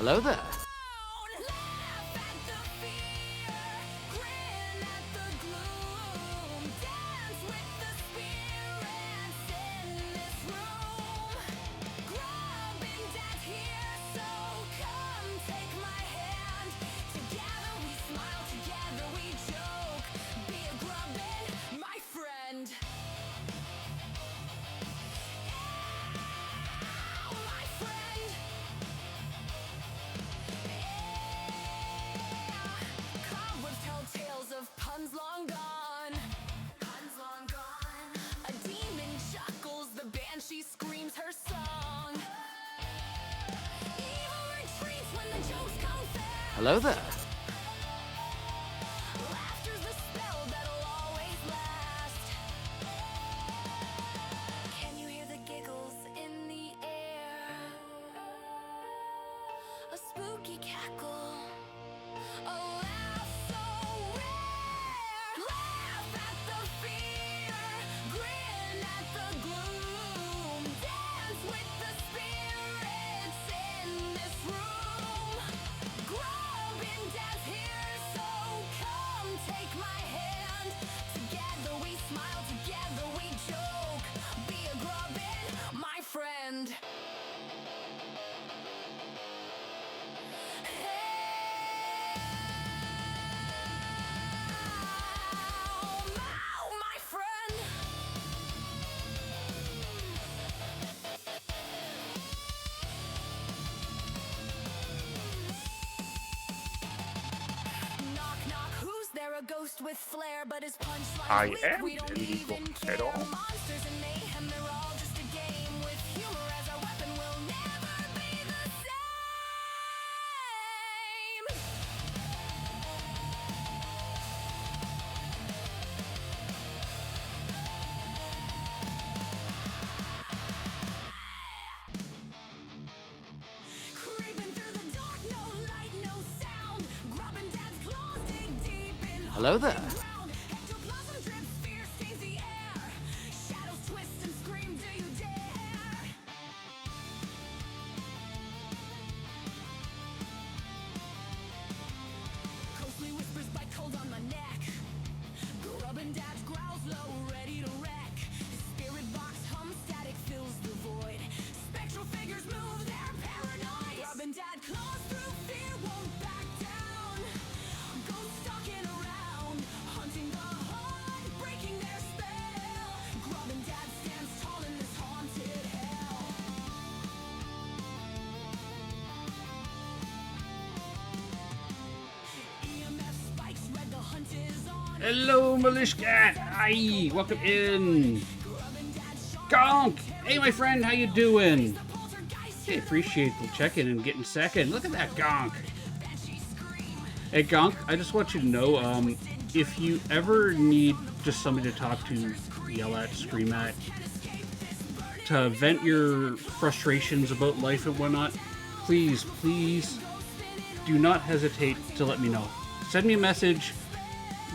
Hello there. Hello there. Can you hear the giggles in the air? A spooky cackle. A laugh so rare. Laugh at the fear. Grin at the gloom. Dance with the spirits in this room. Grubbin' Dad's here, so come take my hand. Together we smile, together we joke. Be a grubbin', my friend. My friend. Knock, knock, who's there? A ghost with flair, but his punchline I weak. am We don't illegal even at care. all. Monsters and mayhem, they're all just a game. With humor as our weapon, we'll never be the same. Creeping through the dark, no light, no sound. Grubbin' Dad's claws dig deep in Hello there. ground. Ectoplasm drips, fear stains the air. Shadows twist and scream, do you dare? Ghostly whispers bite cold on my neck. Grubbin' Dad's growls low, ready to wreck. His spirit box hum, static fills the void. Spectral figures move, they're paranoid. Grubbin' Dad claws through fear, won't back down. Ghosts stalking around, hunting the hunt, breaking their spell. Grubbin' Dad stands tall in this haunted hell. EMF spikes, red, the hunt is on. Hello, Malishka. Hi, welcome in. Gonk. Hey, my friend, how you doing? Hey, appreciate the check-in and getting second. Look at that, Gonk. Hey, Gonk, I just want you to know, if you ever need just somebody to talk to, yell at, scream at, to vent your frustrations about life and whatnot, please, please do not hesitate to let me know. Send me a message.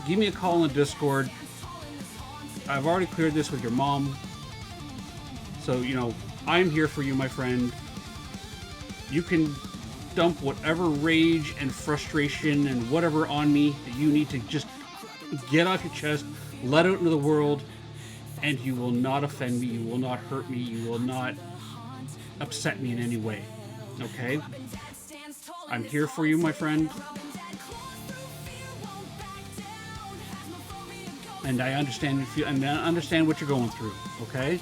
Give me a call on Discord. I've already cleared this with your mom. So, you know, I'm here for you, my friend. You can dump whatever rage and frustration and whatever on me that you need to just get off your chest, let out into the world, and you will not offend me, you will not hurt me, you will not upset me in any way. Okay? I'm here for you, my friend. And I understand if you, and I understand what you're going through, okay?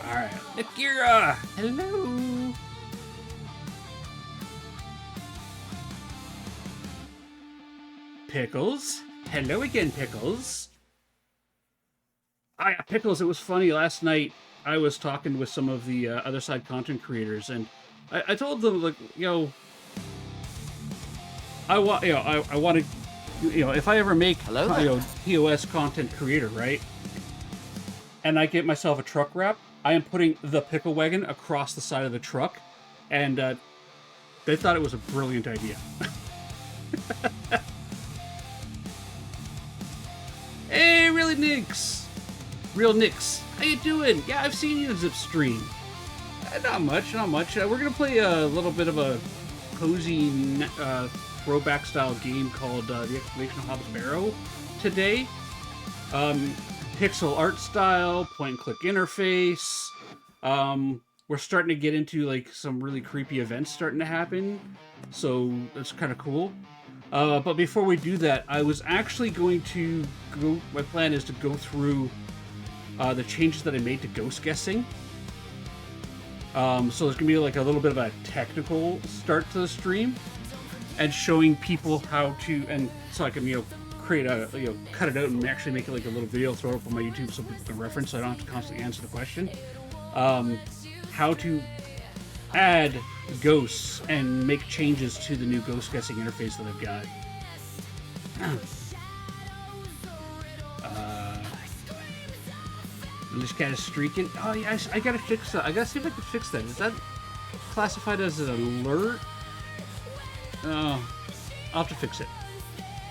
Alright. Akira! Hello! Pickles? Hello again, Pickles. Pickles, it was funny. Last night, I was talking with some of the other side content creators, and I told them, like, you know, I want to, you know, if I ever make, Hello there. you know, POS content creator, right? And I get myself a truck wrap, I am putting the pickle wagon across the side of the truck, and they thought it was a brilliant idea. Hey, really, Nix? Real Nix, how you doing? Yeah, I've seen you in Zip Stream. Not much, not much. We're gonna play a little bit of a cozy throwback style game called the Excavation Hobbit Barrow today. Pixel art style, point and click interface. We're starting to get into like some really creepy events starting to happen, so that's kind of cool. But before we do that, I was actually going to go. My plan is to go through the changes that I made to ghost guessing. So there's gonna be like a little bit of a technical start to the stream, and showing people how to, and so I can create a cut it out and actually make it like a little video, throw it up on my YouTube so people can reference, so I don't have to constantly answer the question. How to add ghosts and make changes to the new ghost guessing interface that I've got. This cat is streaking. Oh yeah, I gotta fix that. I gotta see if I can fix that. Is that classified as an alert? Oh, I'll have to fix it.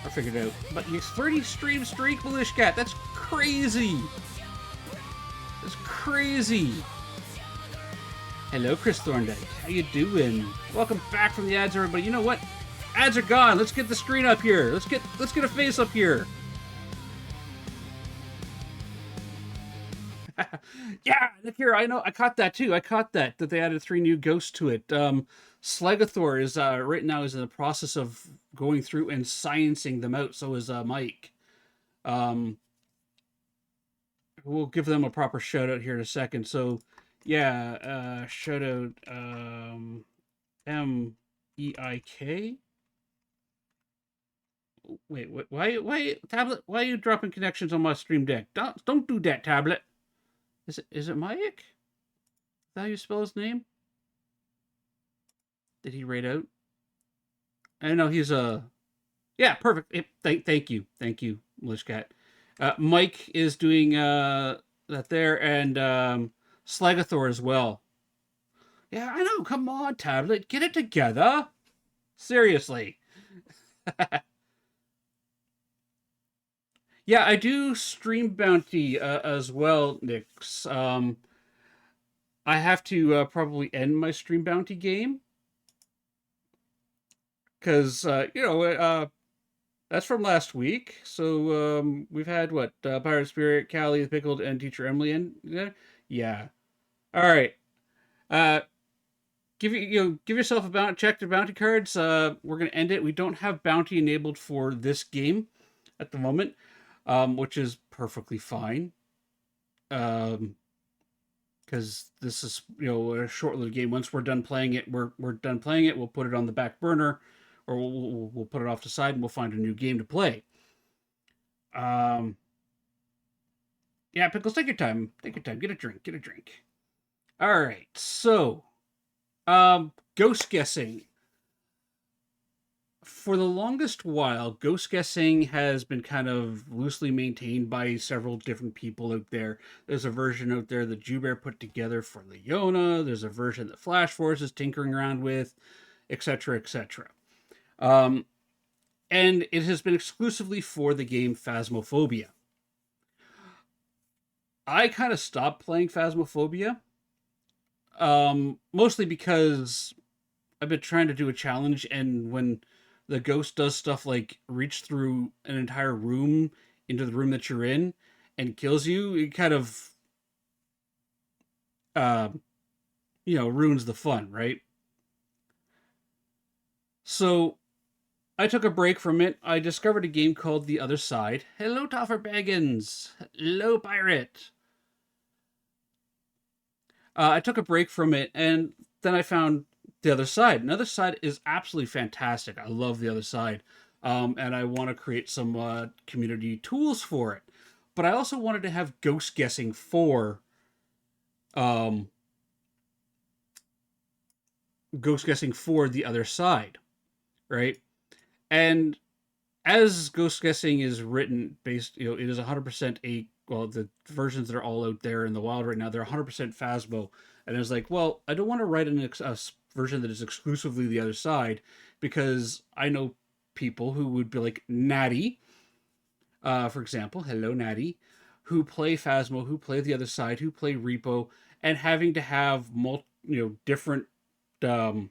I'll figure it out. But you 30 stream streak, Milish Cat. That's crazy. That's crazy. Hello, Chris Thorndike. How you doing? Welcome back from the ads, everybody. You know what? Ads are gone. Let's get the screen up here. Let's get a face up here. Yeah, look here. I know. I caught that too. I caught that they added 3 new ghosts to it. Slegathor is right now is in the process of going through and sciencing them out. So is Mike. We'll give them a proper shout out here in a second. So yeah, shout out MEIK. Wait, why tablet? Why are you dropping connections on my stream deck? Don't do that, tablet. Is it Mike? Is that how you spell his name? Did he rate out? I know he's a... Yeah, perfect. Thank you, Milishcat. Mike is doing that there, and Slegathor as well. Yeah, I know. Come on, tablet, get it together. Seriously. Yeah, I do stream bounty as well, Nix. I have to probably end my stream bounty game. Because, that's from last week. So we've had, what, Pirate Spirit, Callie, the Pickled, and Teacher Emily in? Yeah. All right. Give yourself a bounty, check the bounty cards. We're going to end it. We don't have bounty enabled for this game at the moment. Which is perfectly fine, because this is a short little game. Once we're done playing it, we're done playing it. We'll put it on the back burner, or we'll put it off to the side, and we'll find a new game to play. Yeah, Pickles, take your time. Get a drink. All right, so ghost guessing. For the longest while, ghost guessing has been kind of loosely maintained by several different people out there. There's a version out there that Jubear put together for Leona. There's a version that Flash Force is tinkering around with, etc., etc. And it has been exclusively for the game Phasmophobia. I kind of stopped playing Phasmophobia, mostly because I've been trying to do a challenge, and when the ghost does stuff like reach through an entire room into the room that you're in and kills you, it kind of, ruins the fun, right? So I took a break from it. I discovered a game called The Other Side. Hello, Toffer Baggins. Hello, Pirate. I took a break from it, and then I found The Other Side. And The Other Side is absolutely fantastic. I love The Other Side. And I want to create some community tools for it. But I also wanted to have ghost guessing for The Other Side, right? And as ghost guessing is written, it is 100% the versions that are all out there in the wild right now, they're 100% Phasmo. And I was like, well, I don't want to write a version that is exclusively The Other Side, because I know people who would be like Natty, for example, hello Natty, who play Phasmo, who play The Other Side, who play Repo, and having to have different um,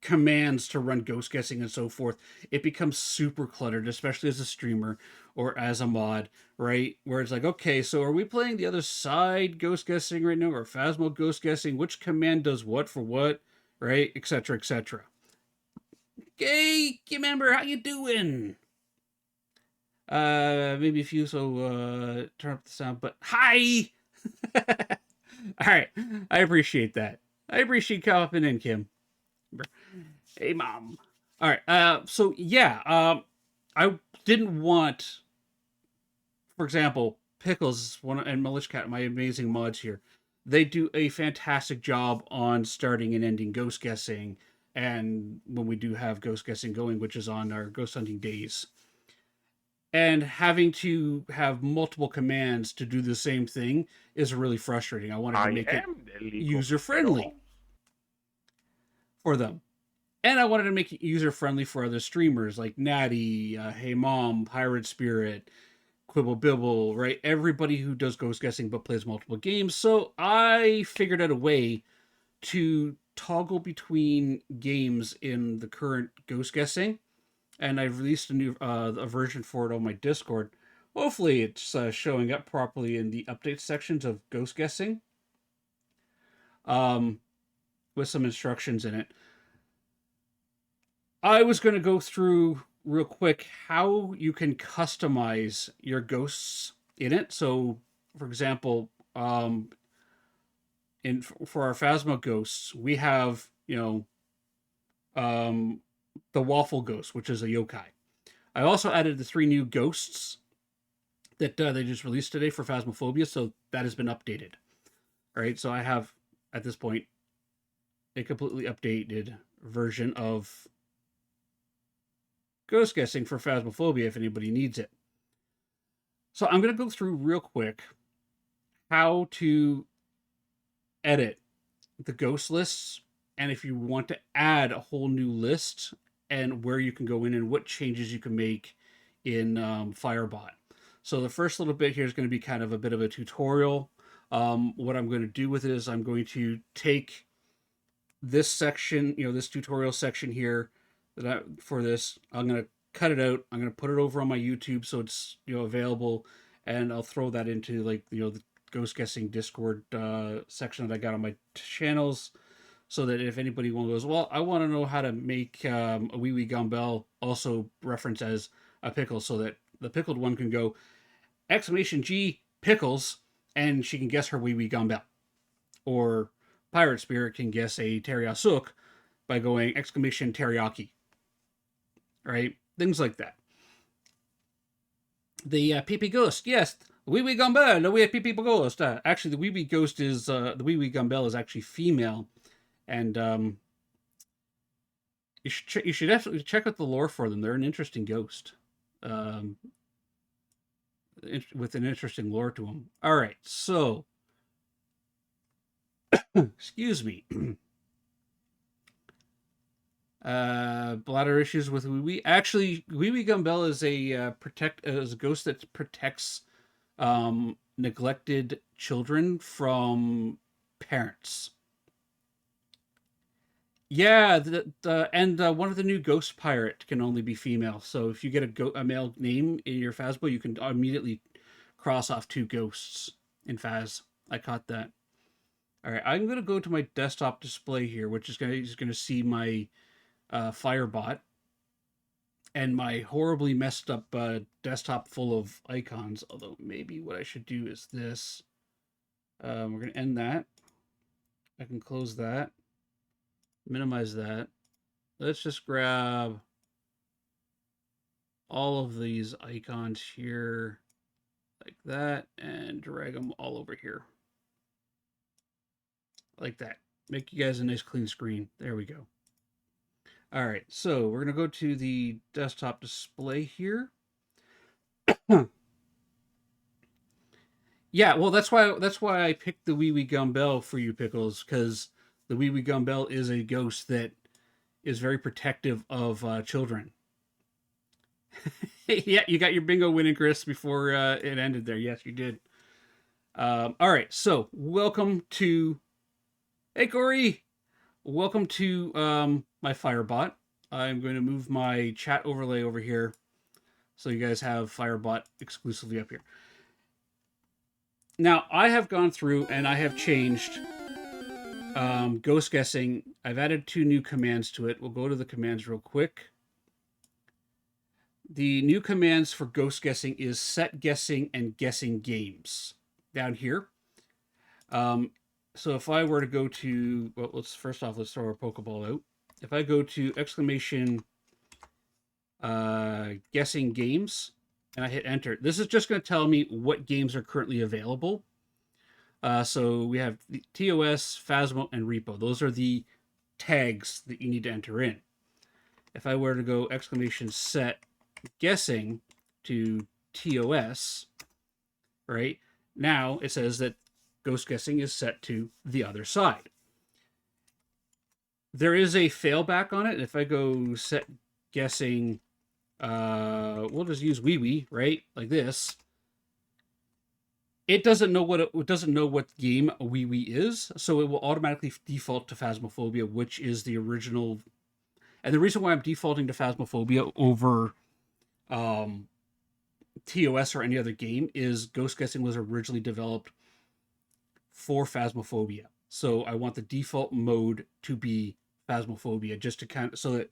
commands to run ghost guessing and so forth, it becomes super cluttered, especially as a streamer or as a mod, right? Where it's like, okay, so are we playing the other side ghost guessing right now, or Phasmo ghost guessing? Which command does what for what, right? Etc. Etc. Hey, member, how you doing? Maybe if you turn up the sound, but hi. All right, I appreciate that. I appreciate you coming in, Kim. Hey, mom. All right. So yeah. I didn't want, for example, Pickles one and Milish Cat, my amazing mods here. They do a fantastic job on starting and ending ghost guessing, and when we do have ghost guessing going, which is on our ghost hunting days, and having to have multiple commands to do the same thing is really frustrating. I wanted to I make it am the legal user friendly hero. for them. And I wanted to make it user friendly for other streamers like Natty, Hey Mom, Pirate Spirit, Quibble Bibble, right? Everybody who does ghost guessing but plays multiple games. So I figured out a way to toggle between games in the current ghost guessing, and I've released a version for it on my Discord. Hopefully, it's showing up properly in the update sections of ghost guessing, um, with some instructions in it. I was going to go through real quick how you can customize your ghosts in it. So, for example, in for our Phasma ghosts, we have um, the Waffle Ghost, which is a yokai. I also added the 3 new ghosts that they just released today for Phasmophobia, so that has been updated. All right, so I have at this point a completely updated version of ghost guessing for Phasmophobia if anybody needs it. So I'm going to go through real quick how to edit the ghost lists, and if you want to add a whole new list, and where you can go in and what changes you can make in Firebot. So the first little bit here is going to be kind of a bit of a tutorial. What I'm going to do with it is I'm going to take this section, this tutorial section here for this. I'm going to cut it out. I'm going to put it over on my YouTube so it's available, and I'll throw that into the ghost guessing Discord section that I got on my channels, so that if anybody goes, well, I want to know how to make a wee wee gumbel also reference as a pickle, so that the pickled one can go exclamation G pickles, and she can guess her wee wee gumbel, or Pirate Spirit can guess a teriyasuk by going exclamation teriyaki, right? Things like that. The PP Ghost, yes, Wee Wee Gumbel, the Wee PP Ghost. Actually, the Wee Wee Ghost is the Wee Wee Gumbel is actually female, and you should definitely check out the lore for them. They're an interesting ghost, um, with an interesting lore to them. All right, so excuse me. Bladder issues with Wee Wee. Actually, Wee Wee Gumbel is a ghost that protects neglected children from parents. Yeah, and one of the new ghost pirate can only be female. So if you get a male name in your Phasmo, you can immediately cross off 2 ghosts in Phas. I caught that. All right, I'm gonna go to my desktop display here, which is gonna see my Firebot and my horribly messed up desktop full of icons. Although maybe what I should do is this. We're gonna end that. I can close that, minimize that. Let's just grab all of these icons here like that and drag them all over here like that. Make you guys a nice clean screen. There we go. All right, so we're gonna go to the desktop display here. Yeah, well, that's why I picked the Wee Wee Gumbel for you, Pickles, because the Wee Wee Gumbel is a ghost that is very protective of children. Yeah, you got your bingo winning, Chris, before it ended there. Yes, you did. All right, so welcome to Hey, Corey! Welcome to my Firebot. I'm going to move my chat overlay over here so you guys have Firebot exclusively up here. Now, I have gone through and I have changed ghost guessing. I've added 2 new commands to it. We'll go to the commands real quick. The new commands for ghost guessing is set guessing and guessing games down here. So if I were to go to, well, let's throw our Pokeball out. If I go to exclamation guessing games and I hit enter, this is just going to tell me what games are currently available. So we have the TOS, Phasmo, and Repo. Those are the tags that you need to enter in. If I were to go exclamation set guessing to TOS, right, now it says that ghost guessing is set to the other side. There is a failback on it. If I go set guessing, we'll just use wee wee, right, like this. It doesn't know what game a wee wee is, so it will automatically default to Phasmophobia, which is the original. And the reason why I'm defaulting to Phasmophobia over TOS or any other game is ghost guessing was originally developed for Phasmophobia. So I want the default mode to be Phasmophobia, just to kind of so that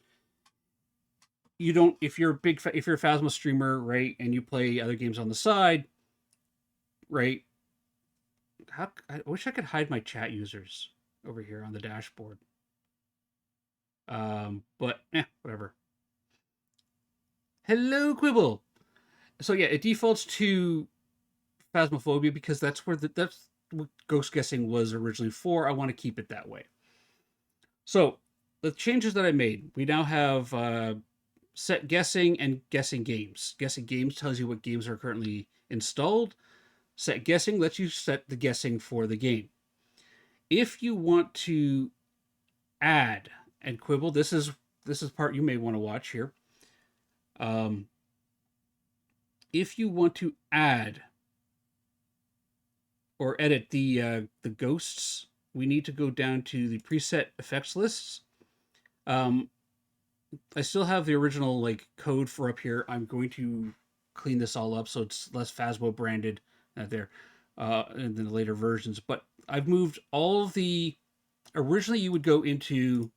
you don't, if you're a Phasmo streamer, right, and you play other games on the side, right? I wish I could hide my chat users over here on the dashboard. But whatever. Hello, Quibble. So yeah, it defaults to Phasmophobia because that's what ghost guessing was originally for. I want to keep it that way. So the changes that I made, we now have set guessing and guessing games. Guessing games tells you what games are currently installed. Set guessing lets you set the guessing for the game. If you want to add and Quibble, this is part you may want to watch here. If you want to add or edit the ghosts, we need to go down to the preset effects lists. I still have the original like code for up here. I'm going to clean this all up so it's less Phasmo branded there in the later versions. But I've moved all of the. Originally, you would go into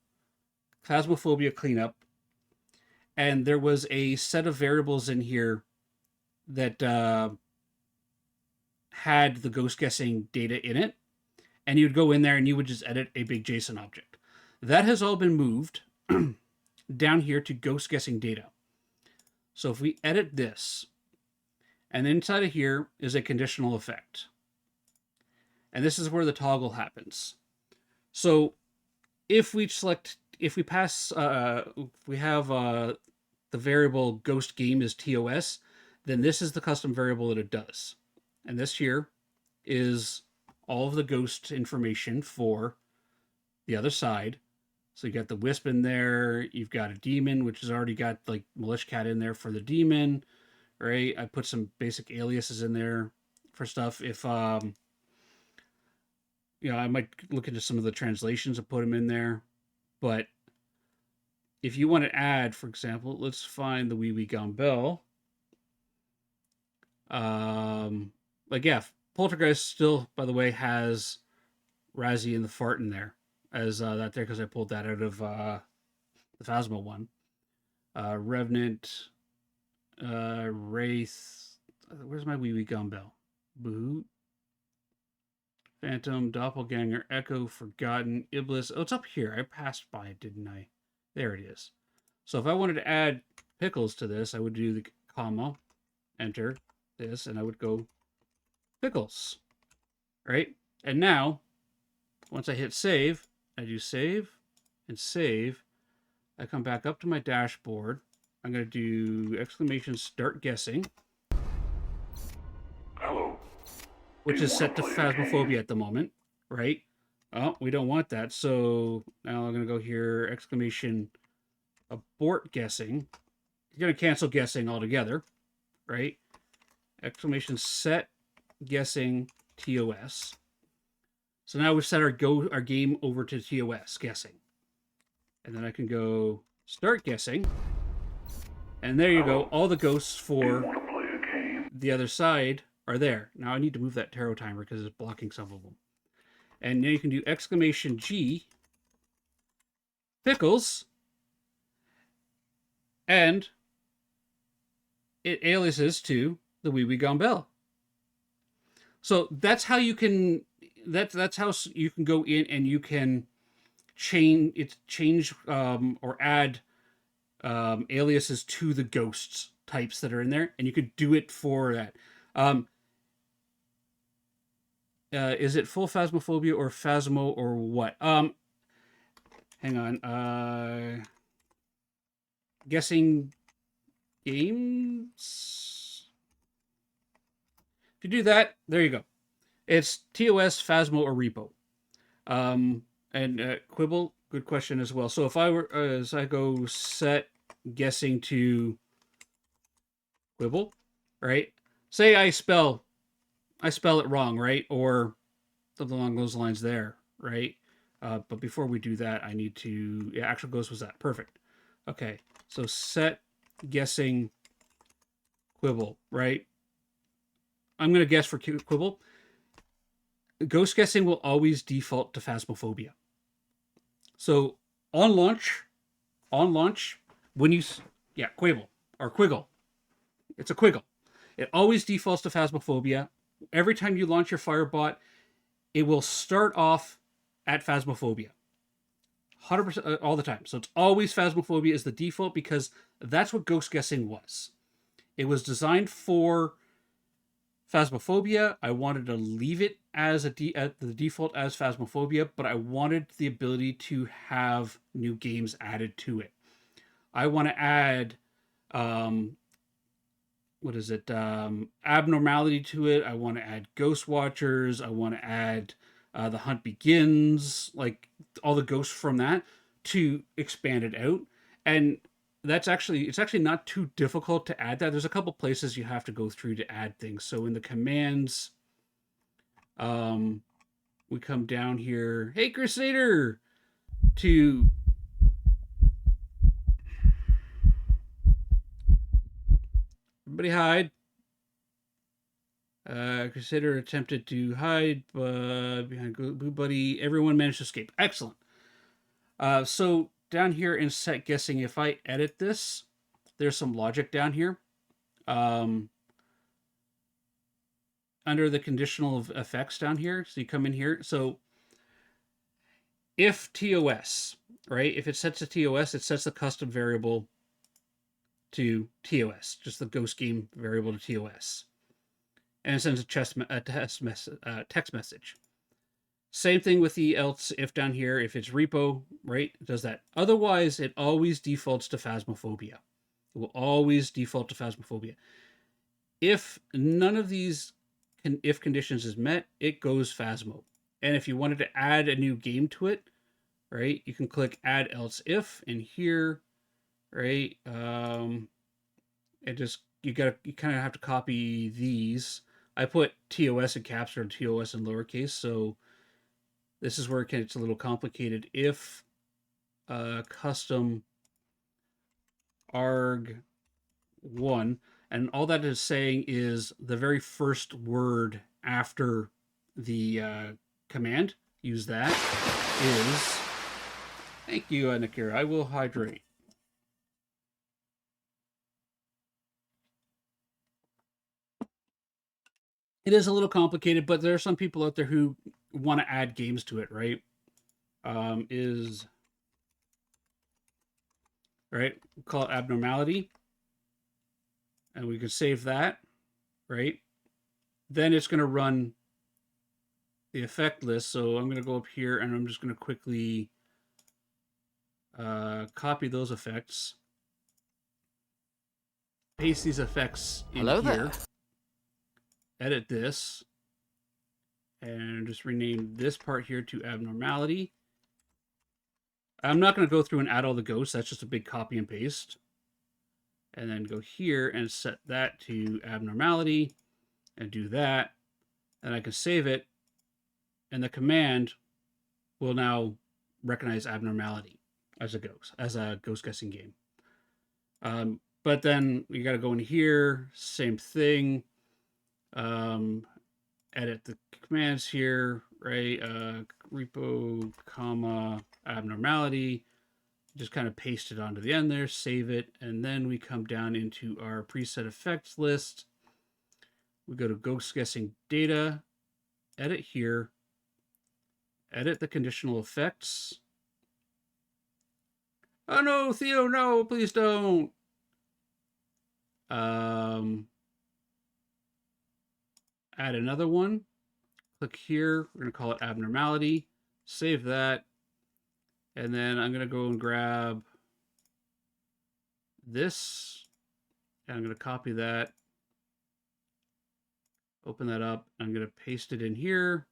Phasmophobia cleanup, and there was a set of variables in here that had the ghost guessing data in it, and you'd go in there and you would just edit a big JSON object. That has all been moved down here to ghost guessing data. So if we edit this, and inside of here is a conditional effect. And this is where the toggle happens. So if we pass, if we have the variable ghost game is TOS, then this is the custom variable that it does. And this here is all of the ghost information for the other side. So you got the wisp in there. You've got a demon, which has already got like Militia Cat in there for the demon, right? I put some basic aliases in there for stuff. If I might look into some of the translations and put them in there. But if you want to add, for example, let's find the Wee Wee Gumbel. Poltergeist still, by the way, has Razzie and the Fart in there as that there because I pulled that out of the Phasma one. Revenant, Wraith. Where's my Wee Wee Gumbel? Boo. Phantom, Doppelganger, Echo, Forgotten, Iblis. Oh, it's up here. I passed by it, didn't I? There it is. So if I wanted to add Pickles to this, I would do the comma, enter this, and I would go Pickles. Right? And now, once I hit save, I do save and save. I come back up to my dashboard. I'm going to do exclamation start guessing. Hello. Which is set to Phasmophobia at the moment, right? Oh, we don't want that. So now I'm going to go here, exclamation abort guessing. You're going to cancel guessing altogether, right? Exclamation set guessing TOS. So now we've set our game over to TOS guessing, and then I can go start guessing, and there you go. All the ghosts for the other side are there. Now I need to move that tarot timer because it's blocking some of them. And now you can do exclamation G, pickles, and it aliases to the Wee Wee Gone Bell. So that's how you can. That's how you can go in and you can change or add aliases to the ghosts types that are in there, and you could do it for that. Is it full Phasmophobia or Phasmo or what? Hang on. Guessing games. If you do that, there you go. It's TOS, Phasmo, or Repo. And Quibble, good question as well. So if I were, as I go set guessing to Quibble, right? Say I spell it wrong, right? Or something along those lines there, right? But before we do that, I need to, yeah, actual ghost was that. Perfect. Okay, so set guessing Quibble, right? I'm going to guess for Quibble. Ghost guessing will always default to Phasmophobia. So on launch, when you, yeah, Quibble or Quiggle, it's a Quiggle. It always defaults to Phasmophobia. Every time you launch your Firebot, it will start off at Phasmophobia. 100% all the time. So it's always Phasmophobia is the default because that's what ghost guessing was. It was designed for Phasmophobia. I wanted to leave it as at the default as Phasmophobia, but I wanted the ability to have new games added to it. I want to add abnormality to it. I want to add Ghost Watchers. I want to add The Hunt Begins, like all the ghosts from that, to expand it out. And it's actually not too difficult to add that. There's a couple places you have to go through to add things. So in the commands, we come down here. Hey, Crusader! To everybody hide. Crusader attempted to hide behind Blue Buddy. Everyone managed to escape. Excellent. So down here in set guessing, if I edit this, there's some logic down here. Under the conditional effects down here, so you come in here. So if TOS, right? If it sets to TOS, it sets the custom variable to TOS, just the ghost game variable to TOS. And it sends a text message. Same thing with the else if down here. If it's repo, right, it does that. Otherwise, it always defaults to Phasmophobia. It will always default to Phasmophobia. If none of these if conditions is met, it goes Phasmo. And if you wanted to add a new game to it, right, you can click add else if in here, right? It just you kind of have to copy these. I put TOS in caps or TOS in lowercase, so this is where it gets a little complicated. If custom arg1, and all that is saying is the very first word after the command, use that, is, thank you, Nakira, I will hydrate. It is a little complicated, but there are some people out there who want to add games to it, right? Right, call it abnormality, and we could save that, right? Then it's going to run the effect list. So I'm going to go up here and I'm just going to quickly copy those effects, paste these effects in here. There. Edit this, and just rename this part here to abnormality. I'm not going to go through and add all the ghosts. That's just a big copy and paste. And then go here and set that to abnormality and do that. And I can save it. and the command will now recognize abnormality as a ghost guessing game. But then you got to go in here, same thing. Edit the commands here, right? Repo, comma, abnormality. Just kind of paste it onto the end there, save it, and then we come down into our preset effects list. We go to ghost guessing data, edit here, edit the conditional effects. Oh no, Theo, no, please don't. Add another one. Click here. We're going to call it abnormality. Save that. And then I'm going to go and grab this. And I'm going to copy that. Open that up. I'm going to paste it in here.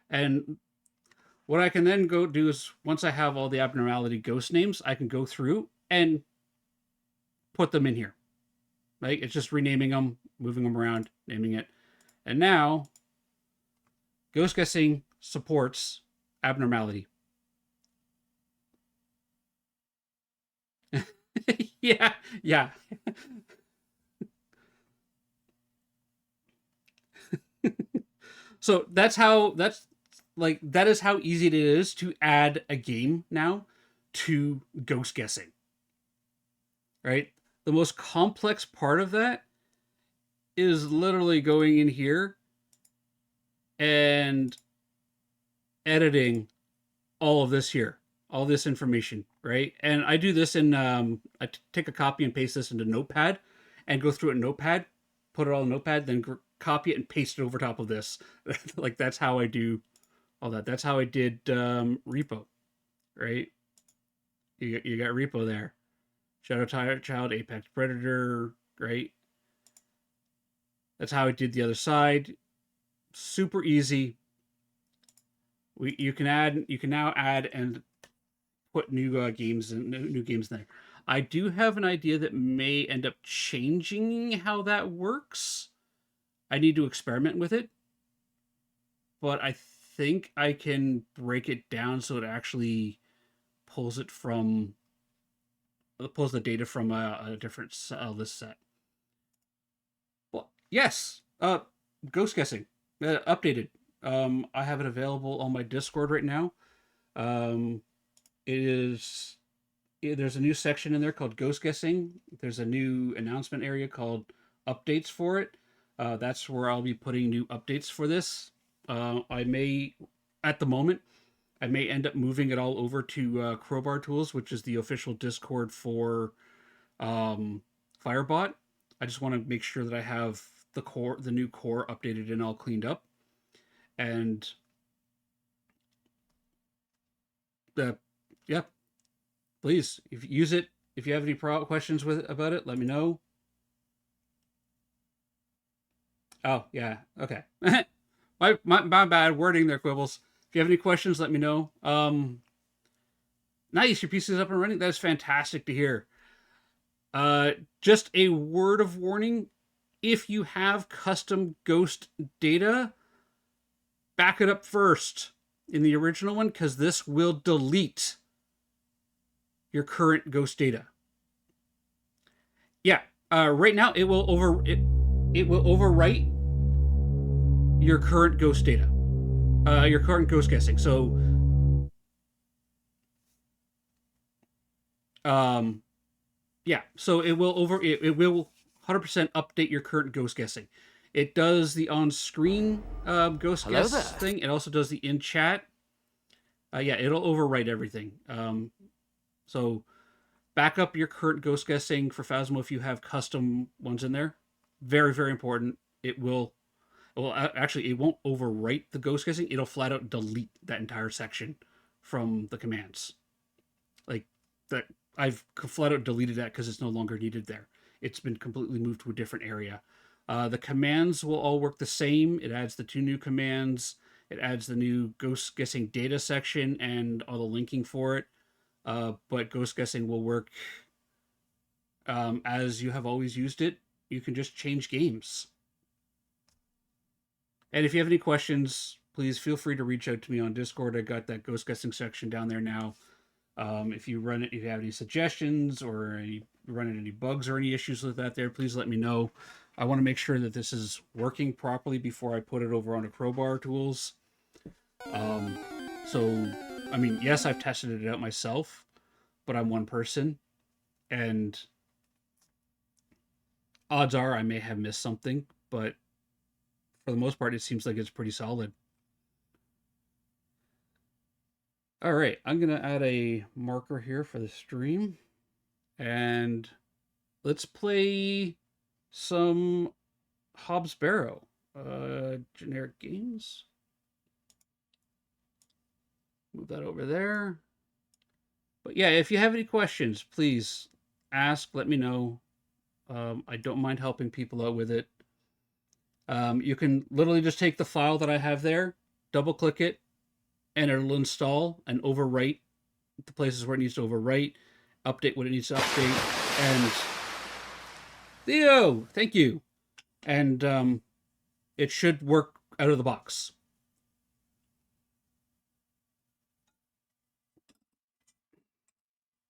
And what I can then go do is, once I have all the abnormality ghost names, I can go through and put them in here. Right? It's just renaming them, moving them around, naming it. And now, ghost guessing supports abnormality. yeah, yeah. So that is how easy it is to add a game now to ghost guessing. Right? The most complex part of that is literally going in here and editing all of this here, all this information, right? And I do this in, I take a copy and paste this into Notepad and go through it in Notepad, put it all in Notepad, then copy it and paste it over top of this. Like, that's how I do all that. That's how I did Repo, right? You got Repo there. Shadow Child, Apex Predator, right? That's how I did the other side. Super easy. You can now add and put new games and new games in there. I do have an idea that may end up changing how that works. I need to experiment with it, but I think I can break it down so it actually pulls the data from a different list set. Well, yes, ghost guessing updated. I have it available on my Discord right now. There's a new section in there called Ghost Guessing. There's a new announcement area called Updates for it. That's where I'll be putting new updates for this. I may, at the moment, I may end up moving it all over to Crowbar Tools, which is the official Discord for Firebot. I just want to make sure that I have the new core updated and all cleaned up. And yeah, please, if you use it, if you have any questions about it, let me know. Oh yeah, okay. my bad wording there, Quibbles. If you have any questions, let me know. Nice, your PC is up and running. That's fantastic to hear. Just a word of warning: if you have custom ghost data, back it up first in the original one, because this will delete your current ghost data. Yeah, right now it will overwrite your current ghost data, your current ghost guessing. So, yeah, so it will 100% update your current ghost guessing. It does the on-screen ghost guess thing. It also does the in-chat. Yeah, it'll overwrite everything. So back up your current ghost guessing for Phasmo if you have custom ones in there. Very, very important. It won't overwrite the ghost guessing. It'll flat out delete that entire section from the commands. Like that, I've flat out deleted that because it's no longer needed there. It's been completely moved to a different area. The commands will all work the same. It adds the 2 new commands. It adds the new ghost guessing data section and all the linking for it. But ghost guessing will work as you have always used it. You can just change games. And if you have any questions, please feel free to reach out to me on Discord. I got that ghost guessing section down there now. If you run it, if you have any suggestions or you run into any bugs or any issues with that there, please let me know. I want to make sure that this is working properly before I put it over onto Crowbar Tools. So, I mean, yes, I've tested it out myself, but I'm one person, and odds are I may have missed something, but for the most part, it seems like it's pretty solid. All right, I'm going to add a marker here for the stream, and let's play some Hobbs Barrow. Generic games. Move that over there. But yeah, if you have any questions, please ask, let me know. I don't mind helping people out with it. You can literally just take the file that I have there, double click it, and it'll install and overwrite the places where it needs to overwrite, update what it needs to update, and Theo, thank you. And it should work out of the box.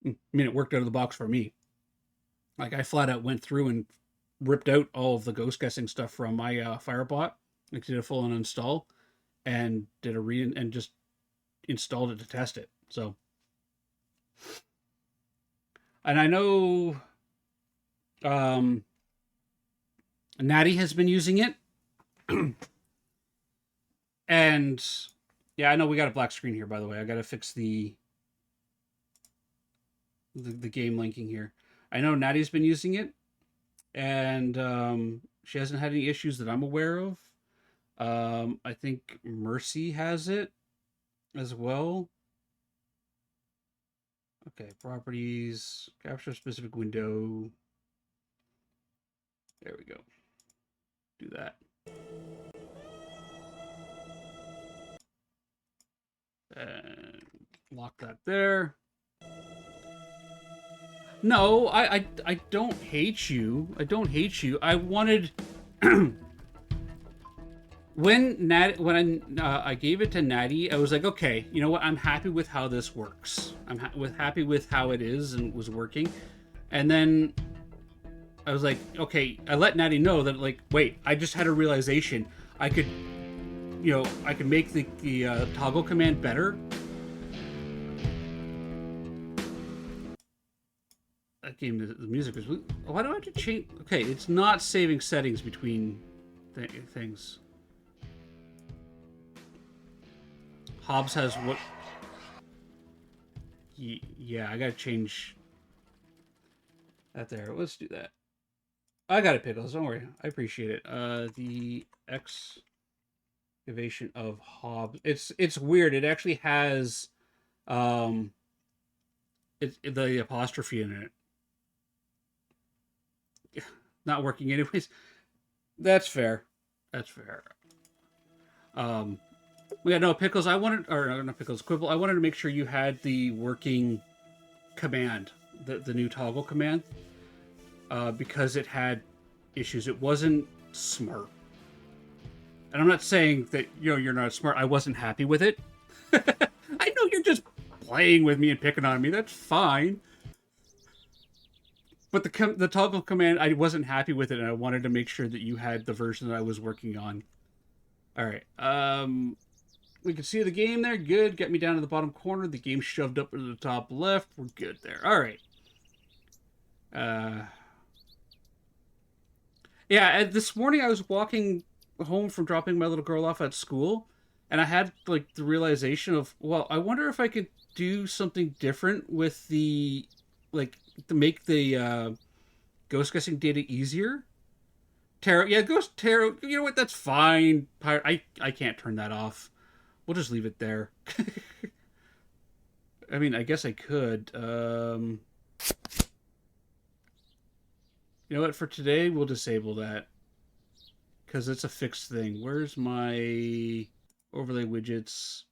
I mean, it worked out of the box for me. Like, I flat out went through and ripped out all of the ghost guessing stuff from my Firebot, like did a full on install, and did a read and just installed it to test it. So, and I know Natty has been using it. And yeah, I know we got a black screen here, by the way. I got to fix the game linking here. I know Natty's been using it, and she hasn't had any issues that I'm aware of. I think Mercy has it as well. Okay, properties, capture a specific window. There we go. Do that. And lock that there. No, I don't hate you. I don't hate you. I wanted when I gave it to Natty, I was like, okay, you know what? I'm happy with how this works. I'm happy with how it is and was working. And then I was like, okay, I let Natty know that, like, wait, I just had a realization. I could make the toggle command better. That game, the music was. Why do I have to change? Okay, it's not saving settings between things. Hobbs has what? Yeah, I gotta change that there. Let's do that. I got it, Pickles. Don't worry. I appreciate it. The Excavation of Hobbs. It's weird. It actually has the apostrophe in it. Not working anyways. That's fair. That's fair. Yeah, no, Pickles, I wanted, or not Pickles, Quibble, I wanted to make sure you had the working command, the new toggle command, because it had issues. It wasn't smart. And I'm not saying that, you're not smart. I wasn't happy with it. I know you're just playing with me and picking on me. That's fine. But the toggle command, I wasn't happy with it, and I wanted to make sure that you had the version that I was working on. All right. We can see the game there. Good. Get me down to the bottom corner. The game shoved up to the top left. We're good there. All right. Yeah, this morning I was walking home from dropping my little girl off at school, and I had, like, the realization of, well, I wonder if I could do something different with the, like, to make the ghost guessing data easier. Tarot, yeah, ghost tarot. You know what? That's fine. I can't turn that off. We'll just leave it there. I mean, I guess I could. You know what? For today, we'll disable that because it's a fixed thing. Where's my overlay widgets?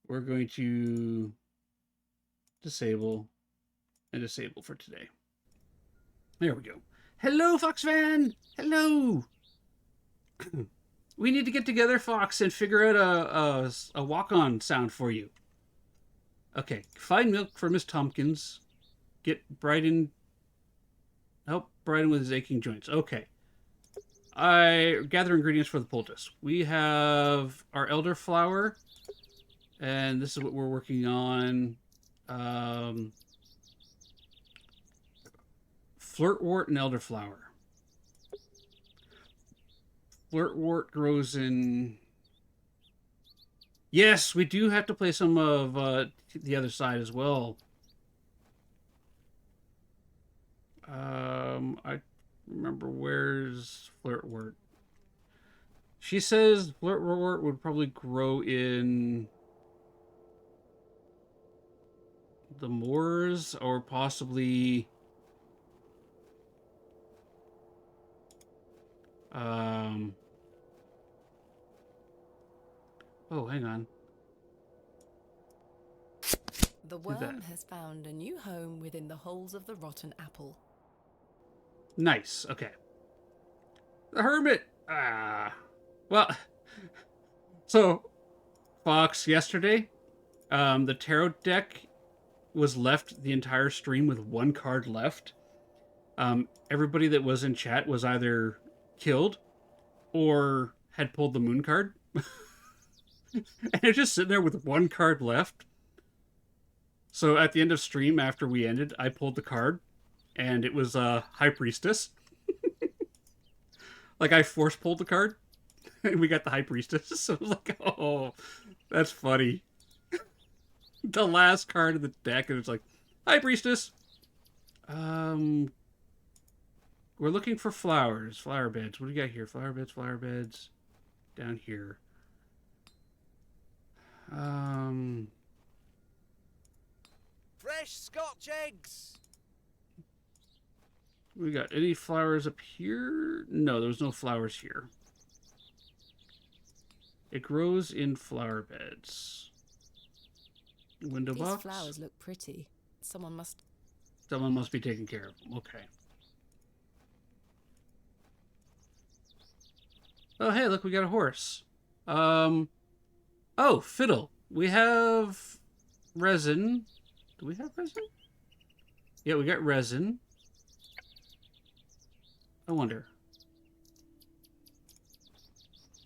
We're going to disable and disable for today. There we go. Hello, Foxfan! Hello! We need to get together, Fox, and figure out a walk-on sound for you. Okay, find milk for Miss Tompkins. Get Bryden. Help Bryden with his aching joints. Okay. I gather ingredients for the poultice. We have our elderflower, and this is what we're working on. Flirtwort and elderflower. Flirtwort grows in... Yes, we do have to play some of the other side as well. I remember where's Flirtwort. She says Flirtwort would probably grow in the moors or possibly oh, hang on. The worm has found a new home within the holes of the rotten apple. Nice. Okay. The hermit. Well, so Fox, yesterday, the tarot deck was left the entire stream with one card left. Everybody that was in chat was either killed or had pulled the moon card. And it's just sitting there with one card left. So at the end of stream, after we ended, I pulled the card, and it was High Priestess. Like, I force pulled the card, and we got the High Priestess. So I was like, oh, that's funny. The last card of the deck, and it's like, High Priestess. We're looking for flowers, flower beds. What do you got here? Flower beds. Down here. Fresh Scotch eggs. We got any flowers up here? No, there was no flowers here. It grows in flower beds. Window These box. flowers look pretty. Someone must be taking care of them. Okay. Oh, hey, look, we got a horse. Oh, fiddle. We have resin. Do we have resin? Yeah, we got resin. I wonder.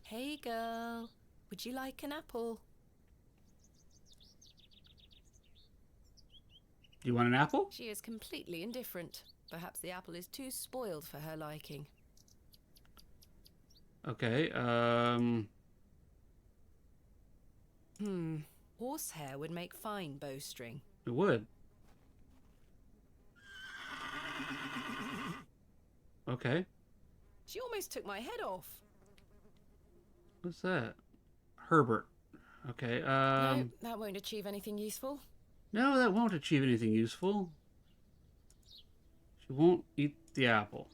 Hey girl, would you like an apple? Do you want an apple? She is completely indifferent. Perhaps the apple is too spoiled for her liking. Okay, Horsehair would make fine bowstring. it would. Okay. She almost took my head off. What's that? Herbert. Okay, No, that won't achieve anything useful. no, that won't achieve anything useful. She won't eat the apple.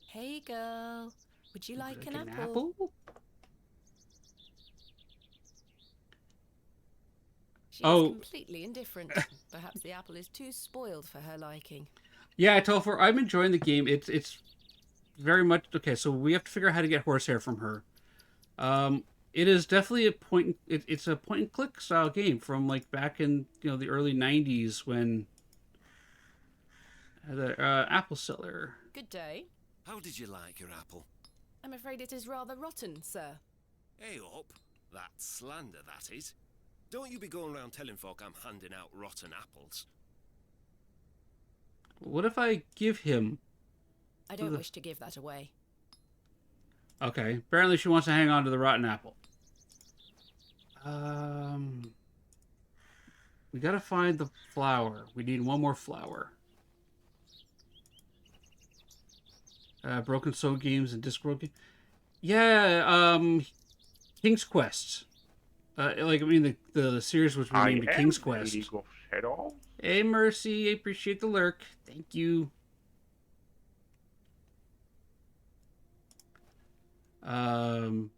Hey girl, would you like an An apple? She is completely indifferent. Perhaps the apple is too spoiled for her liking. Yeah, I told her I'm enjoying the game. It's very much okay. So we have to figure out how to get horsehair from her. It is definitely a point. It's a point and click style game from like back in the early '90s when the apple seller. Good day. How did you like your apple? I'm afraid it is rather rotten, sir. Hey up. That's slander, that is. Don't you be going around telling folk I'm handing out rotten apples. What if I give him? I don't wish to give that away. Okay. Apparently, she wants to hang on to the rotten apple. We gotta find the flower. We need one more flower. Broken Soul Games and Discworld Games. Yeah, King's Quest. The series was renamed to King's Quest. Hey, Mercy, I appreciate the lurk. Thank you. Oh,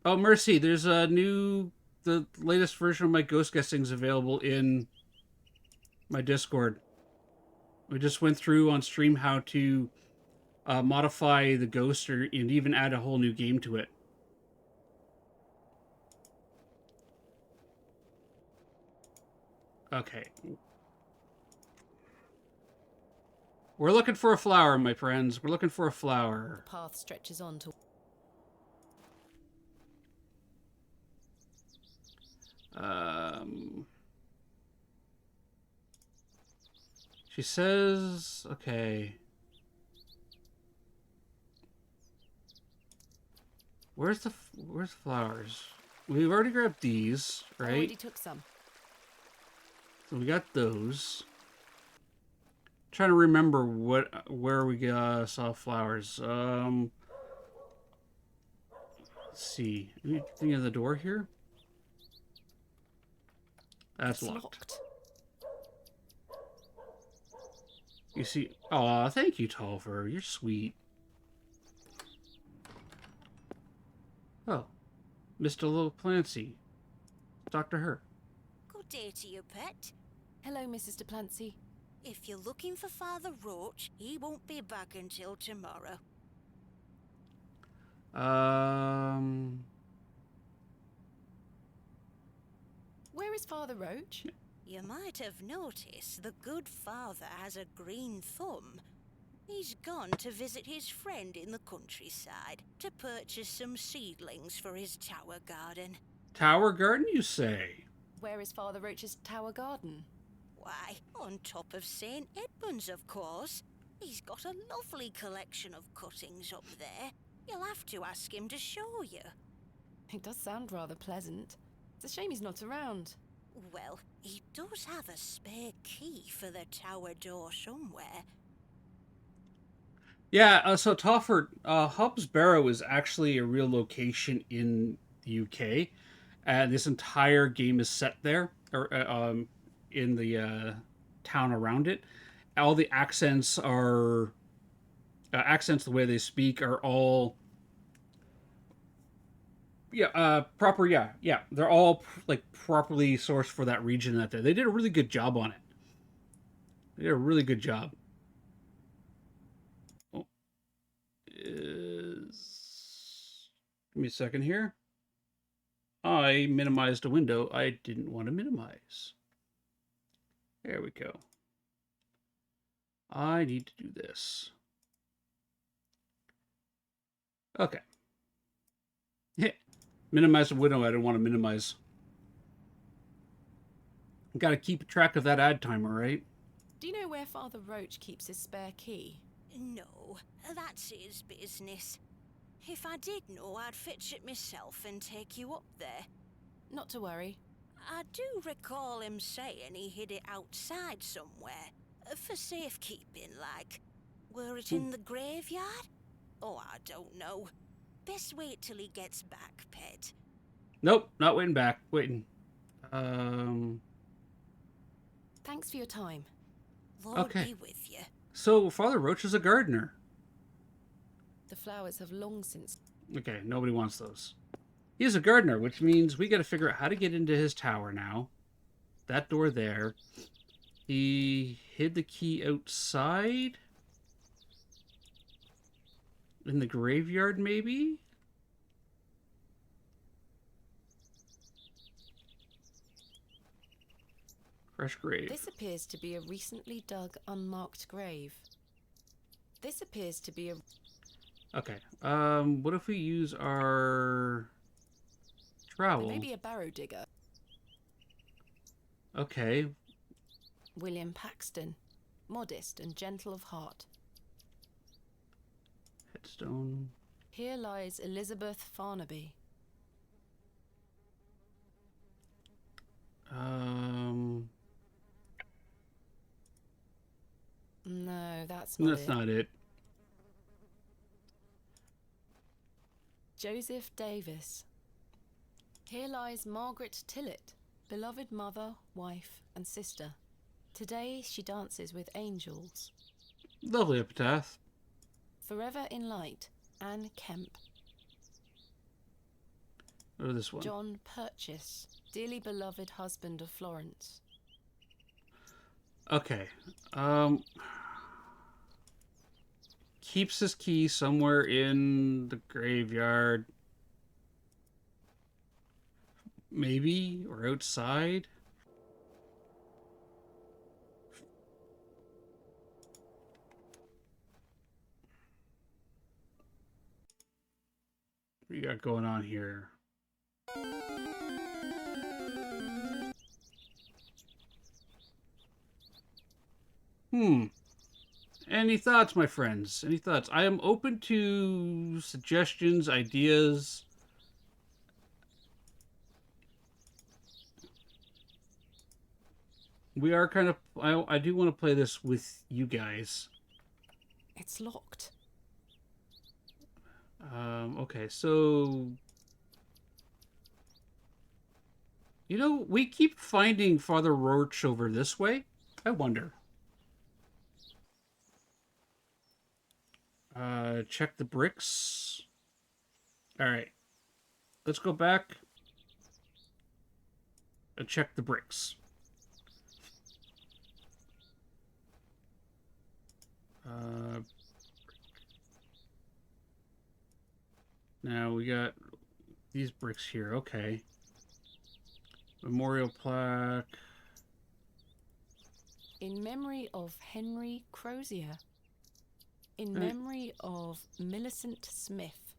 Mercy, there's the latest version of my ghost guessings available in my Discord. We just went through on stream how to modify the ghost and even add a whole new game to it. Okay. We're looking for a flower, my friends. We're looking for a flower. The path stretches on to... She says, okay. Where's the flowers? We've already grabbed these, I right? already took some. So we got those. Trying to remember where we saw flowers. Let's see. Anything in the door here? That's It's locked. You see? Aw, thank you, Tolver. You're sweet. Oh, Mr. Little Clancy. Dr. Her. Good day to you, pet. Hello, Mrs. Duplancy. If you're looking for Father Roach, he won't be back until tomorrow. Where is Father Roach? You might have noticed the good father has a green thumb. He's gone to visit his friend in the countryside to purchase some seedlings for his tower garden. Tower garden, you say? Where is Father Roach's tower garden? Why, on top of St. Edmund's, of course. He's got a lovely collection of cuttings up there. You'll have to ask him to show you. It does sound rather pleasant. It's a shame he's not around. Well, he does have a spare key for the tower door somewhere. Yeah, so Telford, Hobbs Barrow is actually a real location in the UK, and this entire game is set there, or in the town around it. All the accents are the way they speak are all proper. Yeah, they're all like properly sourced for that region that they did a really good job on it. They did a really good job. Give me a second here. I minimized a window I didn't want to minimize. There we go. I need to do this. Okay. Hit. Minimize the window I didn't want to minimize. Got to keep track of that ad timer, right? Do you know where Father Roach keeps his spare key? No, that's his business. If I did know, I'd fetch it myself and take you up there. Not to worry. I do recall him saying he hid it outside somewhere, for safekeeping, like. Were it in the graveyard? Oh, I don't know. Best wait till he gets back, pet. Nope, not waiting back. Waiting. Thanks for your time. Lord Okay. be with you. So, Father Roach is a gardener. The flowers have long since... Okay, nobody wants those. He's a gardener, which means we got to figure out how to get into his tower now. That door there. He hid the key outside? In the graveyard, maybe? Fresh grave. This appears to be a recently dug, unmarked grave. This appears to be a... Okay. What if we use our trowel? Maybe a barrow digger. Okay. William Paxton. Modest and gentle of heart. Headstone. Here lies Elizabeth Farnaby. No, that's Not it. Joseph Davis. Here lies Margaret Tillett, beloved mother, wife, and sister. Today she dances with angels. Lovely epitaph. Forever in light, Anne Kemp. Or this one. John Purchase, dearly beloved husband of Florence. Okay. keeps his key somewhere in the graveyard. Maybe, or outside. What you got going on here? Any thoughts, my friends? Any thoughts? I am open to suggestions, ideas. We are kind of... I do want to play this with you guys. It's locked. Okay, so... You know, we keep finding Father Roach over this way. I wonder. Check the bricks. Alright. Let's go back and check the bricks. Now we got these bricks here. Okay. Memorial plaque. In memory of Henry Crozier. In memory of Millicent Smith.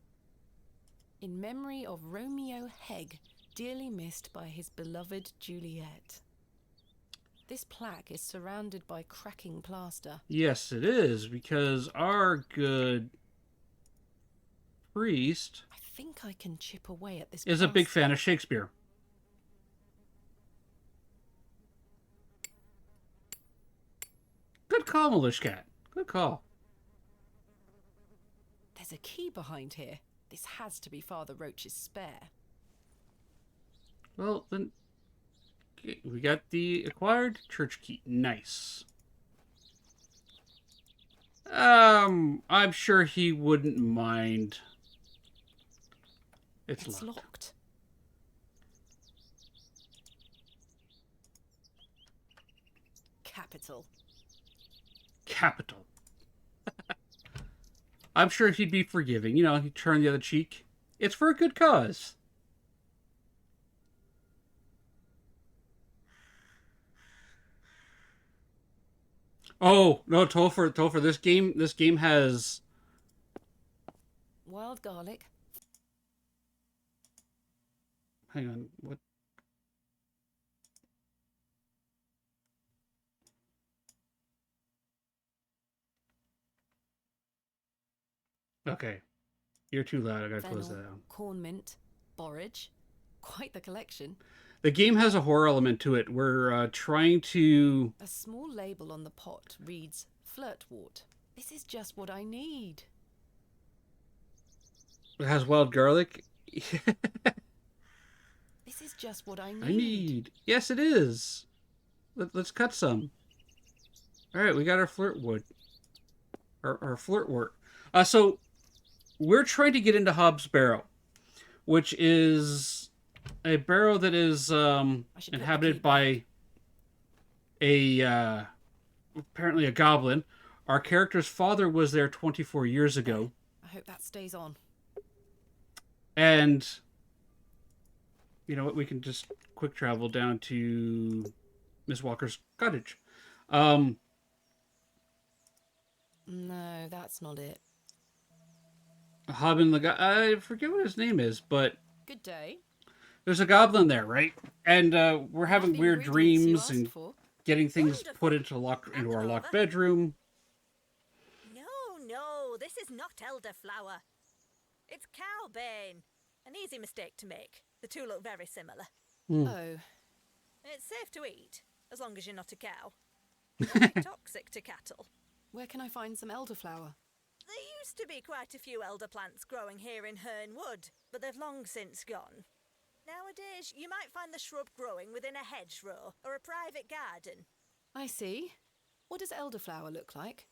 In memory of Romeo Hegg, dearly missed by his beloved Juliet. This plaque is surrounded by cracking plaster. Yes, it is, because our good priest I think I can chip away at this is a big plaster. fan of Shakespeare. Good call, Milish Cat. Good call. There's a key behind here. This has to be Father Roach's spare. Well, then we got the acquired church key. Nice. I'm sure he wouldn't mind. It's locked. Capital. Capital. I'm sure he'd be forgiving. You know, he'd turn the other cheek. It's for a good cause. Oh, no, Topher, this game has... Wild garlic. Hang on, what? Okay. You're too loud. I gotta close that Fennel, down. corn mint, borage. Quite the collection. The game has a horror element to it. We're trying to... A small label on the pot reads flirtwort. This is just what I need. It has wild garlic. This is just what I need. I need... Yes, it is. Let's cut some. All right, we got our flirtwood. Our flirtwort. So, we're trying to get into Hobbs Barrow, which is a barrow that is inhabited by a apparently a goblin. Our character's father was there 24 years ago. I hope that stays on. And you know what? We can just quick travel down to Miss Walker's cottage. No, that's not it. Hobbin, I forget what his name is, but Good day. there's a goblin there, right? And we're having Have the weird ingredients you dreams asked and for. getting things Wonderful. put into our locked bedroom. No, this is not elderflower. It's cowbane. An easy mistake to make. The two look very similar. Oh, It's safe to eat, as long as you're not a cow. Very toxic to cattle. where can I find some elderflower? There used to be quite a few elder plants growing here in Herne Wood, but they've long since gone. Nowadays, you might find the shrub growing within a hedgerow or a private garden. I see. What does elderflower look like?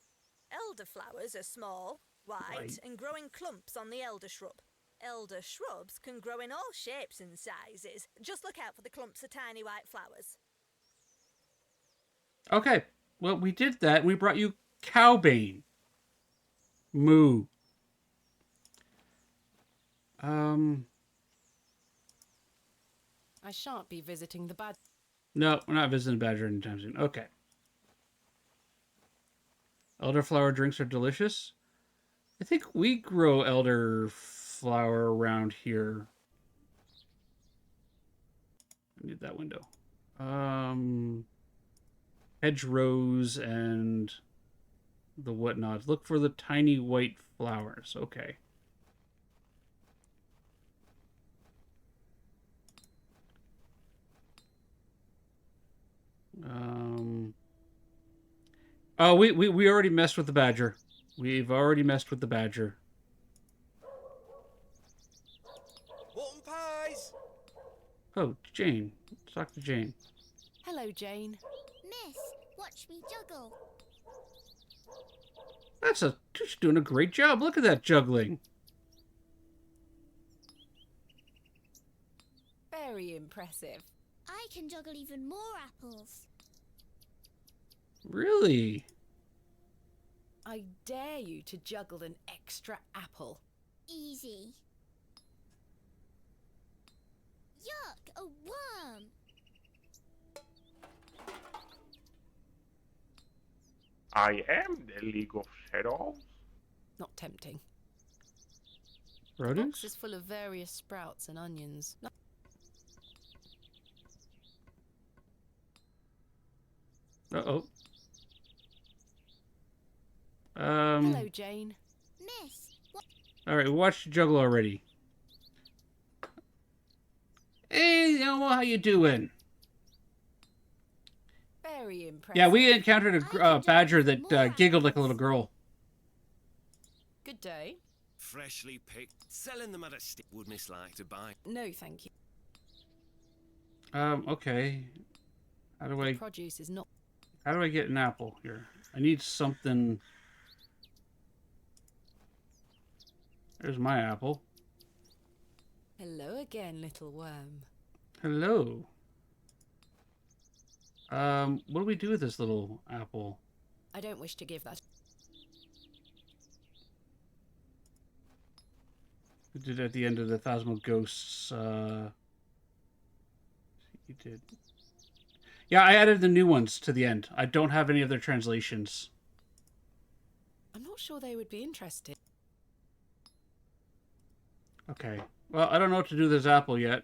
Elderflowers are small, white, White. and grow in clumps on the elder shrub. Elder shrubs can grow in all shapes and sizes. Just look out for the clumps of tiny white flowers. Okay, well, we did that. We brought you cowbane. Moo. I shan't be visiting the bad. No, we're not visiting Badger anytime soon. Okay. Elderflower drinks are delicious. I think we grow elderflower around here. I need that window. Hedgerows and the whatnot. Look for the tiny white flowers. Okay. Oh, we already messed with the badger. We've already messed with the badger. Autumn pies! Oh, Jane. Let's talk to Jane. Hello, Jane. Miss, watch me juggle. She's doing a great job. Look at that juggling. Very impressive. I can juggle even more apples. Really? I dare you to juggle an extra apple. Easy. Yuck, a worm. I am the League of Shadows. Not tempting. Rodents? Box is full of various sprouts and onions. Uh-oh. Hello, Jane. Miss, what? Alright, we watched you juggle already. Hey, Elmo, how you doing? Very impressive. Yeah, we encountered a badger that giggled like a little girl. Good day. Freshly picked. Selling them at a stick. Would Miss like to buy? No, thank you. Okay. How do I Produce is not. get an apple here? I need something. There's my apple. Hello again, little worm. Hello. What do we do with this little apple? I don't wish to give that. We did at the end of the Phasmo Ghosts. You did. Yeah, I added the new ones to the end. I don't have any of their translations. I'm not sure they would be interested. Okay. Well, I don't know what to do with this apple yet.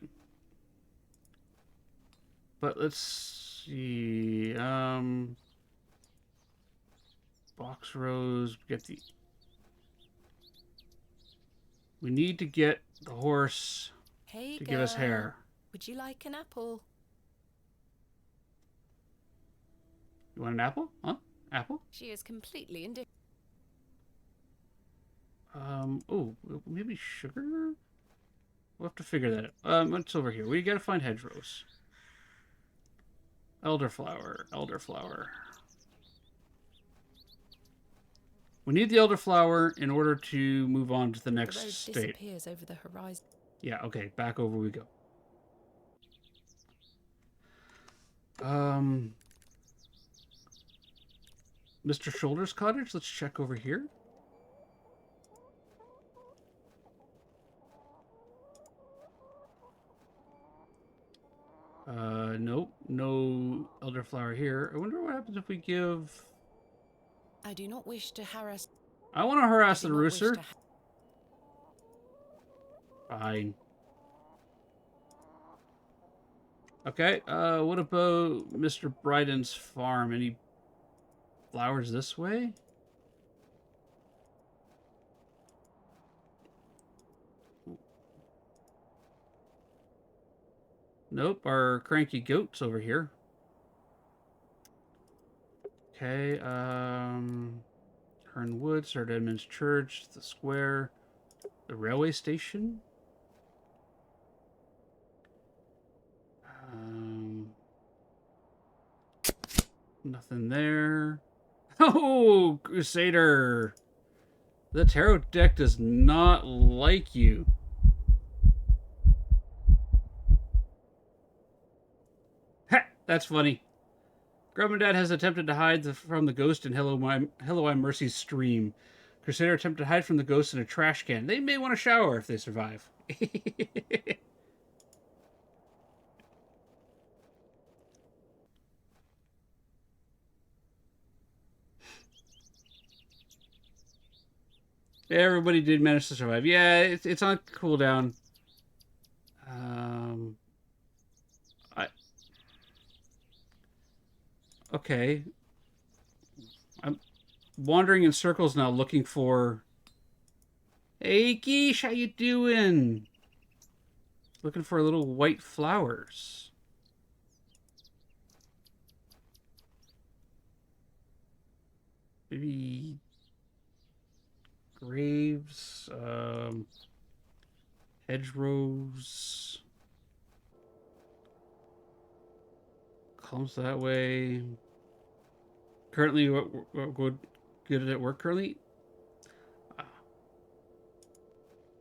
But let's see. Box rows. Get the. We need to get the horse Hey, to give us girl. hair. Would you like an apple? You want an apple? Huh? Apple? She is completely indifferent. Oh, maybe sugar? We'll have to figure that out. What's over here? We gotta find hedgerows. Elderflower, elderflower. We need the elderflower in order to move on to the The next road state. disappears over the horizon. Yeah, okay, back over we go. Mr. Shoulder's cottage, let's check over here. Nope, no elderflower here. I wonder what happens if we give... I do not wish to harass. I want to harass do the not wish rooster. to Fine. Okay, what about Mr. Bryden's farm? Any flowers this way? Nope, our cranky goat's over here. Okay, Hern Woods, St. Edmund's Church, the square, the railway station. Nothing there. Oh, Crusader! The tarot deck does not like you. Ha! That's funny. Grub and Dad has attempted to hide from the ghost in Hello, I'm Mercy's stream. Crusader attempt to hide from the ghost in a trash can. They may want to shower if they survive. Everybody did manage to survive. Yeah, it's on cooldown. Okay. I'm wandering in circles now looking for... Hey, Geesh, how you doing? Looking for little white flowers. Maybe... graves, hedgerows. Columns that way. Currently, what good at work currently?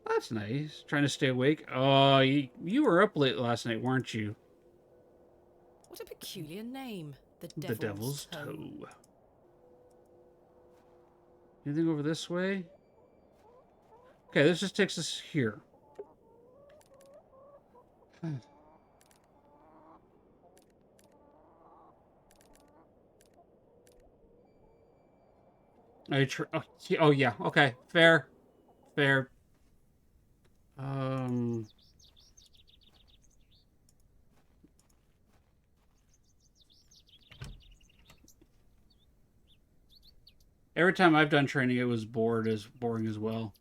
That's nice. Trying to stay awake. Oh, you were up late last night, weren't you? What a peculiar name. The Devil's Toe. Anything over this way? Okay, this just takes us here. Oh, yeah. Okay. Fair. Fair. Every time I've done training, it was boring as well.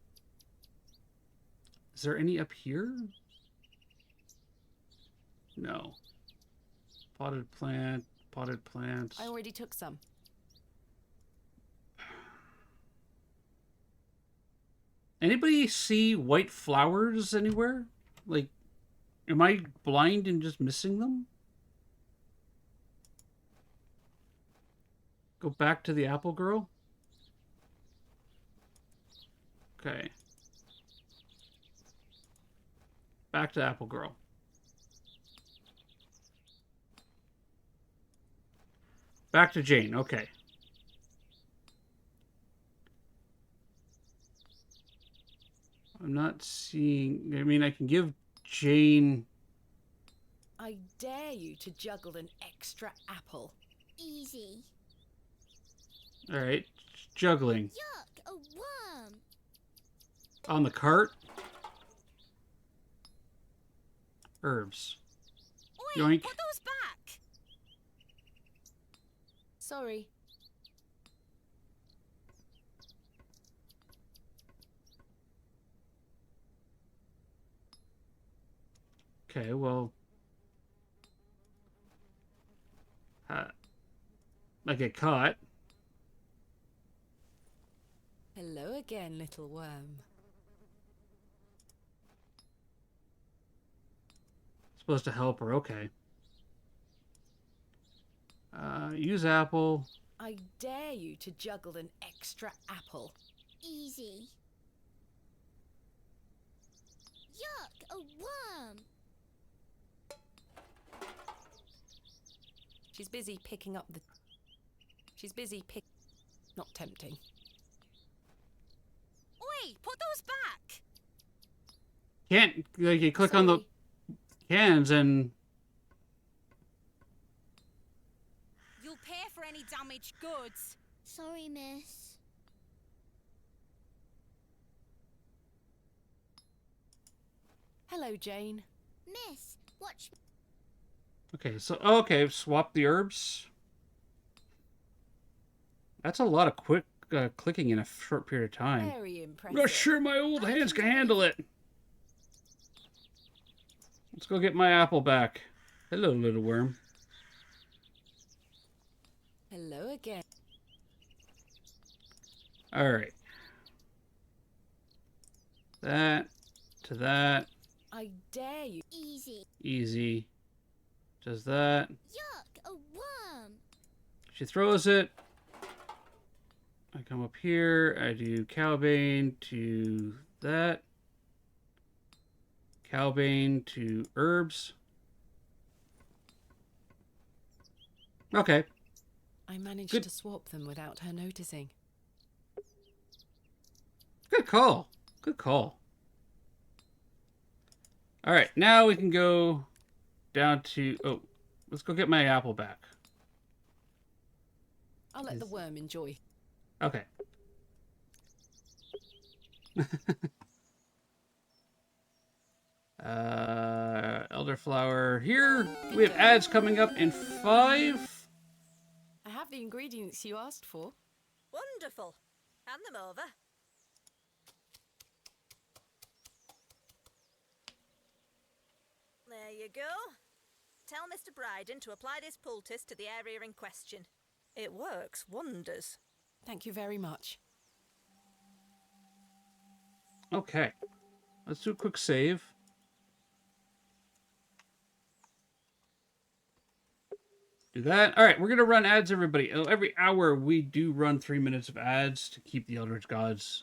Is there any up here? No. Potted plant. Potted plant. I already took some. Anybody see white flowers anywhere? Like, am I blind and just missing them? Go back to the apple girl? Okay. Back to apple girl. Back to Jane, okay. I'm not seeing... I mean, I can give Jane... I dare you to juggle an extra apple. Easy. Alright, juggling. Yuck, a worm. On the herbs. Oi, Yoink. put those back. Sorry. Okay, well... I get caught. Hello again, little worm. Supposed to help her, okay. Use apple. I dare you to juggle an extra apple. Easy. Yuck, a worm. She's busy picking up the... She's busy pick... Not tempting. Oi, put those back. Can't, like, you click on the Sorry. cans and... You'll pay for any damaged goods. Sorry, miss. Hello, Jane. Miss, watch. Okay, so, okay, swap the herbs. That's a lot of quick clicking in a short period of time. Very impressive. I'm not sure my old hands can handle it. Let's go get my apple back. Hello, little worm. Hello again. Alright. That to that. I dare you. Easy. Easy. Does that. Yuck, a worm. She throws it. I come up here. I do Cowbane to that. Cowbane to herbs. Okay. I managed Good. to swap them without her noticing. call. Good call. All right, now we can go down to... Oh, let's go get my apple back. I'll let the worm enjoy. Okay. Elderflower here. We have ads coming up in 5. I have the ingredients you asked for. Wonderful. Hand them over. There you go. Tell Mr. Bryden to apply this poultice to the area in question. It works wonders. Thank you very much. Okay. Let's do a quick save. Do that. All right, we're going to run ads, everybody. Every hour, we do run 3 minutes of ads to keep the Eldritch Gods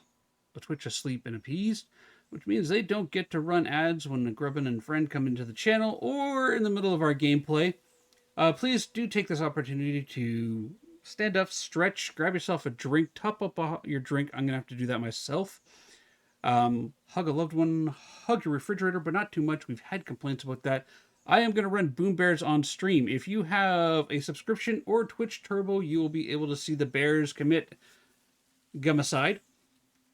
a Twitch asleep and appeased, which means they don't get to run ads when the Grubbin and friend come into the channel or in the middle of our gameplay. Please do take this opportunity to stand up, stretch, grab yourself a drink, top up your drink. I'm going to have to do that myself. Hug a loved one, hug your refrigerator, but not too much. We've had complaints about that. I am going to run Boom Bears on stream. If you have a subscription or Twitch Turbo, you will be able to see the bears commit Gumicide.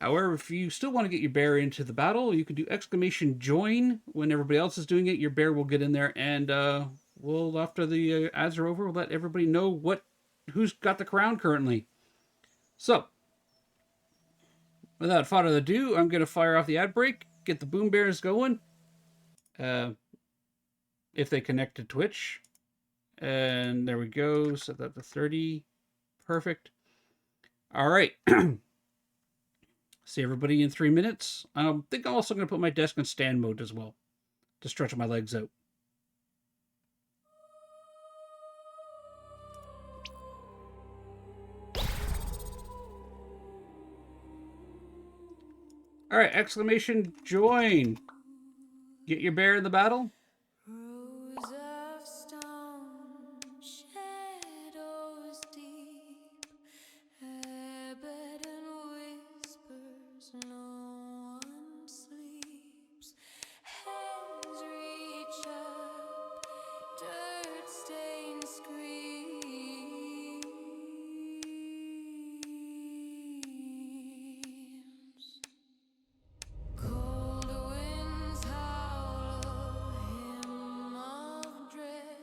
However, if you still want to get your bear into the battle, you can do exclamation join. When everybody else is doing it, your bear will get in there, and we'll, after the ads are over, we'll let everybody know who's got the crown currently. So, without further ado, I'm going to fire off the ad break, get the Boom Bears going. If they connect to Twitch. And there we go. Set that to 30. Perfect. All right. See everybody in 3 minutes. I think I'm also going to put my desk in stand mode as well to stretch my legs out. All right. Exclamation join. Get your bear in the battle. Rows of stone, shadows deep, Abaddon whispers, no one sleeps. Hands reach up, dirt stained screams. Cold winds howl a hymn of dread.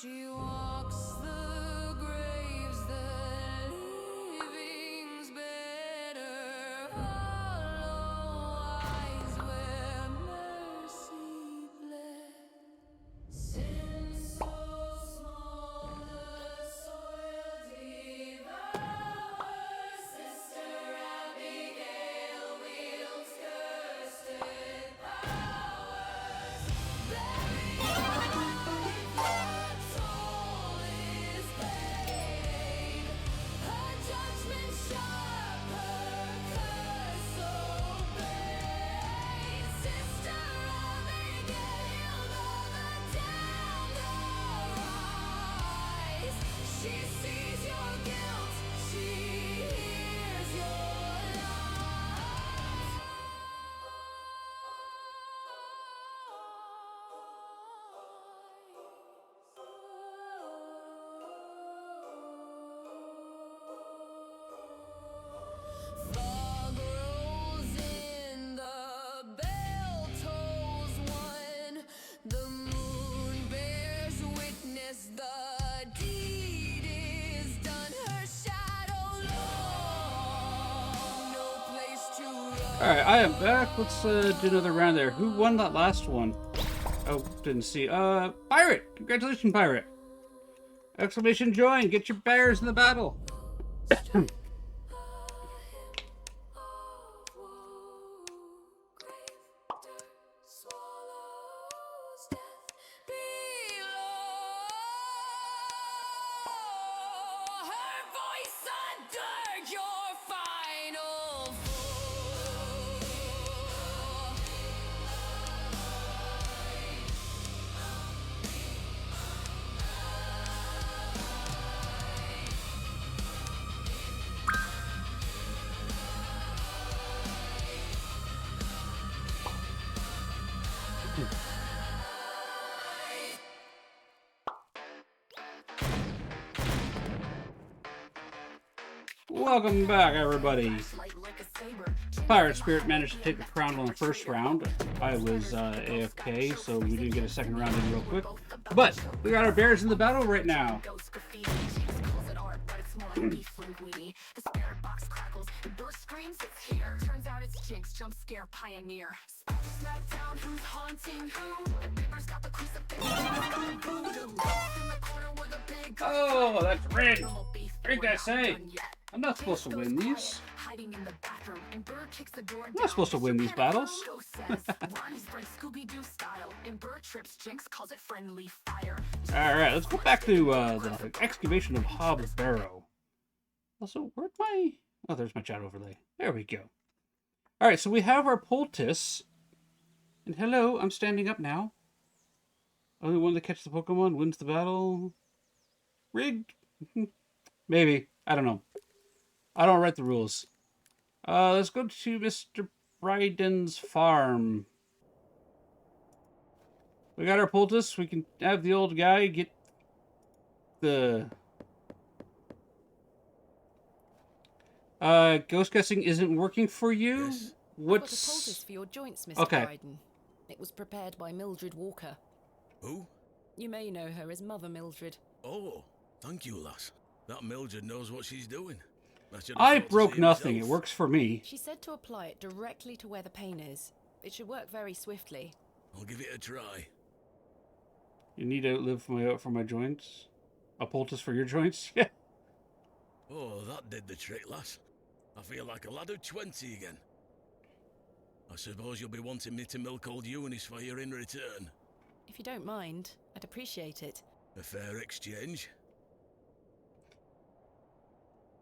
She walks the graves, the living's better. Hollow eyes where mercy bled. Sin so small, the soil devours. Sister Abigail wields cursed powers. Buried alive, the toll is paid. Her judgment sharp, her curse obeyed. Sister Abigail, though the damned arise, she sees your guilt, she hears your lies. Fog rolls in, the bell tolls one. The moon bears witness, the deed is done. Her shadow long, no place to run. All right, I am back. Let's do another round there. Who won that last one? Oh, didn't see. Pirate! Congratulations, Pirate! Exclamation join! Get your bears in the battle! Swallows death below. Her voice under your final fall. Welcome back, everybody. Pirate Spirit managed to take the crown on the first round. I was AFK, so we didn't get a second round in real quick. But we got our bears in the battle right now. Oh, that's red. What did I say? I'm not supposed to win these. I'm not supposed to win these battles. Alright, let's go back to the excavation of Hob Barrow. Also, where'd my... Oh, there's my chat overlay. There we go. Alright, so we have our poultice. And hello, I'm standing up now. Only one to catch the Pokemon wins the battle. Rigged? Maybe. I don't know. I don't write the rules. Let's go to Mr. Bryden's farm. We got our poultice. We can have the old guy get the... ghost guessing isn't working for you? I've Yes. got a poultice for your joints, Mr. Okay. Bryden. It was prepared by Mildred Walker. Who? You may know her as Mother Mildred. Oh, thank you, lass. That Mildred knows what she's doing. I broke nothing. It works for me. She said to apply it directly to where the pain is. It should work very swiftly. I'll give it a try. You need to live for my joints? A poultice for your joints? Yeah. Oh, that did the trick, lass. I feel like a lad of 20 again. I suppose you'll be wanting me to milk old Eunice for you in return. If you don't mind, I'd appreciate it. A fair exchange.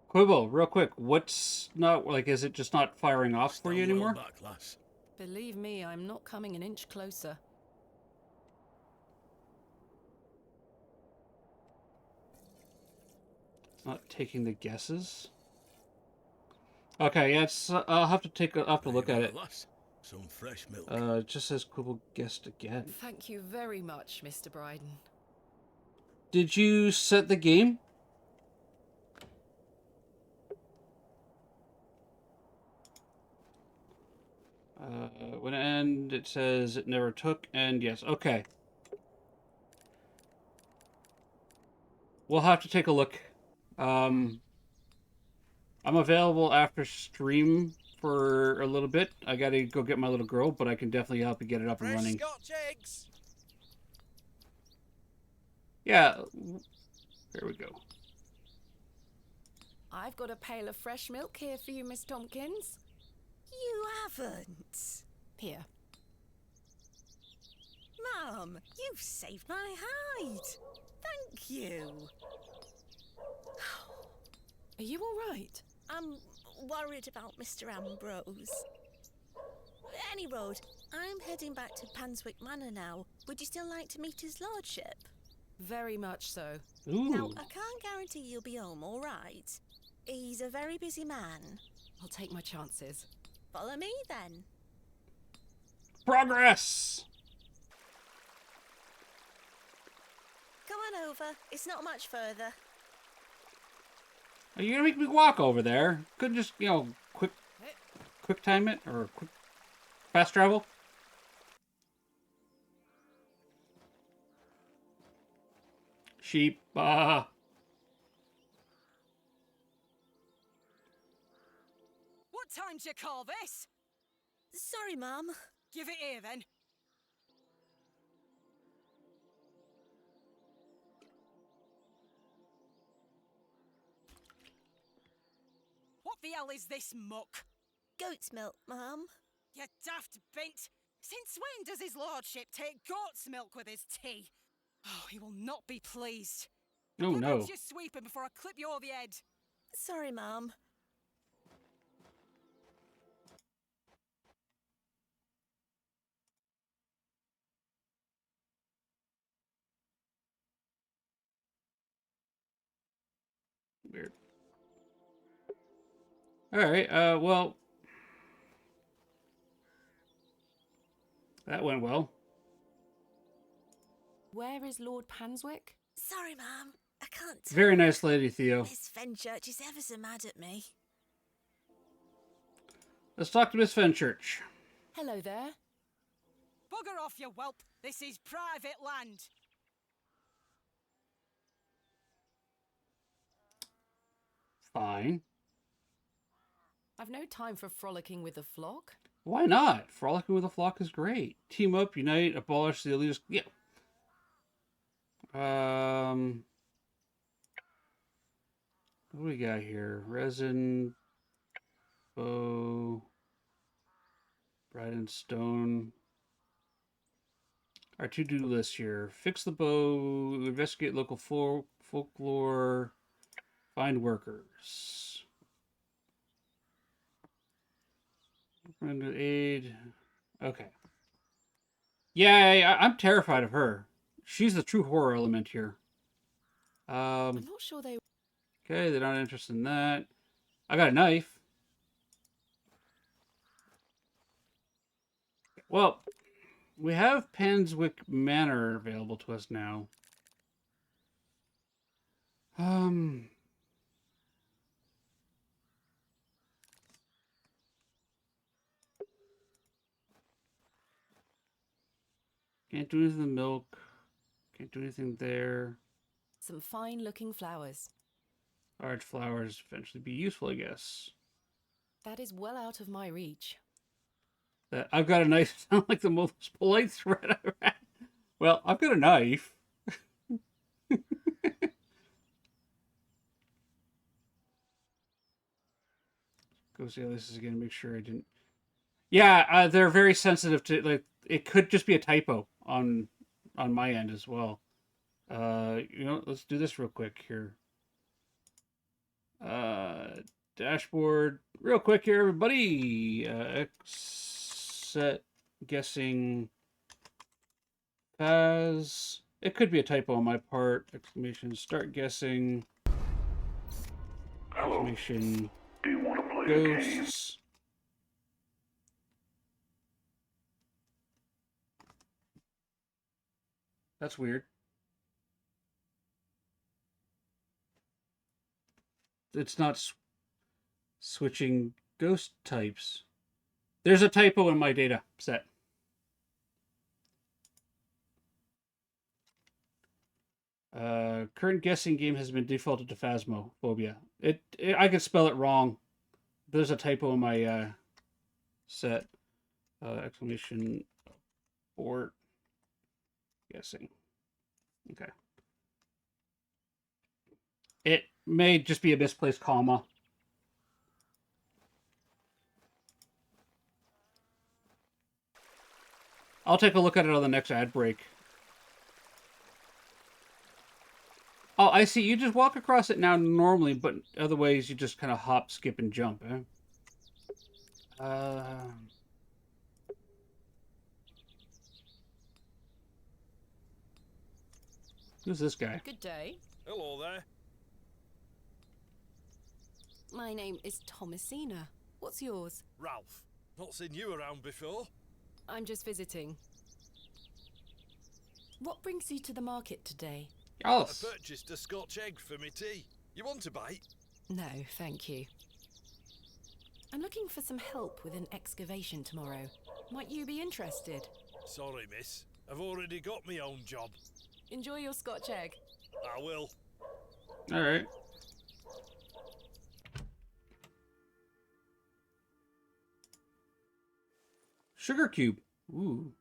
Quibble, real quick. What's not, like, is it just not firing off for you Stand well anymore? back, lass. Believe me, I'm not coming an inch closer. Not taking the guesses. Okay, yeah, it's, I'll have to look at it. Lass. Some fresh milk. It just says Quibble guessed again. Thank you very much, Mr. Bryden. Did you set the game? When it end, it says it never took, and yes, okay. We'll have to take a look. I'm available after stream for a little bit. I gotta go get my little girl, but I can definitely help you get it up and running. Scotch eggs. Yeah, there we go. I've got a pail of fresh milk here for you, Miss Tompkins. You haven't. Here. Mum, you've saved my hide. Thank you. Are you all right? I'm worried about Mr. Ambrose. Any road, I'm heading back to Panswick Manor now. Would you still like to meet his lordship? Very much so. Ooh. Now, I can't guarantee you'll be home all right. He's a very busy man. I'll take my chances. Follow me then. Progress! Come on over. It's not much further. Are you gonna make me walk over there? Couldn't just, you know, quick time it, or quick fast travel? Sheep, What time do you call this? Sorry, Mum. Give it here, then. What the hell is this muck? Goat's milk, Mum. You daft bint! Since when does his lordship take goat's milk with his tea? Oh, he will not be pleased. oh Get no. back to your sweeping before I clip you over the head. Sorry, Mum. Weird. Alright, well. That went well. Where is Lord Panswick? Sorry, ma'am. I can't talk. Very nice lady, Theo. Miss Fenchurch is ever so mad at me. Let's talk to Miss Fenchurch. Hello there. Bugger off, you whelp. This is private land. Fine. I've no time for frolicking with the flock. Why not? Frolicking with a flock is great. Team up, unite, abolish the elitist. Yeah. What do we got here? Resin, bow, bright and stone. Our to-do list here. Fix the bow, investigate local folklore, find workers. Render aid. Okay. Yeah, I'm terrified of her. She's the true horror element here. I'm not sure they... Okay, they're not interested in that. I got a knife. Well, we have Panswick Manor available to us now. Can't do anything with the milk. Can't do anything there. Some fine-looking flowers. Large flowers eventually be useful, I guess. That is well out of my reach. I've got a knife. Sound like the most polite threat I've had. Well, I've got a knife. Go see how this is again. Make sure I didn't. Yeah, they're very sensitive to, like, it could just be a typo on my end as well. Let's do this real quick here. Dashboard, real quick here, everybody. Set guessing as it could be a typo on my part. Exclamation. Start guessing. Hello. Exclamation. Do you want to play a game? Ghosts. That's weird. It's not switching ghost types. There's a typo in my data set. Current guessing game has been defaulted to Phasmophobia. I could spell it wrong. There's a typo in my set. Exclamation or guessing. Okay. It may just be a misplaced comma. I'll take a look at it on the next ad break. Oh, I see. You just walk across it now normally, but other ways you just kind of hop, skip, and jump, eh? Who's this guy? Good day. Hello there. My name is Thomasina. What's yours? Ralph. Not seen you around before. I'm just visiting. What brings you to the market today? I Yes. purchased a Scotch egg for me tea. You want a bite? No, thank you. I'm looking for some help with an excavation tomorrow. Might you be interested? Sorry, miss. I've already got my own job. Enjoy your Scotch egg. I will. All right. Sugar cube. Ooh.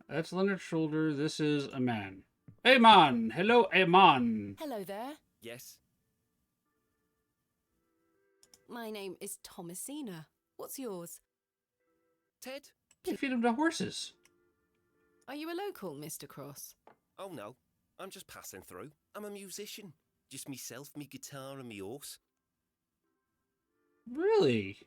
That's Leonard's shoulder. This is a man. Aman. Hello, Aman. Hello there. Yes? My name is Thomasina. What's yours? Ted? You feed him to horses. Are you a local, Mr. Cross? Oh no, I'm just passing through. I'm a musician. Just myself, me guitar and me horse. Really?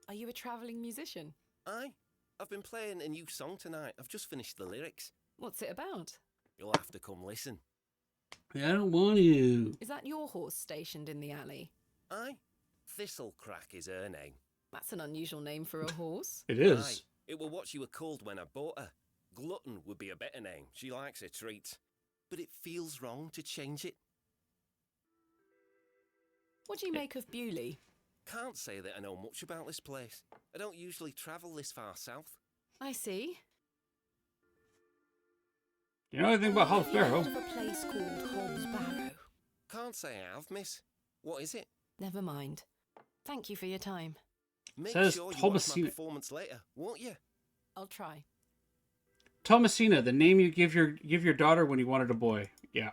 Are you a travelling musician? Aye, I've been playing a new song tonight. I've just finished the lyrics. What's it about? You'll have to come listen. I don't want to. Is that your horse stationed in the alley? Aye, Thistlecrack is her name. That's an unusual name for a horse. It Aye, is. it were what she were called when I bought her. Glutton would be a better name. She likes her treats. But it feels wrong to change it. What do you make of Bewley? Can't say that I know much about this place. I don't usually travel this far south. I see. You know anything about Hobbs Have you Barrow? heard of a place called Hobbs Barrow? Can't say I have, miss. What is it? Never mind. Thank you for your time. Make Says sure you watch Thomasina. my performance later, won't you? I'll try. Thomasina, the name you give your daughter when you wanted a boy. Yeah.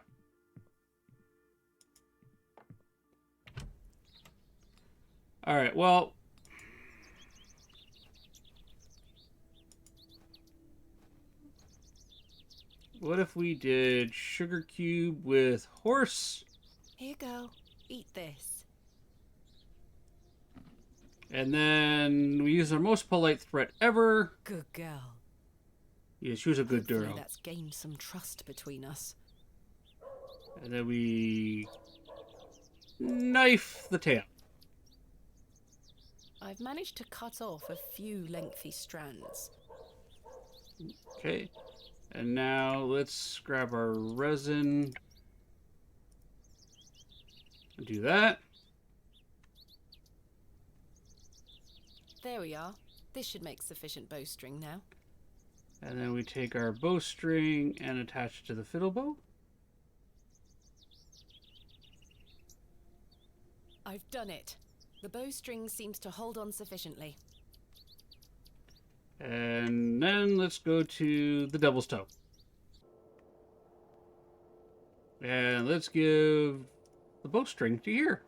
All right. Well, what if we did sugar cube with horse, Here, girl. Eat this. and then we use our most polite threat ever. Good girl. Yeah, she was a good Hopefully girl. that's gained some trust between us. And then we knife the tail. I've managed to cut off a few lengthy strands. Okay. And now let's grab our resin and do that. There we are. This should make sufficient bowstring now. And then we take our bowstring and attach it to the fiddle bow. I've done it. The bowstring seems to hold on sufficiently. And then let's go to the devil's toe. And let's give the bowstring to here.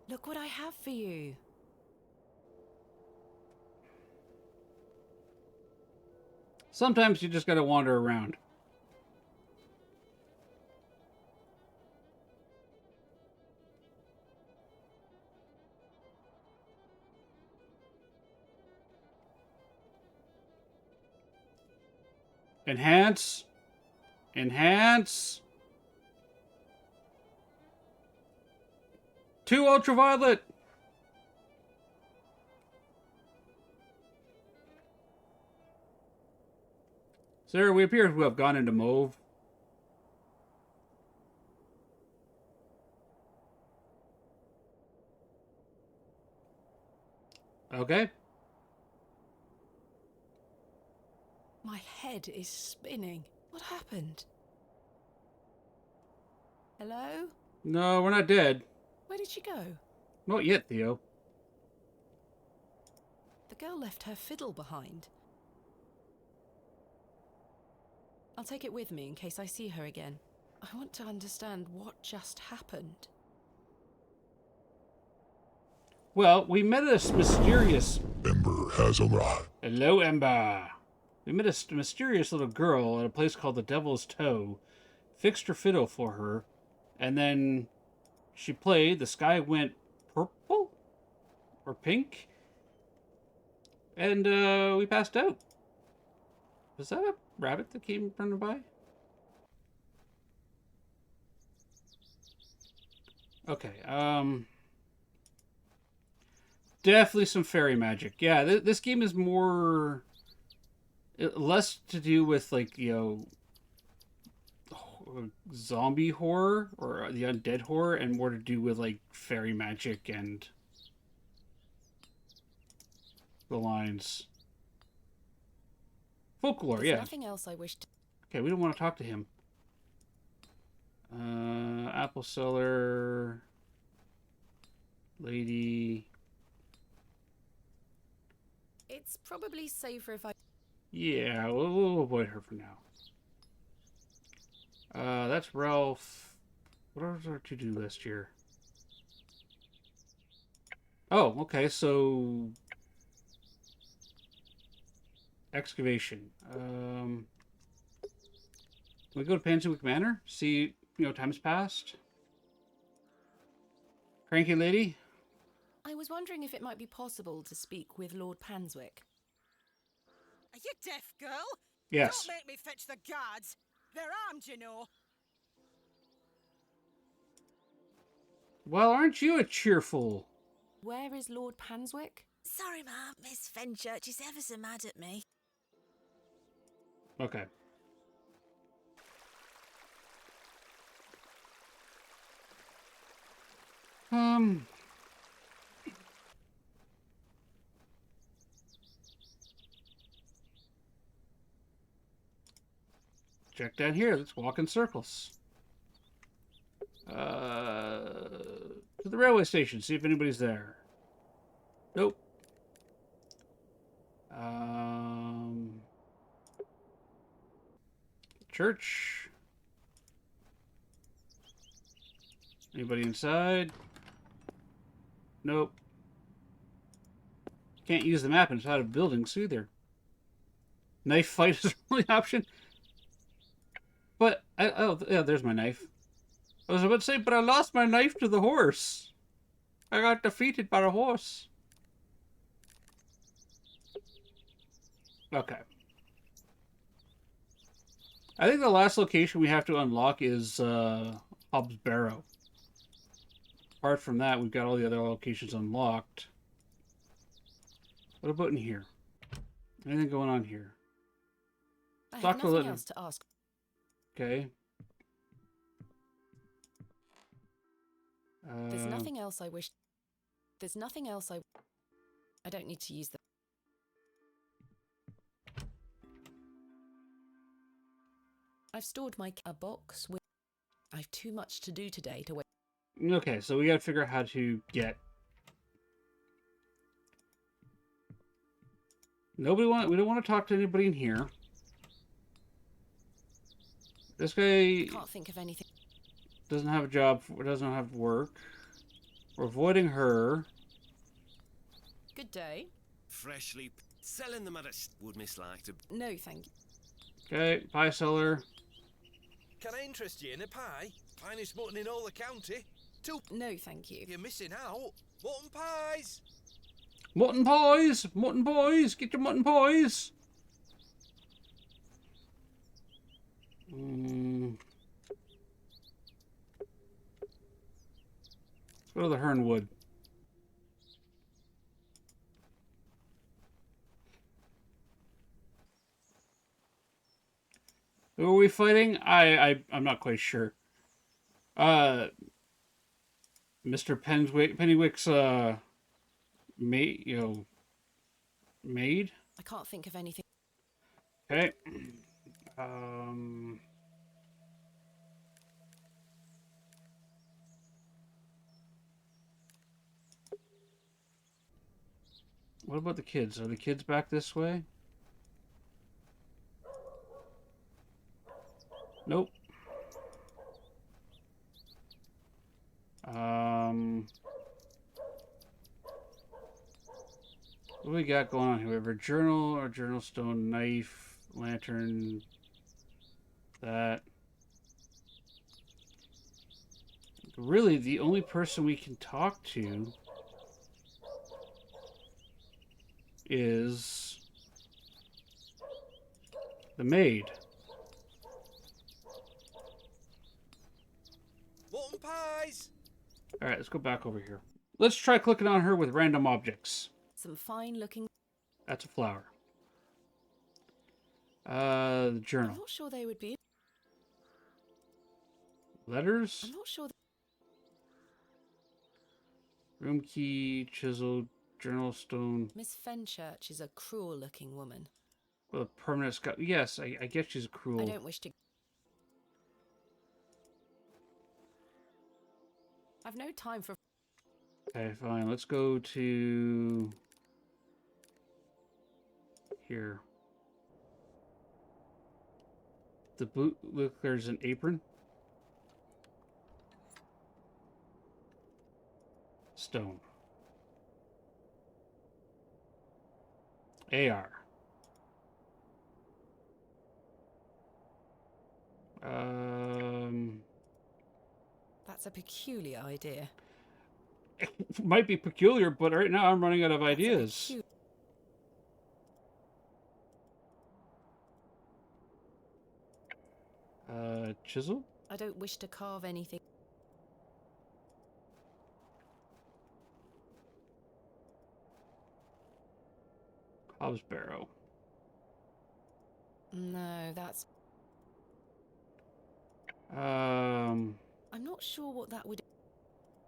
Look what I have for you. Sometimes you just gotta wander around. Enhance. Enhance. 2 ultraviolet. Sir, we appear to have gone into mauve. Okay. My head is spinning. What happened? Hello? No, we're not dead. Where did she go? Not yet, Theo. The girl left her fiddle behind. I'll take it with me in case I see her again. I want to understand what just happened. Well, we met a mysterious... Ember has arrived. Hello, Ember. We met a mysterious little girl at a place called the Devil's Toe, fixed her fiddle for her, and then she played. The sky went purple or pink, and we passed out. Was that a rabbit that came running by? Okay, definitely some fairy magic. Yeah, this game is more... less to do with, like, you know, zombie horror or the undead horror, and more to do with, like, fairy magic and the lines. Folklore, There's yeah. nothing else I wish to... Okay, we don't want to talk to him. Apple seller... Lady... It's probably safer if I... Yeah, we'll avoid her for now. That's Ralph. What was our to-do list here? Oh, okay, so... Excavation. Can we go to Panswick Manor? See, you know, time's passed? Cranky lady? I was wondering if it might be possible to speak with Lord Panswick. Are you deaf, girl? Yes. Don't make me fetch the guards. They're armed, you know. Well, aren't you a cheerful... Where is Lord Panswick? Sorry, Mum. Miss Fenchurch is ever so mad at me. Okay. Check down here. Let's walk in circles. To the railway station. See if anybody's there. Nope. Church. Anybody inside? Nope. Can't use the map inside of buildings either. Knife fight is the only option. But, oh, yeah, there's my knife. I was about to say, but I lost my knife to the horse. I got defeated by a horse. Okay. I think the last location we have to unlock is Hobbs Barrow. Apart from that, we've got all the other locations unlocked. What about in here? Anything going on here? I have Dr. nothing Littner. else to ask. Okay. There's nothing else I wish. There's nothing else I don't need to use the. I've stored a box with. I've too much to do today to wait. Okay, so we gotta figure out how to get. We don't want to talk to anybody in here. This guy Can't think of anything. doesn't have a job, doesn't have work. We're avoiding her. Good day. Freshly selling them at a would mislike to. No, thank you. Okay, pie seller. Can I interest you in a pie? Finest mutton in all the county. No, thank you. You're missing out. Mutton pies. Mutton pies! Mutton pies! Get your mutton pies! Let's go to the Hernwood. Who are we fighting? I'm not quite sure. Mr. Pennywick's maid? I can't think of anything. Okay. What about the kids? Are the kids back this way? Nope. What do we got going on here? We have a journal, or journal stone, knife, lantern, that. Really, the only person we can talk to is the maid. Mutton pies. Alright, let's go back over here. Let's try clicking on her with random objects. Some fine-looking. That's a flower. The journal. I'm not sure they would be. Letters? I'm not sure. Room key, chisel, journal stone. Miss Fenchurch is a cruel-looking woman. With a permanent scar. Yes, I guess she's cruel. I don't wish to. I've no time for. Okay, fine. Let's go to here. The boot. Look, there's an apron. Stone. AR. That's a peculiar idea. It might be peculiar, but right now I'm running out of ideas. Chisel? I don't wish to carve anything. Hobbs Barrow. No, that's... Um, I'm not sure what that would...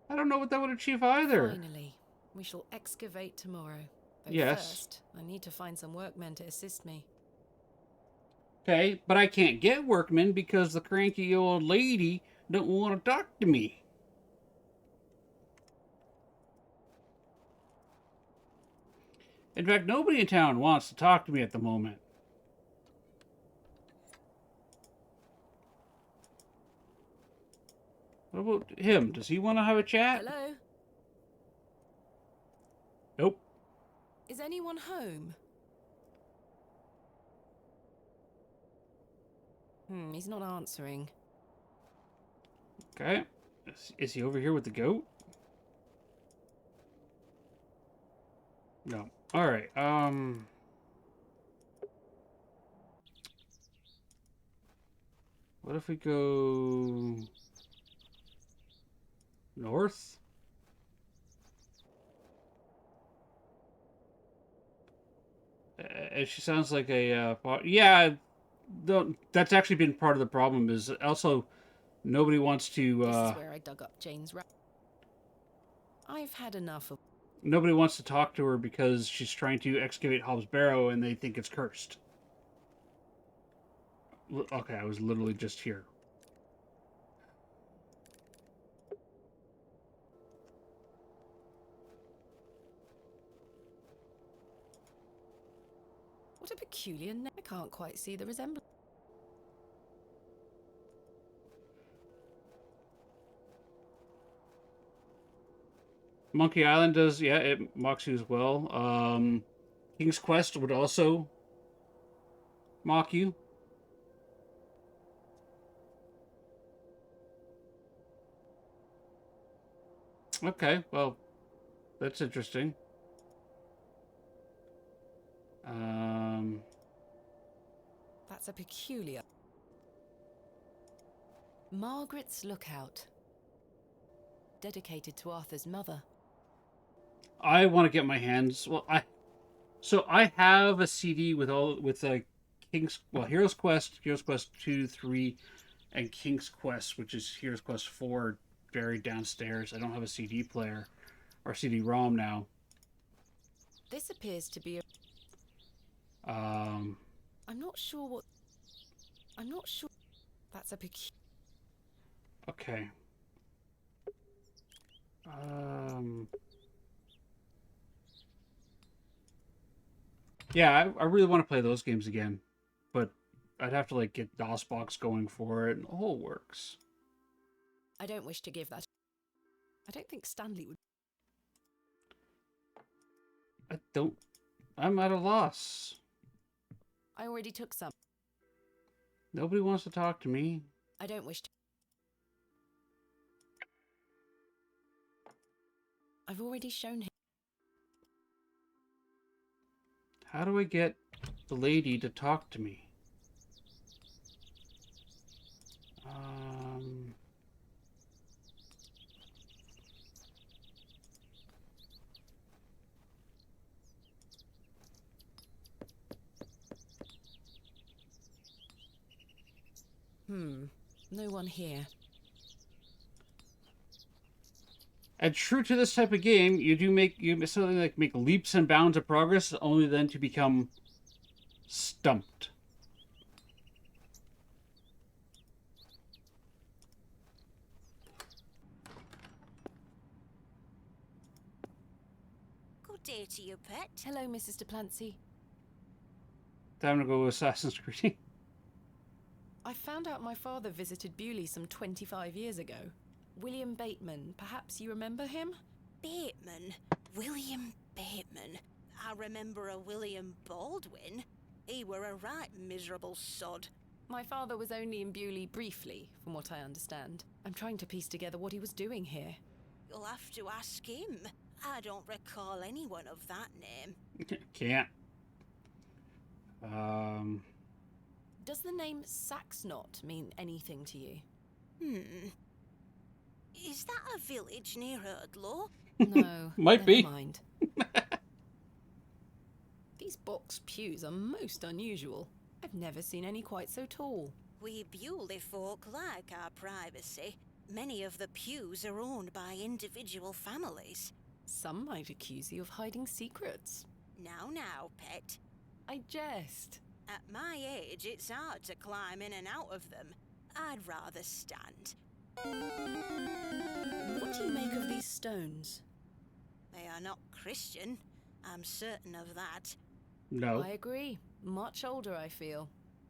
I don't know what that would achieve either. Finally, we shall excavate tomorrow. But Yes. first, I need to find some workmen to assist me. Okay, but I can't get workmen because the cranky old lady don't want to talk to me. In fact, nobody in town wants to talk to me at the moment. What about him? Does he want to have a chat? Hello? Nope. Is anyone home? He's not answering. Okay. Is he over here with the goat? No. Alright, what if we go north? She sounds like a, yeah, that's actually been part of the problem is also nobody wants to, This is where I dug up Jane's I've had enough of... nobody wants to talk to her because she's trying to excavate Hobbs Barrow and they think it's cursed. Okay, I was literally just here. What a peculiar name. I can't quite see the resemblance. Monkey Island does, yeah, it mocks you as well. King's Quest would also mock you. Okay, well, that's interesting. That's a peculiar... Margaret's Lookout. Dedicated to Arthur's mother. I want to get my hands. Well, I have a CD with Heroes Quest, Heroes Quest 2, 3, and King's Quest, which is Heroes Quest 4, buried downstairs. I don't have a CD player or CD-ROM now. This appears to be a... Um, I'm not sure what... I'm not sure... That's a peculiar... okay. Yeah, I really want to play those games again, but I'd have to like get DOSBox going for it, and the whole works. I don't wish to give that... I don't think Stanley would... I'm at a loss. I already took some. Nobody wants to talk to me. I don't wish to... I've already shown him. How do I get the lady to talk to me? No one here. And true to this type of game, you make something like make leaps and bounds of progress, only then to become stumped. Good day to you, pet. Hello, Mrs. Duplancy. Time to go Assassin's Creed. I found out my father visited Bewley some 25 years ago. William Bateman, perhaps you remember him? Bateman? William Bateman? I remember a William Baldwin. He were a right miserable sod. My father was only in Bewley briefly, from what I understand. I'm trying to piece together what he was doing here. You'll have to ask him. I don't recall anyone of that name. Can't. Does the name Saxnot mean anything to you? Is that a village near Erdlow? No. Might be. Never mind. These box pews are most unusual. I've never seen any quite so tall. We Bewley folk like our privacy. Many of the pews are owned by individual families. Some might accuse you of hiding secrets. Now, pet. I jest. At my age, it's hard to climb in and out of them. I'd rather stand. What do you make of these stones? They are not Christian. I'm certain of that. No. I agree. Much older, I feel.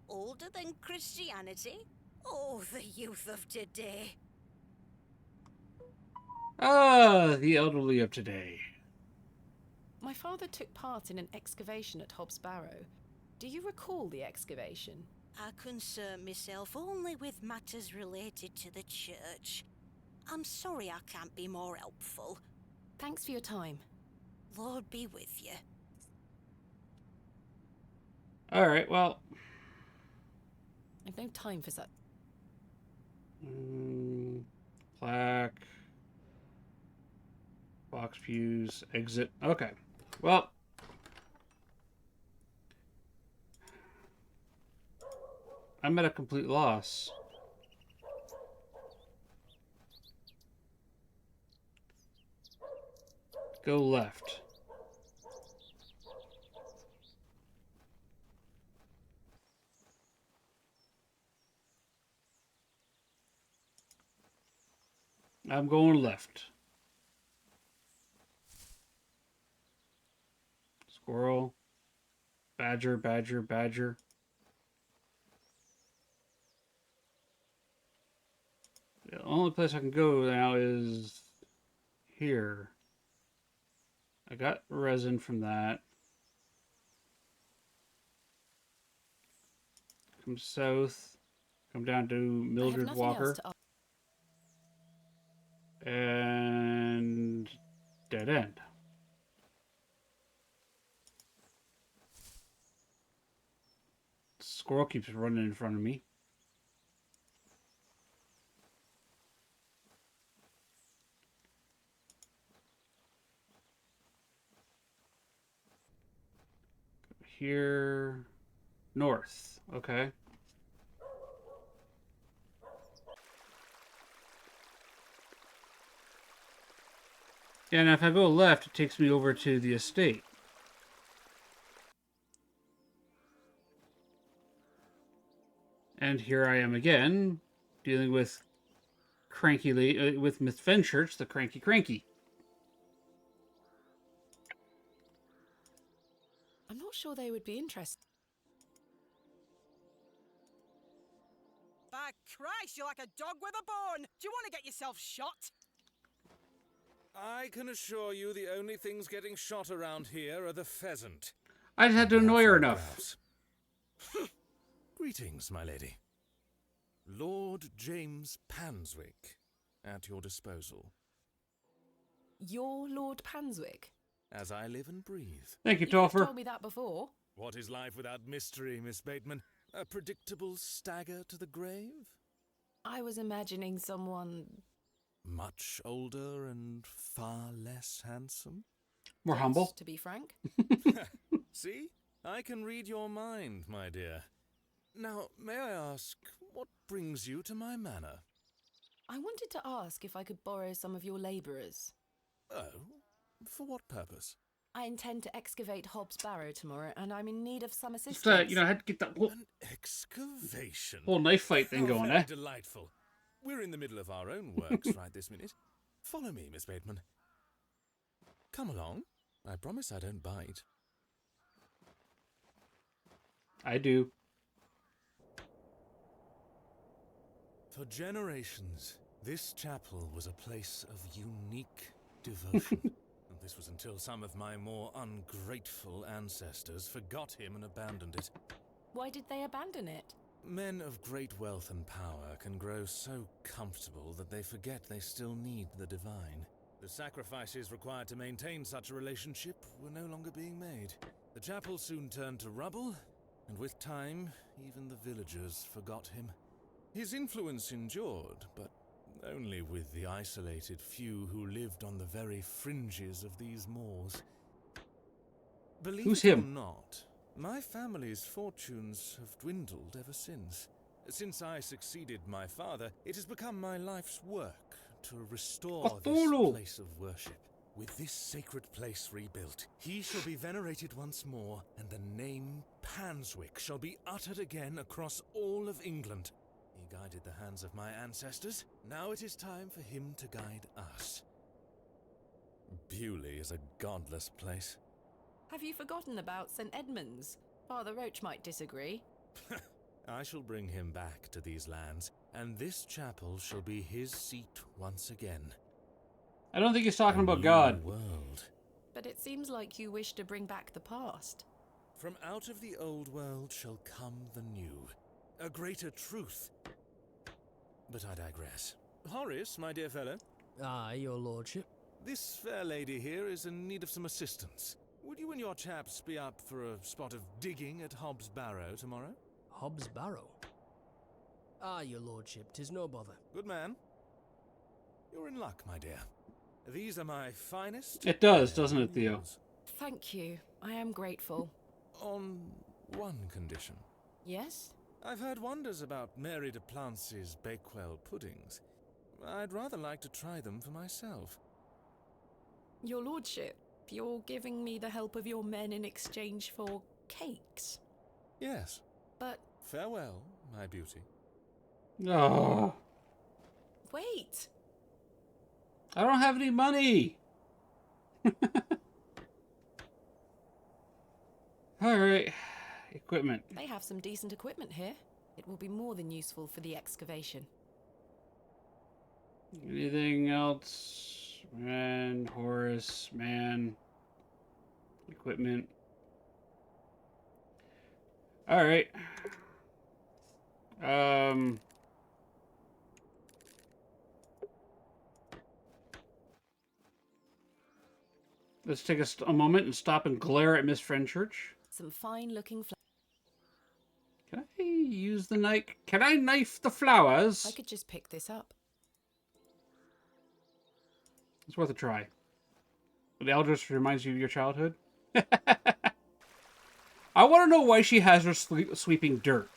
Older than Christianity? Oh, the youth of today. Ah, the elderly of today. My father took part in an excavation at Hobbs Barrow. Do you recall the excavation? I concern myself only with matters related to the church. I'm sorry I can't be more helpful. Thanks for your time. Lord be with you. Alright, well. I've no time for such. Plaque. Box pews. Exit. Okay. Well. I'm at a complete loss. Go left. I'm going left. Squirrel. Badger, badger, badger. The only place I can go now is here. I got resin from that. Come south. Come down to Mildred Walker. And dead end. Squirrel keeps running in front of me. Here, north. Okay. And if I go left, it takes me over to the estate. And here I am again, dealing with with Miss Fenchurch, the cranky. I'm not sure they would be interested. By Christ, you're like a dog with a bone! Do you want to get yourself shot? I can assure you the only things getting shot around here are the pheasant. I just had to annoy her enough. Greetings, my lady. Lord James Panswick, at your disposal. You're Lord Panswick? As I live and breathe. Thank you, You've Topher. told me that before. What is life without mystery, Miss Bateman? A predictable stagger to the grave? I was imagining someone... Much older and far less handsome? More Yes, humble. to be frank. See? I can read your mind, my dear. Now, may I ask, what brings you to my manor? I wanted to ask if I could borrow some of your labourers. Oh? For what purpose? I intend to excavate Hobbs Barrow tomorrow, and I'm in need of some assistance. Just, I had to get that An excavation? whole knife fight thing How going, very eh? delightful. We're in the middle of our own works right this minute. Follow me, Miss Bateman. Come along. I promise I don't bite. I do. For generations, this chapel was a place of unique devotion. And this was until some of my more ungrateful ancestors forgot him and abandoned it. Why did they abandon it? Men of great wealth and power can grow so comfortable that they forget they still need the divine. The sacrifices required to maintain such a relationship were no longer being made. The chapel soon turned to rubble, and with time, even the villagers forgot him. His influence endured, but only with the isolated few who lived on the very fringes of these moors. Believe Who's it or him? not, My family's fortunes have dwindled ever since. Since I succeeded my father, it has become my life's work to restore this Cthulhu. place of worship. With this sacred place rebuilt, he shall be venerated once more, and the name Panswick shall be uttered again across all of England. He guided the hands of my ancestors. Now it is time for him to guide us. Bewley is a godless place. Have you forgotten about St. Edmund's? Father Roach might disagree. I shall bring him back to these lands, and this chapel shall be his seat once again. I don't think he's talking A about new God. world. But it seems like you wish to bring back the past. From out of the old world shall come the new, a greater truth. But I digress. Horace, my dear fellow. Aye, your lordship. This fair lady here is in need of some assistance. Would you and your chaps be up for a spot of digging at Hobbs Barrow tomorrow? Hobbs Barrow? Aye, your lordship, 'tis no bother. Good man. You're in luck, my dear. These are my finest... It does, doesn't it, Theo? Thank you. I am grateful. On one condition. Yes? I've heard wonders about Mary de Plancy's Bakewell puddings. I'd rather like to try them for myself. Your lordship, you're giving me the help of your men in exchange for cakes. Yes. But... Farewell, my beauty. Oh, Wait! I don't have any money. All right, equipment. They have some decent equipment here. It will be more than useful for the excavation. Anything else? Man, Horace, man. Equipment. All right. Let's take a moment and stop and glare at Miss Fenchurch. Some fine-looking flowers. Can I use the knife? Can I knife the flowers? I could just pick this up. It's worth a try. The Eldris reminds you of your childhood. I want to know why she has her sweeping dirt.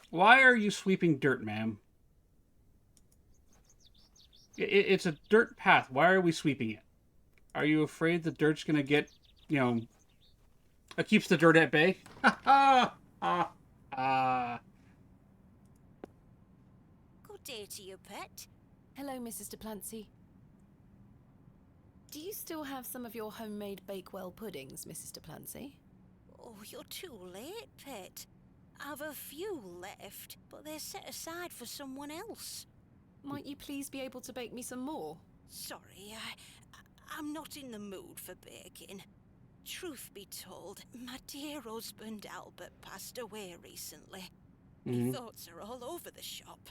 Why are you sweeping dirt, ma'am? It's a dirt path. Why are we sweeping it? Are you afraid the dirt's going to get, you know... It keeps the dirt at bay? Good day to you, pet. Hello, Mrs. de Plancy. Do you still have some of your homemade Bakewell puddings, Mrs. de Plancy? Oh, you're too late, pet. I've a few left, but they're set aside for someone else. Might you please be able to bake me some more? Sorry, I'm not in the mood for baking. Truth be told, my dear husband Albert passed away recently. My thoughts are all over the shop.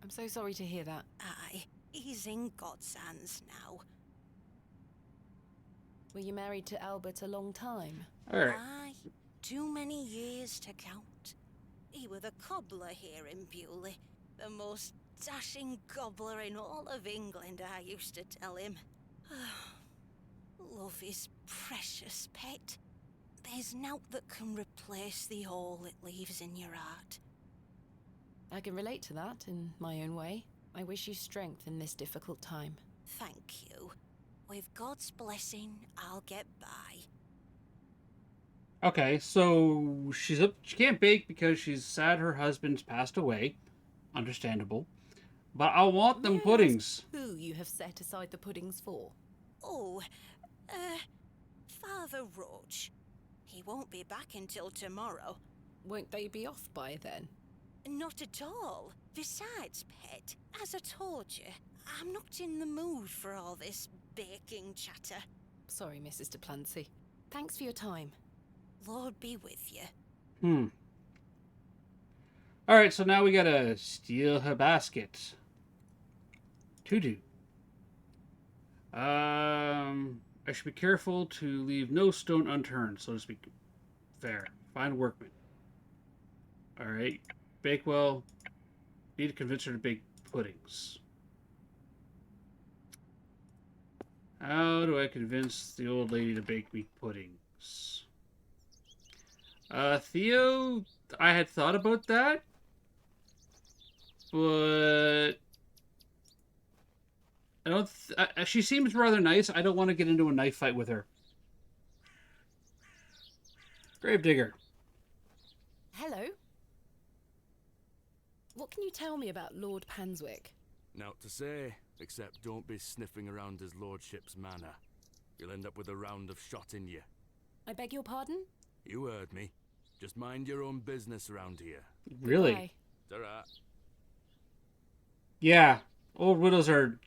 I'm so sorry to hear that. Aye, he's in God's hands now. Were you married to Albert a long time? Alright. Aye, too many years to count. He were the cobbler here in Bewley, the most dashing gobbler in all of England, I used to tell him. Love is precious, pet. There's naught that can replace the hole it leaves in your heart. I can relate to that in my own way. I wish you strength in this difficult time. Thank you. With God's blessing, I'll get by. Okay, so she can't bake because she's sad her husband's passed away. Understandable. But I want them May I puddings. ask who you have set aside the puddings for? Oh, Father Roach. He won't be back until tomorrow. Won't they be off by then? Not at all. Besides, pet, as I told you, I'm not in the mood for all this baking chatter. Sorry, Mrs. de Plancy. Thanks for your time. Lord be with you. Alright, so now we gotta steal her basket. To do. I should be careful to leave no stone unturned, so to speak. Fair. Find workman. Alright. Bakewell. Need to convince her to bake puddings. How do I convince the old lady to bake me puddings? Theo, I had thought about that, but I don't. She seems rather nice. I don't want to get into a knife fight with her. Gravedigger. Hello. What can you tell me about Lord Panswick? Naught to say, except don't be sniffing around his lordship's manor. You'll end up with a round of shot in you. I beg your pardon? You heard me. Just mind your own business around here. Really? Goodbye. Ta-ra. Yeah. Old widows are,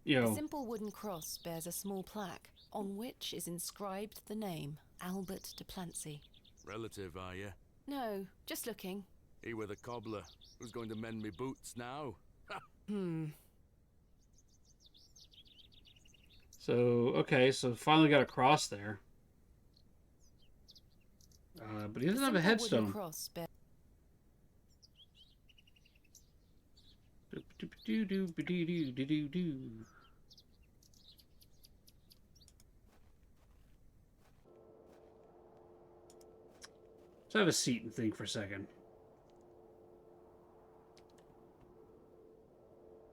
you A know. simple wooden cross bears a small plaque, on which is inscribed the name Albert de Plancy. Relative, are you? No, just looking. He were the cobbler. Who's going to mend me boots now? So, okay, so finally got a cross there. But he doesn't have a headstone. Cross bear Let's have a seat and think for a second.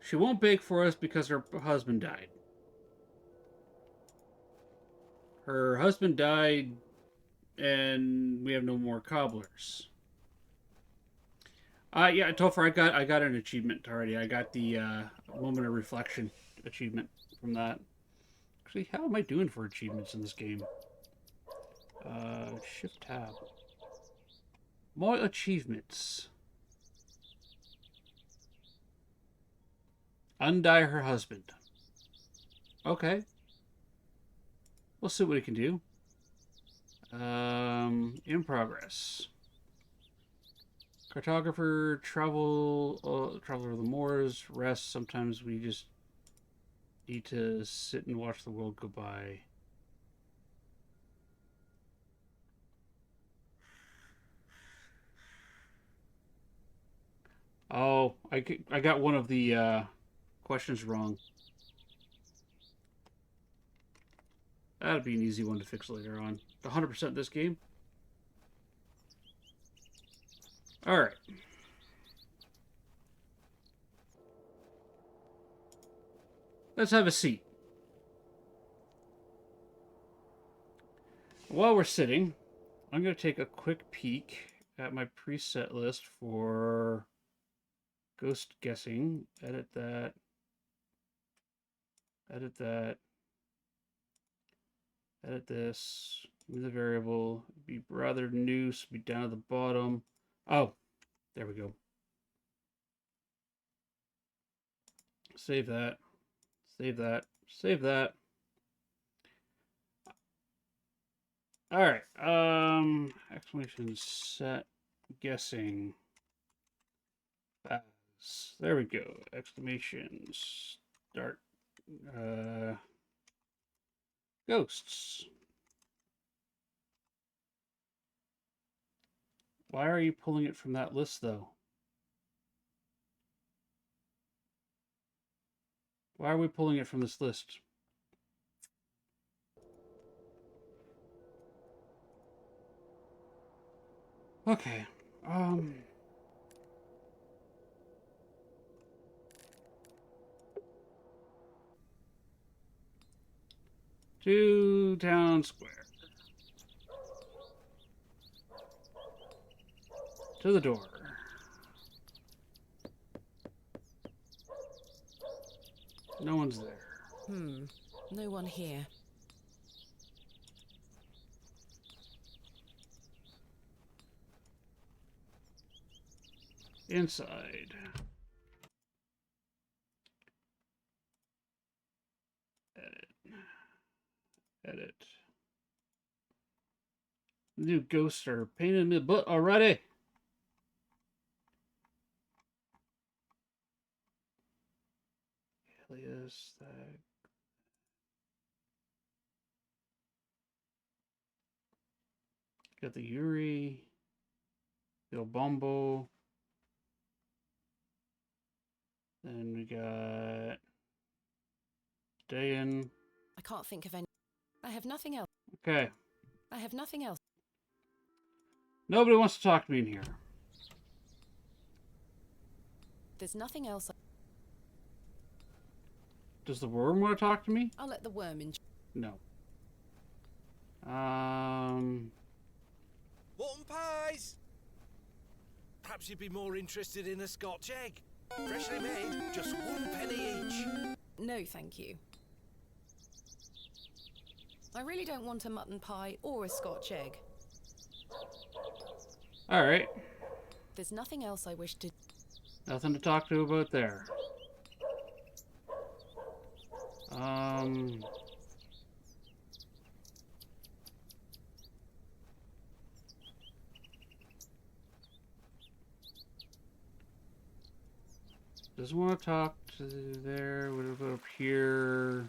She won't bake for us because her husband died. Her husband died, and we have no more cobblers. Yeah, Topher, I got an achievement already. I got the moment of reflection achievement from that. Actually, how am I doing for achievements in this game? Shift tab. More achievements. Undie her husband. Okay. We'll see what we can do. In progress. Cartographer, travel over the moors, rest. Sometimes we just need to sit and watch the world go by. Oh, I got one of the questions wrong. That'd be an easy one to fix later on. 100% this game. All right. Let's have a seat. While we're sitting, I'm going to take a quick peek at my preset list for ghost guessing. Edit that. Edit that. Edit this. Move the variable. Be rather new, so be down at the bottom. Oh, there we go. Save that. Save that. Save that. All right. Exclamation set guessing. There we go. Exclamation start. Ghosts. Why are you pulling it from that list, though? Why are we pulling it from this list? Okay. 2 town square. To the door. No one's there. No one here. Inside. Edit. New ghosts are painted in the butt already. Alias that. Got the Yuri. Bill Bombo. Then we got Dayan. I can't think of any. I have nothing else. Okay. I have nothing else. Nobody wants to talk to me in here. There's nothing else. Does the worm want to talk to me? I'll let the worm in. No. Mutton pies! Perhaps you'd be more interested in a Scotch egg. Freshly made, just 1 penny each. No, thank you. I really don't want a mutton pie or a Scotch egg. Alright. There's nothing else I wish to... Nothing to talk to about there. Doesn't want to talk to there. What about up here?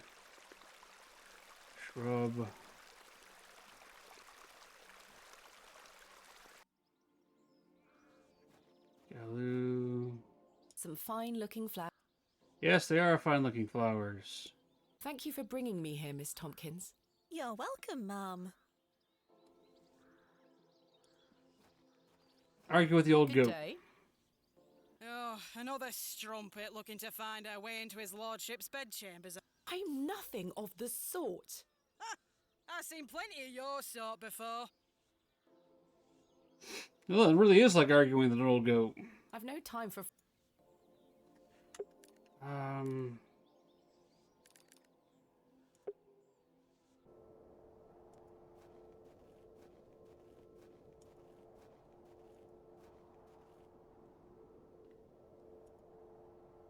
Shrub. Galoo. Some fine-looking flowers. Yes, they are fine-looking flowers. Thank you for bringing me here, Miss Tompkins. You're welcome, Mum. Argue with the old Good goat. day. Oh, another strumpet looking to find her way into his lordship's bedchambers. I'm nothing of the sort. I've seen plenty of your sort before. Well, it really is like arguing with an old goat. I've no time for...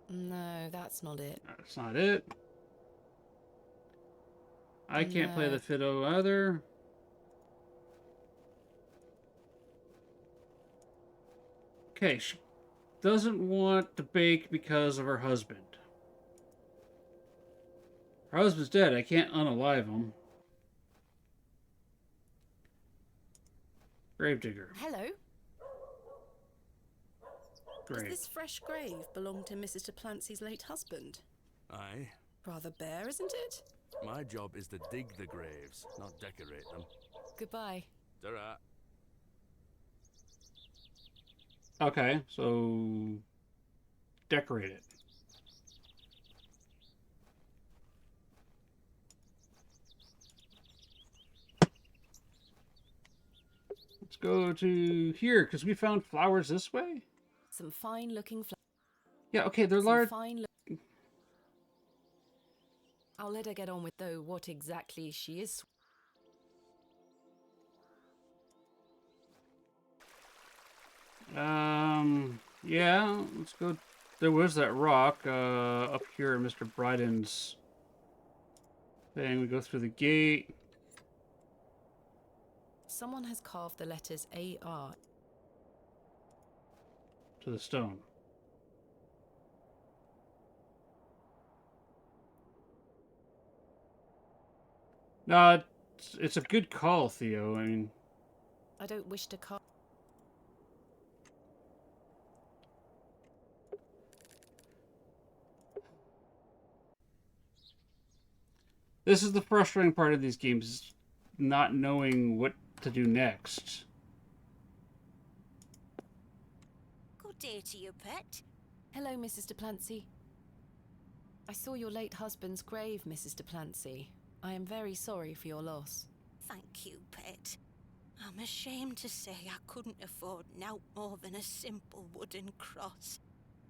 No, that's not it. That's not it. I can't play No. the fiddle either. Okay, she doesn't want to bake because of her husband. Her husband's dead. I can't unalive him. Gravedigger. Hello? Great. Does this fresh grave belong to Mrs. de Plancy's late husband? Aye. Rather bare, isn't it? My job is to dig the graves, not decorate them. Goodbye. Ta-ra. Okay, so decorate it. Let's go to here, because we found flowers this way? Some fine-looking flowers. Yeah, okay, they're large. I'll let her get on with, though, what exactly she is. Yeah, let's go. There was that rock up here in Mr. Bryden's thing. We go through the gate. Someone has carved the letters A-R To the stone. No, it's a good call, Theo. I mean... I don't wish to carve... This is the frustrating part of these games, is not knowing what to do next. Good day to you, pet. Hello, Mrs. de Plancy. I saw your late husband's grave, Mrs. de Plancy. I am very sorry for your loss. Thank you, pet. I'm ashamed to say I couldn't afford naught more than a simple wooden cross.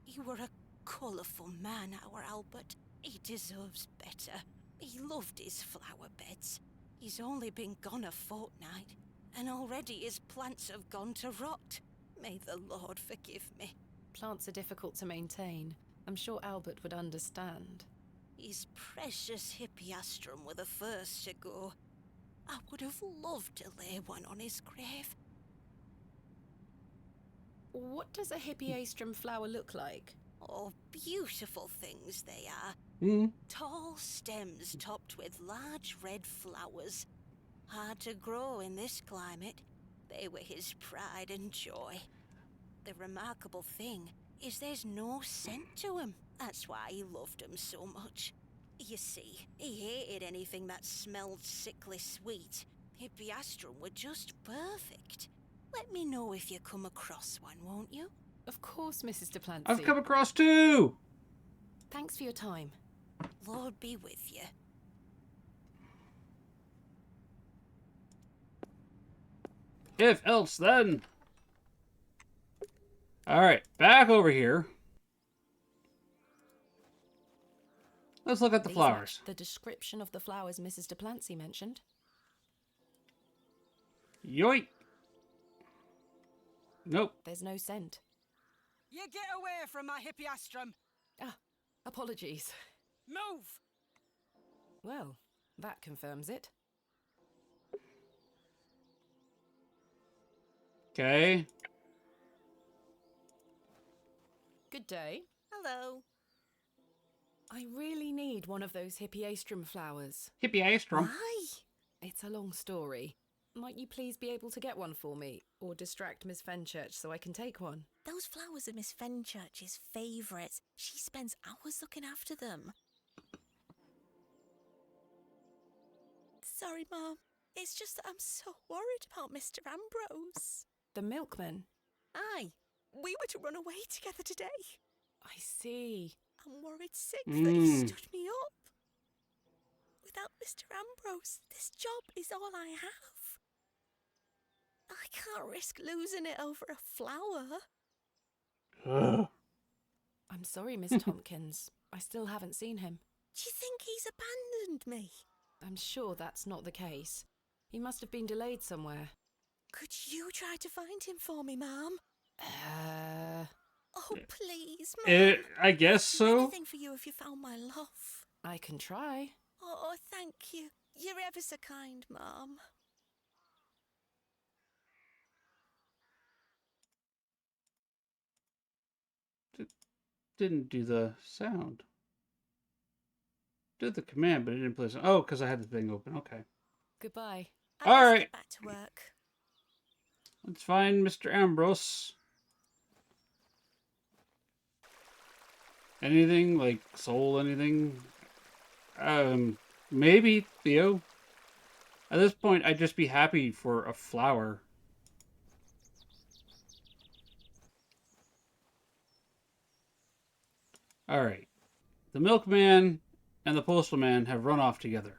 You were a colourful man, our Albert. He deserves better. He loved his flower beds. He's only been gone a fortnight, and already his plants have gone to rot. May the Lord forgive me. Plants are difficult to maintain. I'm sure Albert would understand. His precious hippeastrum were the first to go. I would have loved to lay one on his grave. What does a hippeastrum flower look like? Oh, beautiful things they are. Tall stems topped with large red flowers. Hard to grow in this climate. They were his pride and joy. The remarkable thing is there's no scent to 'em. That's why he loved 'em so much. You see, he hated anything that smelled sickly sweet. Hippiastrum were just perfect. Let me know if you come across one, won't you? Of course, Mrs. Duplancy. I've come across two! Thanks for your time. Lord be with you. If else then. Alright, back over here. Let's look at the These flowers. match the description of the flowers Mrs. Duplancy mentioned. Yoink! Nope. There's no scent. You get away from my hippiastrum. Ah, apologies. Move! Well, that confirms it. Okay. Good day. Hello. I really need one of those hippiastrum flowers. Hippiastrum. Why? It's a long story. Might you please be able to get one for me? Or distract Miss Fenchurch so I can take one? Those flowers are Miss Fenchurch's favourites. She spends hours looking after them. Sorry, Mum. It's just that I'm so worried about Mr. Ambrose. The milkman? Aye. We were to run away together today. I see. I'm worried sick that he stood me up. Without Mr. Ambrose, this job is all I have. I can't risk losing it over a flower. I'm sorry, Miss Tompkins. I still haven't seen him. Do you think he's abandoned me? I'm sure that's not the case. He must have been delayed somewhere. Could you try to find him for me, Mum? Oh, please, Mum. I guess so. Anything for you if you found my love. I can try. Oh, thank you. You're ever so kind, Mum. Didn't do the sound. Did the command, but it didn't play sound. Oh, because I had the thing open. Okay. Goodbye. All right. Get back to work. Let's find Mr. Ambrose. Anything like soul? Anything? Maybe Theo. At this point, I'd just be happy for a flower. All right. The milkman and the postman have run off together.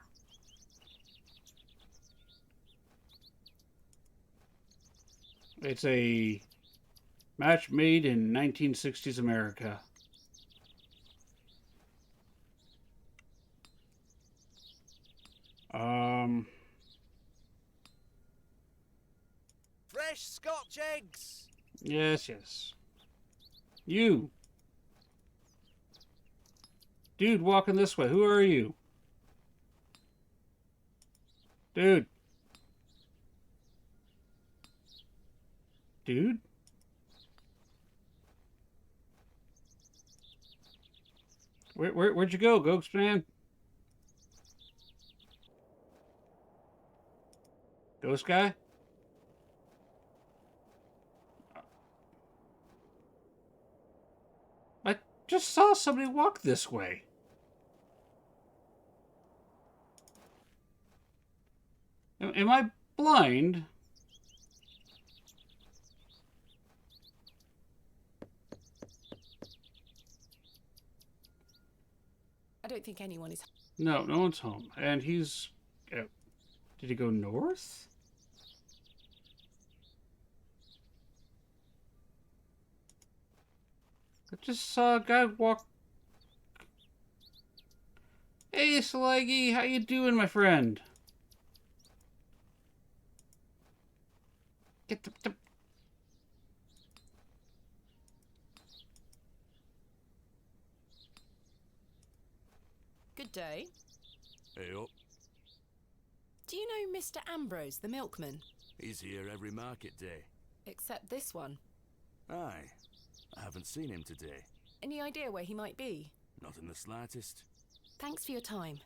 It's a match made in 1960s America. Fresh Scotch eggs! Yes, yes. You. Dude walking this way. Who are you? Dude. Dude? Where'd you go, Ghost Man? Ghost guy? I just saw somebody walk this way. Am I blind? I don't think anyone is... No, no one's home. And he's... did he go north? I just saw a guy walk... Hey, Slaggy, how you doing, my friend? Get the... Good day. Hey up. Do you know Mr. Ambrose, the milkman? He's here every market day. Except this one. Aye. I haven't seen him today. Any idea where he might be? Not in the slightest. Thanks for your time.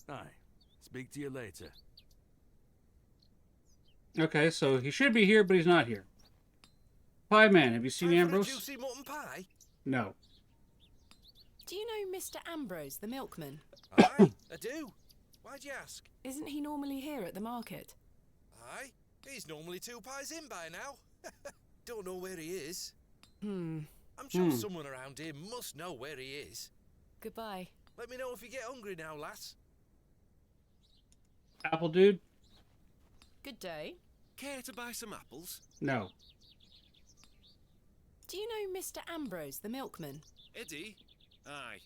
Aye. Speak to you later. Okay, so he should be here, but he's not here. Pie Man, have you seen Time for a Ambrose? juicy mutton pie? No. Do you know Mr. Ambrose, the milkman? Aye, I do. Why'd you ask? Isn't he normally here at the market? Aye, he's normally 2 pies in by now. Don't know where he is. I'm sure someone around here must know where he is. Goodbye. Let me know if you get hungry now, lass. Apple dude? Good day. Care to buy some apples? No. Do you know Mr. Ambrose, the milkman? Eddie? Aye.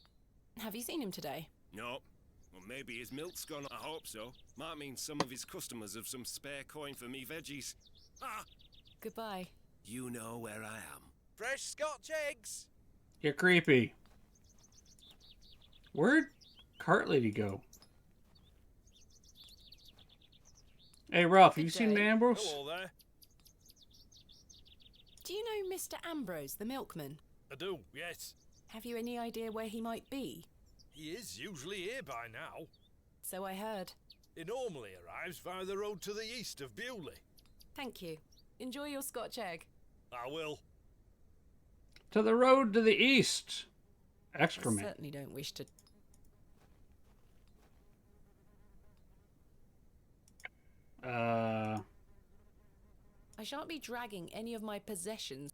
Have you seen him today? No. Well, maybe his milk's gone. I hope so. Might mean some of his customers have some spare coin for me veggies. Ah! Goodbye. You know where I am. Fresh Scotch eggs. You're creepy. Where'd Cart Lady go? Hey, Ralph, have you seen day. Ambrose? Hello there. Do you know Mr. Ambrose, the milkman? I do, yes. Have you any idea where he might be? He is usually here by now. So I heard. He normally arrives via the road to the east of Bewley. Thank you. Enjoy your Scotch egg. I will. To the road to the east. I Excrement. certainly don't wish to... I shan't be dragging any of my possessions.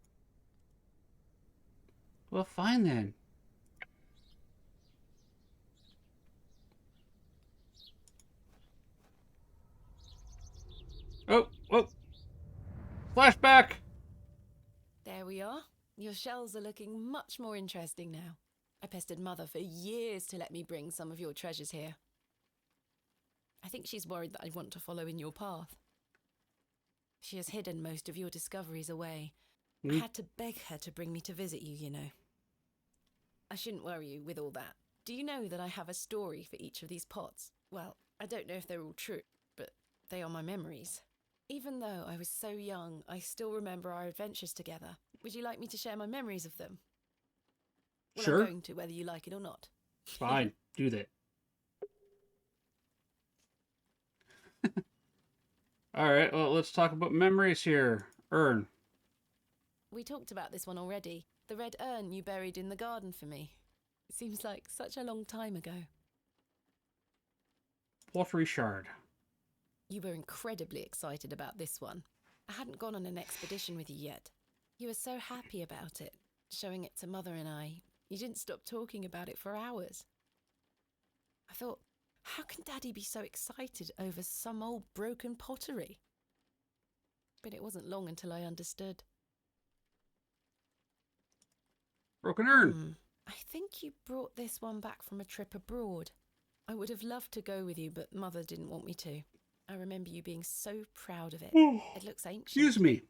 Well, fine then. Oh, whoa. Flashback! There we are. Your shells are looking much more interesting now. I pestered Mother for years to let me bring some of your treasures here. I think she's worried that I want to follow in your path. She has hidden most of your discoveries away. I had to beg her to bring me to visit you, you know. I shouldn't worry you with all that. Do you know that I have a story for each of these pots? Well, I don't know if they're all true, but they are my memories. Even though I was so young, I still remember our adventures together. Would you like me to share my memories of them? Well, Sure. I'm going to, whether you like it or not. Fine, do that. Alright, well, let's talk about memories here. Urn. We talked about this one already. The red urn you buried in the garden for me. It seems like such a long time ago. Pottery shard. You were incredibly excited about this one. I hadn't gone on an expedition with you yet. You were so happy about it, showing it to Mother and I. You didn't stop talking about it for hours. I thought, how can Daddy be so excited over some old broken pottery? But it wasn't long until I understood. Broken urn. I think you brought this one back from a trip abroad. I would have loved to go with you, but Mother didn't want me to. I remember you being so proud of it. It looks ancient. Excuse me.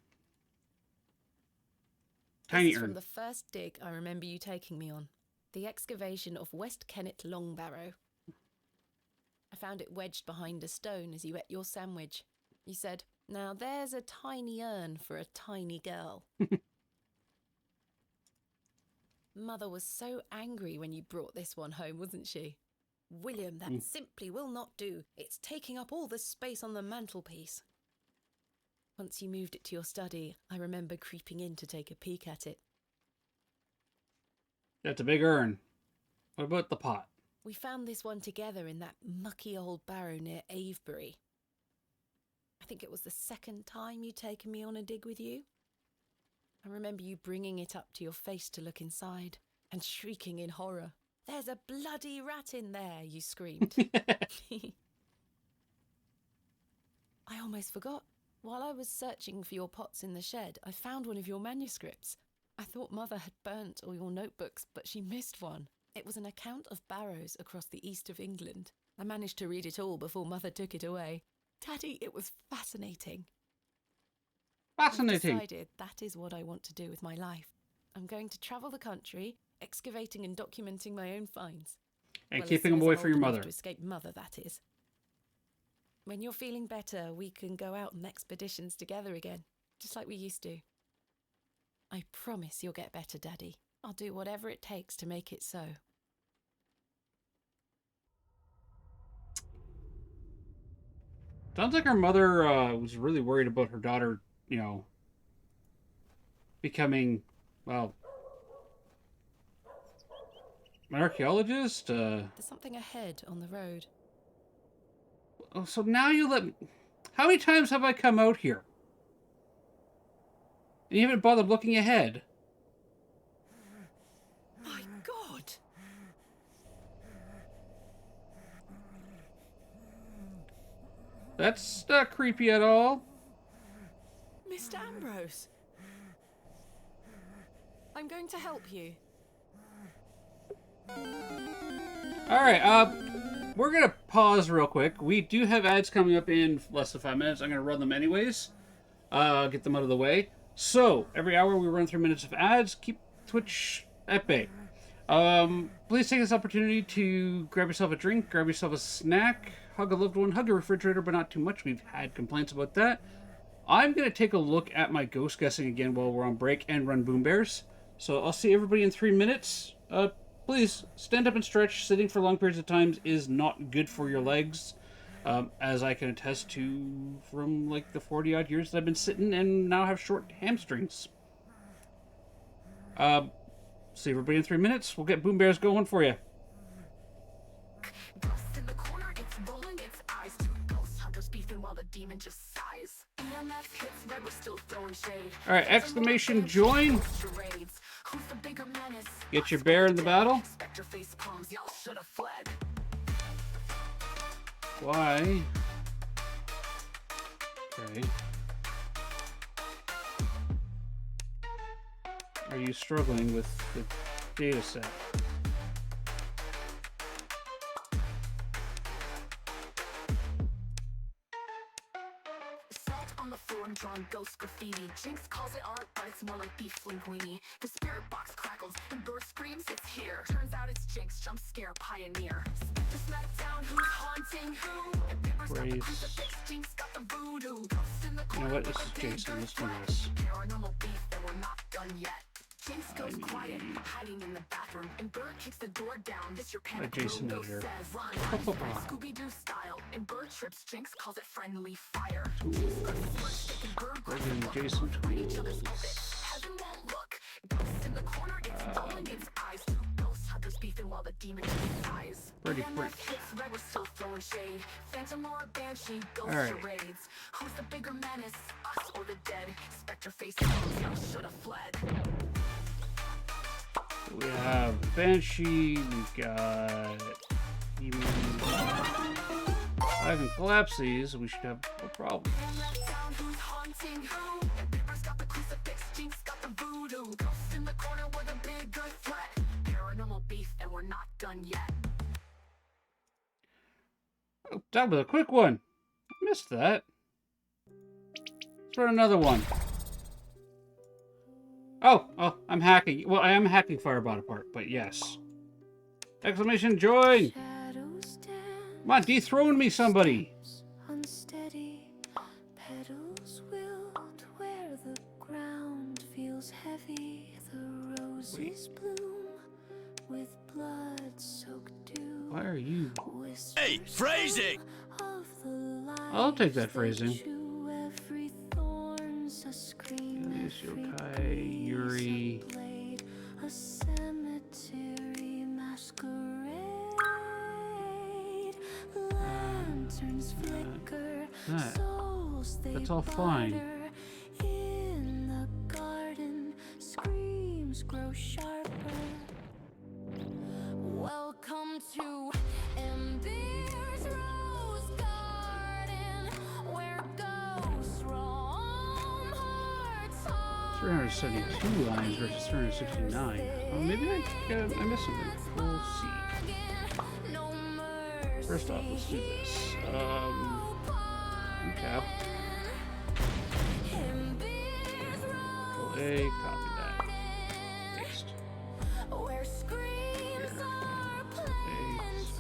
Tiny This is urn. from the first dig I remember you taking me on. The excavation of West Kennet Long Barrow. I found it wedged behind a stone as you ate your sandwich. You said, "Now there's a tiny urn for a tiny girl." Mother was so angry when you brought this one home, wasn't she? "William, that simply will not do. It's taking up all the space on the mantelpiece." Once you moved it to your study, I remember creeping in to take a peek at it. That's a big urn. What about the pot? We found this one together in that mucky old barrow near Avebury. I think it was the second time you'd taken me on a dig with you. I remember you bringing it up to your face to look inside and shrieking in horror. "There's a bloody rat in there," you screamed. I almost forgot. While I was searching for your pots in the shed, I found one of your manuscripts. I thought Mother had burnt all your notebooks, but she missed one. It was an account of barrows across the east of England. I managed to read it all before Mother took it away. Daddy, it was fascinating. Fascinating. I've decided that is what I want to do with my life. I'm going to travel the country, excavating and documenting my own finds. And Well, as keeping soon them as away I'm from your old enough mother. To escape Mother, that is. When you're feeling better, we can go out on expeditions together again, just like we used to. I promise you'll get better, Daddy. I'll do whatever it takes to make it so. Sounds like her mother was really worried about her daughter, you know, becoming, well, An archaeologist? There's something ahead on the road. Oh, so now you let me... How many times have I come out here? And you haven't bothered looking ahead. My God! That's not creepy at all. Mr. Ambrose! I'm going to help you. Alright, we're gonna pause real quick. We do have ads coming up in less than 5 minutes. I'm gonna run them anyways. Get them out of the way. So, every hour we run 3 minutes of ads. Keep Twitch at bay. Please take this opportunity to grab yourself a drink, grab yourself a snack, hug a loved one, hug a refrigerator, but not too much. We've had complaints about that. I'm gonna take a look at my ghost guessing again while we're on break and run Boom Bears. So I'll see everybody in 3 minutes. Please stand up and stretch. Sitting for long periods of time is not good for your legs, as I can attest to from like the 40-odd years that I've been sitting and now have short hamstrings. See everybody in 3 minutes. We'll get Boom Bears going for you. In the corner, it's rolling its eyes. Two ghost hunters beefing while the demon just sighs. EMF hits red, we're still throwing shade. Alright, exclamation join. Who's the bigger menace? Get your bear in the battle. Spectre face palms, y'all should have fled. Why? Okay. Are you struggling with the data set? Salt on the floor and drawn ghost graffiti. Jinx calls it art, but it's more like beef linguine. The spirit box crackles and bird screams, it's here. Turns out it's Jinx, jump scare pioneer. Spectre smackdown, who's haunting who? And Pipper's got the crucifix, Jinx got the voodoo. Ghost in the You know corner what? This with is a big Jason. good Let's do threat. this. Paranormal beef, and we're not done yet. Jinx goes quiet, hiding in the bathroom, and Bird kicks the door down. This your panic Jason room, ghost editor. says, run. Scooby-Doo style, and Bird trips. Jinx calls it friendly fire. Jinx grabs the sword stick, and Bird grabs the Regular book. Jason Right each other's tools. orbit. Heaven won't look. Ghost in the corner, it's rolling its eyes. Two ghost hunters beefing while the demon dies. Pretty EMF quick. hits red, we're still throwing shade. Phantom or a banshee, ghost Alright. charades. Who's the bigger menace, us or the dead? Spectre face palms, y'all should have fled. We have Banshee, we've got Demon. I can collapse these, we should have no problem. Who's haunting who? And Pipper's got the crucifix, Jinx got the voodoo. Ghost in the corner with a big good threat. Paranormal beef, and we're not done yet. Oh, that was a quick one. I missed that. Let's run another one. Oh, I'm hacking. Well, I am hacking Firebot apart, but yes. Exclamation join! Come on, dethrone me, somebody! Unsteady, petals wilt where the ground feels heavy. The roses bloom with blood-soaked dew. Why are you? Hey, phrasing! I'll take that phrasing. Every thorn's a scream, Use Yokai, Yuri. a cemetery masquerade. Lanterns flicker, souls they That's all fine. flutter. In the garden, screams grow sharper. Welcome to Ember's Rose Garden, where ghosts roam, hearts are 372 lines versus 369. Oh, maybe I missed something. We'll see. no mercy. First off, let's do this. Recap. Control A, copy that. Paste. Where screams are A,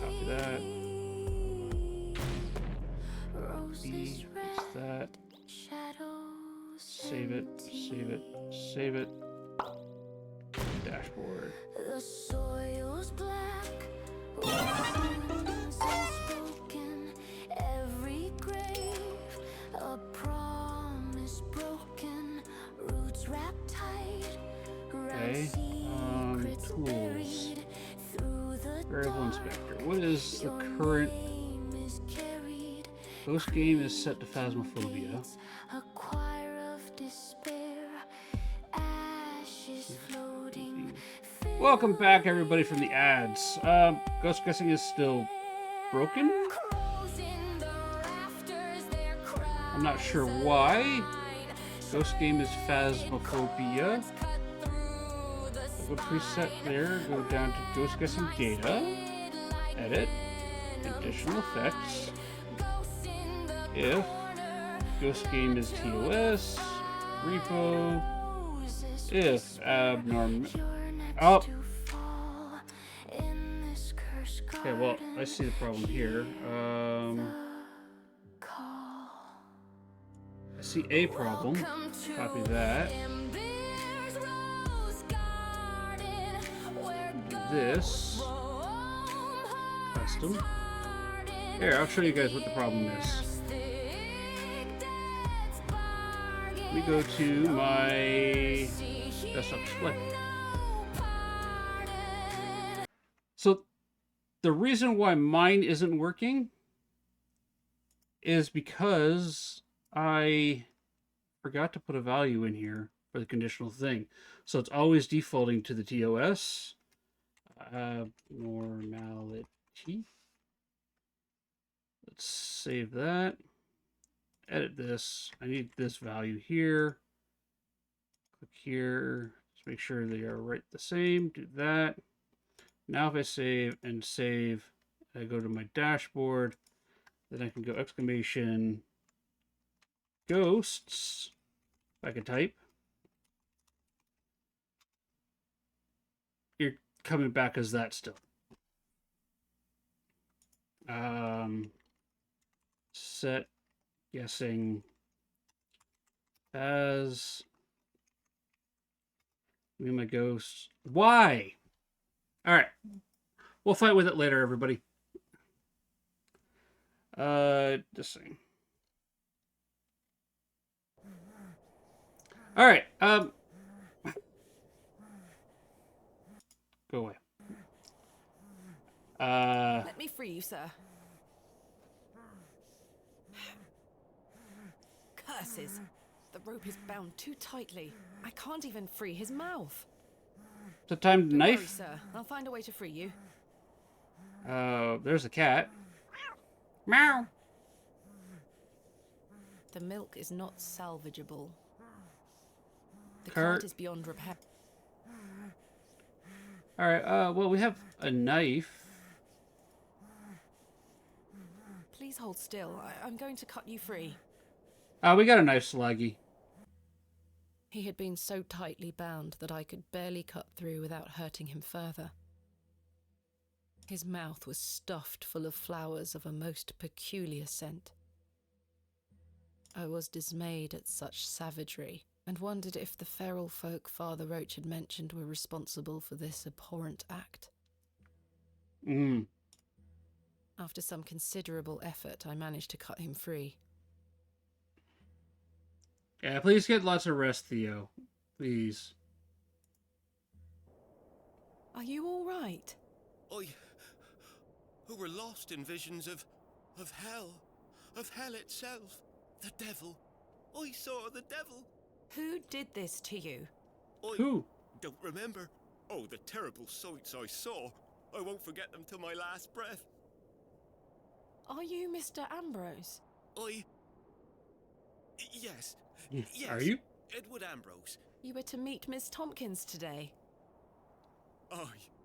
copy that. roses B, paste that. shadows Save it, save it, save it. Dashboard. the soil's black with sins unspoken. Every grave a promise broken. Roots wrapped tight. Okay, Secrets tools. buried through Variable Inspector. What is the current... Ghost game is set to Phasmophobia. A choir of despair, ashes floating. Welcome back, everybody, from the ads. Ghost guessing is still broken. I'm not sure why. Ghost game is Phasmophobia. Go preset there. Go down to Ghost guessing data. Edit. Additional effects. If Ghost game is TOS. Repo. If abnormal. Oh. Okay, well, I see the problem here. I see a problem. Copy that. Do this. Custom. Here, I'll show you guys what the problem is. Let me go to my desktop display. So, the reason why mine isn't working is because I forgot to put a value in here for the conditional thing. So it's always defaulting to the TOS. Normality. Let's save that. Edit this. I need this value here. Click here. Just make sure they are right the same. Do that. Now if I save, I go to my dashboard. Then I can go exclamation ghosts. If I can type. You're coming back as that still. Set guessing as me and my ghosts. Why? All right. We'll fight with it later, everybody. This thing. All right. Go away. Let me free you, sir. Curses. The rope is bound too tightly. I can't even free his mouth. Is it time to Don't knife? worry, sir. I'll find a way to free you. There's a cat. Meow. The milk is not salvageable. The Cart. cart is beyond repair. All right. Well, we have a knife. Please hold still. I'm going to cut you free. We got a knife, Slaggy. He had been so tightly bound that I could barely cut through without hurting him further. His mouth was stuffed full of flowers of a most peculiar scent. I was dismayed at such savagery, and wondered if the feral folk Father Roach had mentioned were responsible for this abhorrent act. After some considerable effort, I managed to cut him free. Yeah, please get lots of rest, Theo. Please. Are you all right? Who were lost in visions of hell itself, the devil. I saw the devil. Who did this to you? Who? Don't remember. Oh, the terrible sights I saw. I won't forget them till my last breath. Are you Mr. Ambrose? Yes. Are you? Edward Ambrose. You were to meet Miss Tompkins today.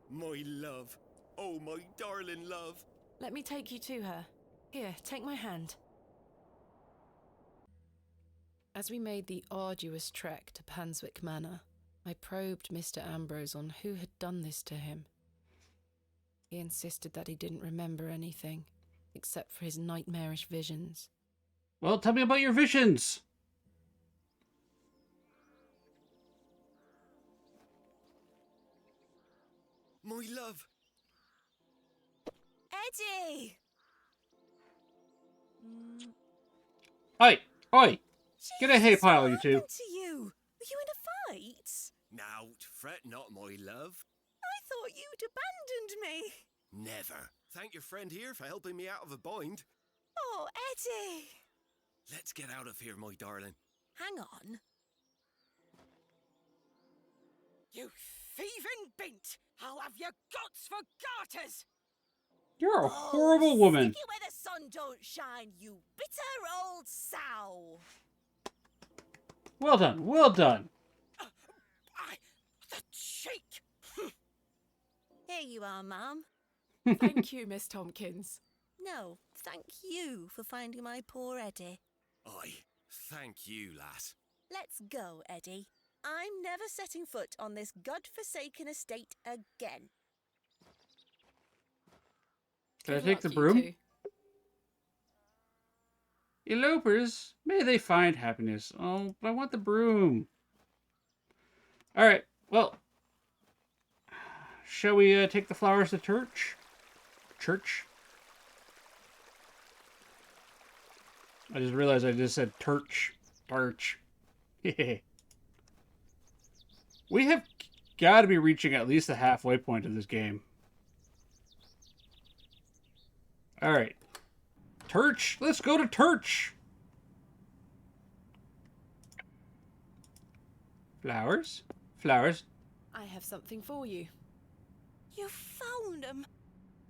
My love. Oh, my darling love. Let me take you to her. Here, take my hand. As we made the arduous trek to Panswick Manor, I probed Mr. Ambrose on who had done this to him. He insisted that he didn't remember anything, except for his nightmarish visions. Well, tell me about your visions. My love. Eddie! Oi! Get a hay pile, you two. What happened to you? Were you in a fight? Now, fret not, my love. I thought you'd abandoned me. Never. Thank your friend here for helping me out of a bind. Oh, Eddie! Let's get out of here, my darling. Hang on. You thieving bint! I'll have your guts for garters! You're a horrible woman. Stick it where the sun don't shine, you bitter old sow! Well done, well done. The cheek! Here you are, Mum. Thank you, Miss Tompkins. No, thank you for finding my poor Eddie. Aye, thank you, lass. Let's go, Eddie. I'm never setting foot on this godforsaken estate again. Can I Good take luck, the you broom? two. Elopers, may they find happiness. Oh, but I want the broom. Alright, well. Shall we take the flowers to church? Church? I just realized I just said church. Church. We have got to be reaching at least the halfway point of this game. Alright. Church! Let's go to church! Flowers? Flowers. I have something for you. You found them.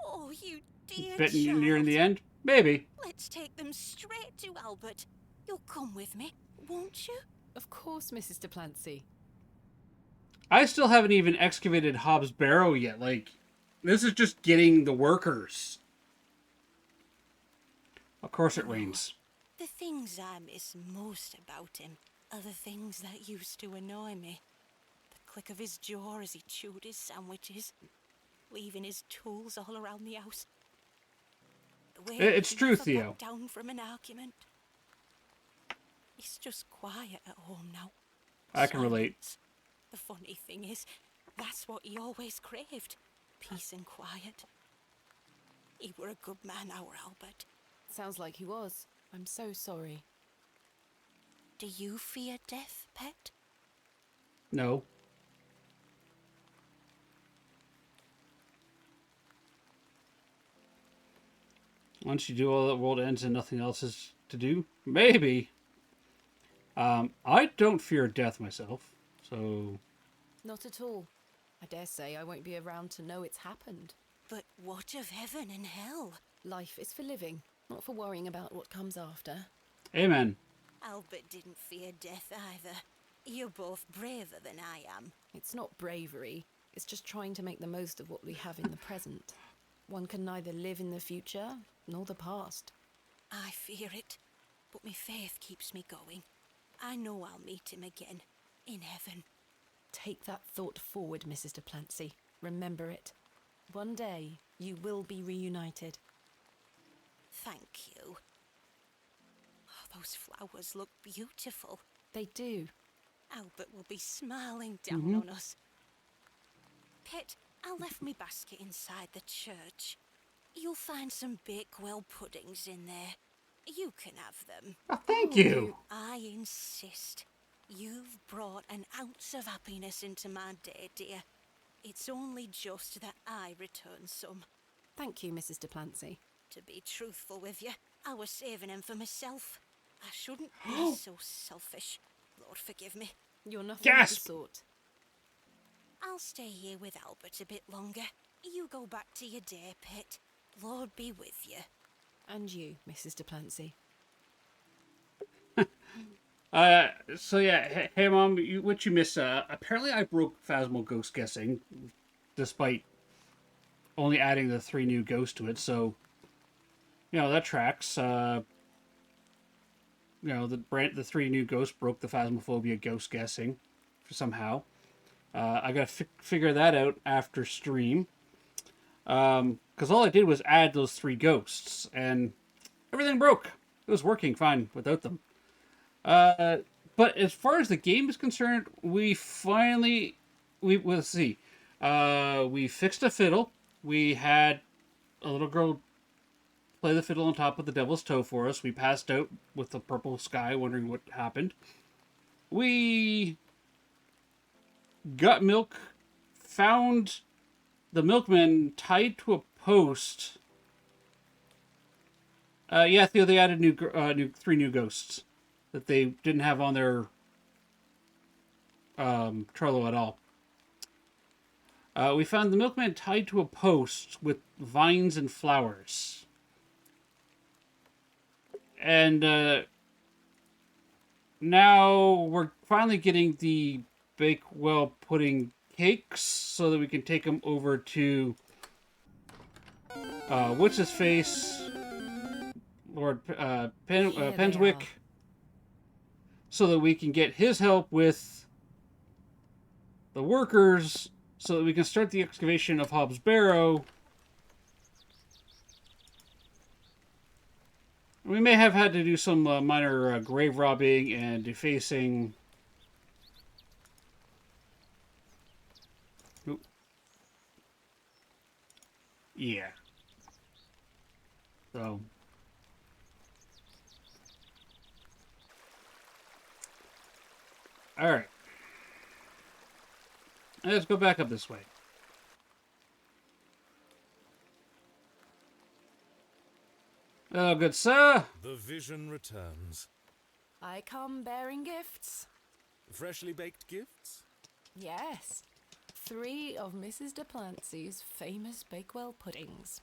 Oh, you dear Bitten child. near in the end? Maybe. Let's take them straight to Albert. You'll come with me, won't you? Of course, Mrs. Duplancy. I still haven't even excavated Hobbs' barrow yet. Like, this is just getting the workers. Of course it rains. The things I miss most about him are the things that used to annoy me. The click of his jaw as he chewed his sandwiches, leaving his tools all around the house. The way It's he true, never Theo. backed down from an argument. He's just quiet at home now. I can relate. Silence. The funny thing is, that's what he always craved. Peace and quiet. He were a good man, our Albert. Sounds like he was. I'm so sorry. Do you fear death, pet? No. Once you do all that, world ends and nothing else is to do? Maybe. I don't fear death myself, so... Not at all. I dare say I won't be around to know it's happened. But what of heaven and hell? Life is for living, not for worrying about what comes after. Amen. Albert didn't fear death either. You're both braver than I am. It's not bravery. It's just trying to make the most of what we have in the present. One can neither live in the future nor the past. I fear it, but my faith keeps me going. I know I'll meet him again, in heaven. Take that thought forward, Mrs. Duplancy. Remember it. One day, you will be reunited. Thank you. Oh, those flowers look beautiful. They do. Albert will be smiling down on us. Pet, I left my basket inside the church. You'll find some Bakewell puddings in there. You can have them. Oh, thank you. I insist. You've brought an ounce of happiness into my day, dear. It's only just that I return some. Thank you, Mrs. Duplancy. To be truthful with you, I was saving them for myself. I shouldn't be so selfish. Lord forgive me. You're nothing of the sort. I'll stay here with Albert a bit longer. You go back to your day, Pet. Lord be with you. And you, Mrs. Duplancy. So yeah, hey Mom, what you miss? Apparently I broke Phasmal Ghost Guessing, despite only adding the 3 new ghosts to it, so, you know, that tracks. You know, the 3 new ghosts broke the Phasmophobia Ghost Guessing, somehow. I gotta figure that out after stream. Because all I did was add those 3 ghosts, and everything broke. It was working fine without them. But as far as the game is concerned, we finally, let's see, we fixed a fiddle. We had a little girl play the fiddle on top of the Devil's Toe for us. We passed out with the purple sky, wondering what happened. We got milk, found the milkman tied to a post. Yeah, Theo, they added three new ghosts that they didn't have on their Trello at all. We found the milkman tied to a post with vines and flowers. And now we're finally getting the Bakewell pudding cakes so that we can take them over to what's his face, Lord Penswick, so that we can get his help with the workers, so that we can start the excavation of Hobbs Barrow. We may have had to do some minor grave robbing and defacing. Oop. Yeah. So. Alright. Let's go back up this way. Oh, good sir. The vision returns. I come bearing gifts. Freshly baked gifts? Yes. 3 of Mrs. de Plancy's famous Bakewell puddings.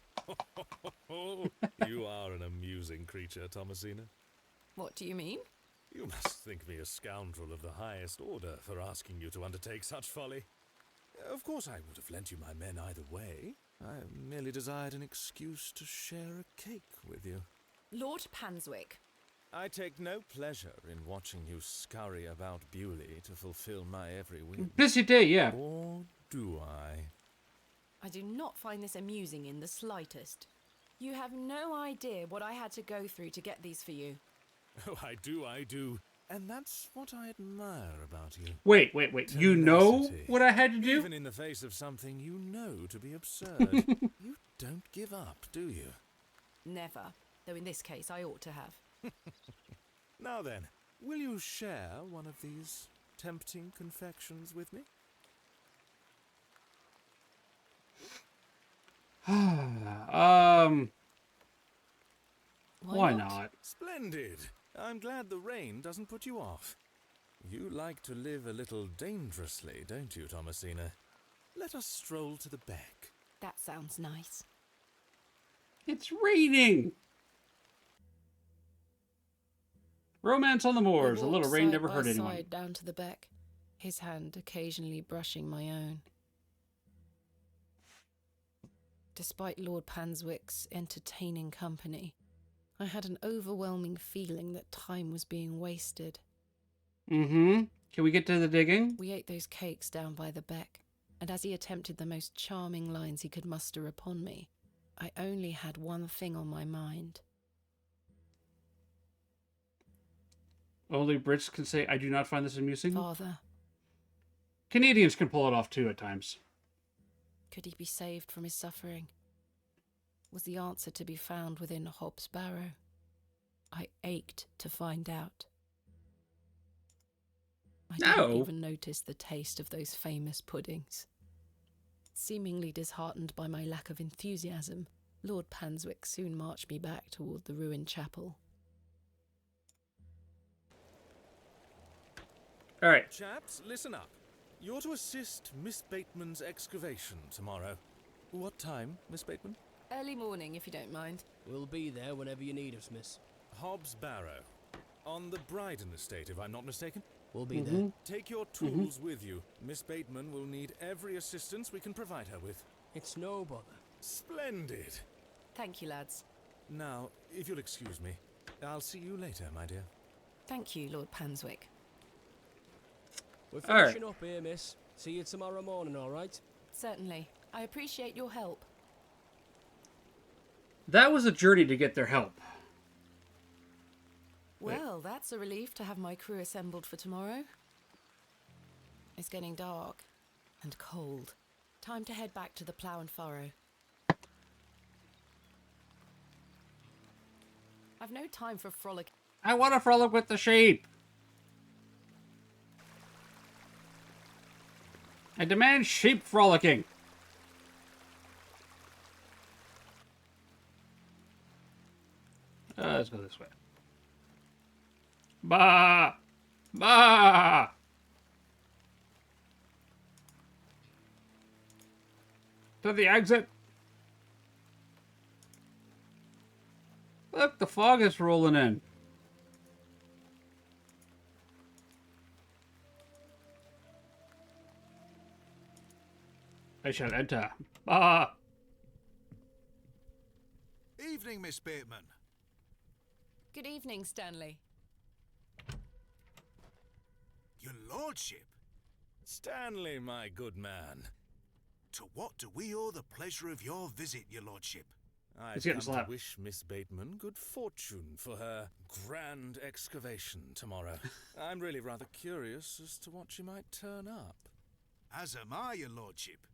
You are an amusing creature, Thomasina. What do you mean? You must think me a scoundrel of the highest order for asking you to undertake such folly. Of course I would have lent you my men either way. I merely desired an excuse to share a cake with you. Lord Penswick. I take no pleasure in watching you scurry about Bewley to fulfill my every whim. Busy day, yeah. Or do I? I do not find this amusing in the slightest. You have no idea what I had to go through to get these for you. Oh, I do. And that's what I admire about you. Wait. You know Tenacity. what I had to do? Even in the face of something you know to be absurd. You don't give up, do you? Never. Though in this case I ought to have. Now then, will you share one of these tempting confections with me? Why not? Splendid. I'm glad the rain doesn't put you off. You like to live a little dangerously, don't you, Thomasina? Let us stroll to the beck. That sounds nice. It's raining. Romance on the moors. A little rain never hurt anyone. Side down to the beck, his hand occasionally brushing my own. Despite Lord Penswick's entertaining company, I had an overwhelming feeling that time was being wasted. Mm-hmm. Can we get to the digging? We ate those cakes down by the beck, and as he attempted the most charming lines he could muster upon me, I only had one thing on my mind. Only Brits can say, I do not find this amusing? Father. Canadians can pull it off too at times. Could he be saved from his suffering? Was the answer to be found within Hobbs Barrow? I ached to find out. I didn't even notice the taste of those famous puddings. Seemingly disheartened by my lack of enthusiasm, Lord Penswick soon marched me back toward the ruined chapel. All right. Chaps, listen up. You're to assist Miss Bateman's excavation tomorrow. What time, Miss Bateman? Early morning, if you don't mind. We'll be there whenever you need us, miss. Hobbs Barrow. On the Bryden estate, if I'm not mistaken. We'll be there. Take your tools with you. Miss Bateman will need every assistance we can provide her with. It's no bother. Splendid. Thank you, lads. Now, if you'll excuse me, I'll see you later, my dear. Thank you, Lord Penswick. We're finishing up here, miss. See you tomorrow morning, all right? Certainly. I appreciate your help. That was a journey to get their help. Well, that's a relief to have my crew assembled for tomorrow. It's getting dark and cold. Time to head back to the plough and furrow. I've no time for frolic. I want to frolic with the sheep. I demand sheep frolicking. Let's go this way. Bah! Bah! To the exit. Look, the fog is rolling in. I shall enter. Bah! Evening, Miss Bateman. Good evening, Stanley. Your lordship. Stanley, my good man. To what do we owe the pleasure of your visit, your lordship? I've getting come to slapped. wish Miss Bateman good fortune for her grand excavation tomorrow. I'm really rather curious as to what she might turn up. As am I, your lordship.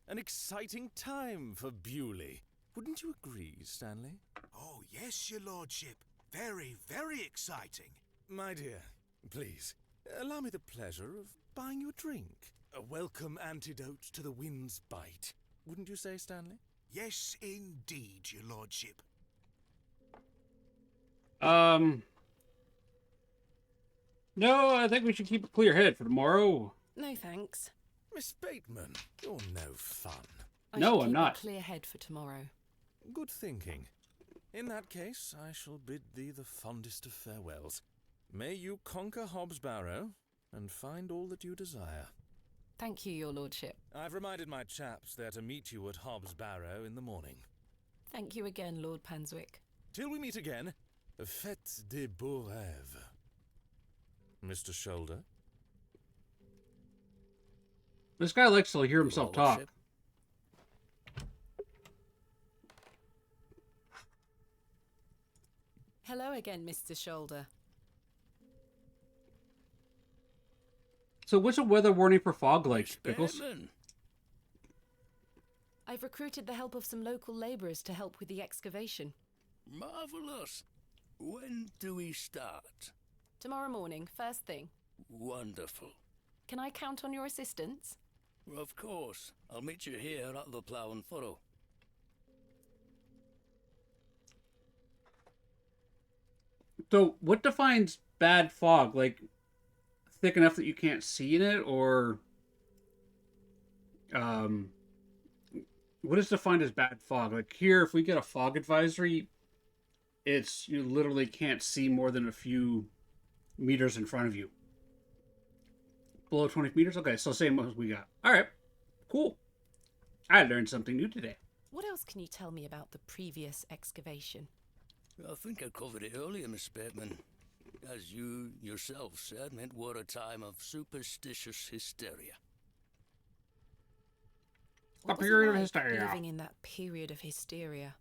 An exciting time for Bewley. Wouldn't you agree, Stanley? Oh, yes, your lordship. Very, very exciting. My dear, please, allow me the pleasure of buying you a drink. A welcome antidote to the wind's bite. Wouldn't you say, Stanley? Yes, indeed, your lordship. No, I think we should keep a clear head for tomorrow. No thanks. Miss Bateman, you're no fun. I No, should I'm keep not. a clear head for tomorrow. Good thinking. In that case, I shall bid thee the fondest of farewells. May you conquer Hobbs Barrow and find all that you desire. Thank you, your lordship. I've reminded my chaps they're to meet you at Hobbs Barrow in the morning. Thank you again, Lord Panswick. Till we meet again, faites des beaux rêves. Mr. Shoulder? This guy likes to hear himself talk. Lordship. Hello again, Mr. Shoulder. So what's a weather warning for fog like, Miss Pickles? Bateman. I've recruited the help of some local labourers to help with the excavation. Marvellous. When do we start? Tomorrow morning, first thing. Wonderful. Can I count on your assistance? Of course. I'll meet you here at the Plough and Furrow. So what defines bad fog? Like thick enough that you can't see in it, or what is defined as bad fog? Like here, if we get a fog advisory, it's you literally can't see more than a few meters in front of you. Below 20 meters? Okay, so same as we got. All right, cool. I learned something new today. What else can you tell me about the previous excavation? I think I covered it earlier, Miss Bateman. As you yourself said, it were a time of superstitious hysteria. What was it period of like hysteria. living in that period of hysteria?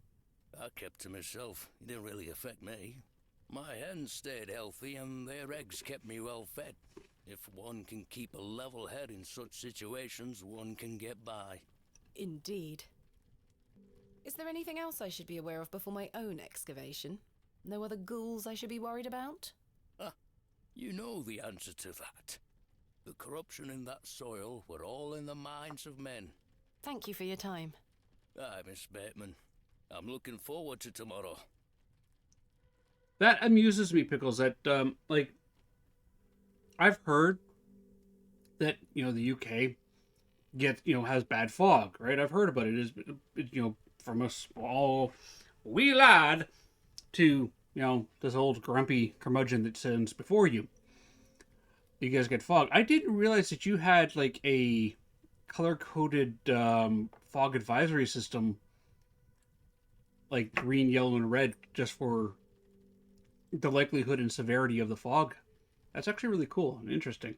I kept to myself. It didn't really affect me. My hens stayed healthy and their eggs kept me well fed. If one can keep a level head in such situations, one can get by. Indeed. Is there anything else I should be aware of before my own excavation? No other ghouls I should be worried about? You know the answer to that. The corruption in that soil were all in the minds of men. Thank you for your time. Aye, Miss Bateman. I'm looking forward to tomorrow. That amuses me, Pickles. That like I've heard that the UK has bad fog, right? I've heard about it. From a small wee lad to this old grumpy curmudgeon that sends before you. You guys get fog. I didn't realize that you had like a color-coded fog advisory system, like green, yellow, and red, just for the likelihood and severity of the fog. That's actually really cool and interesting.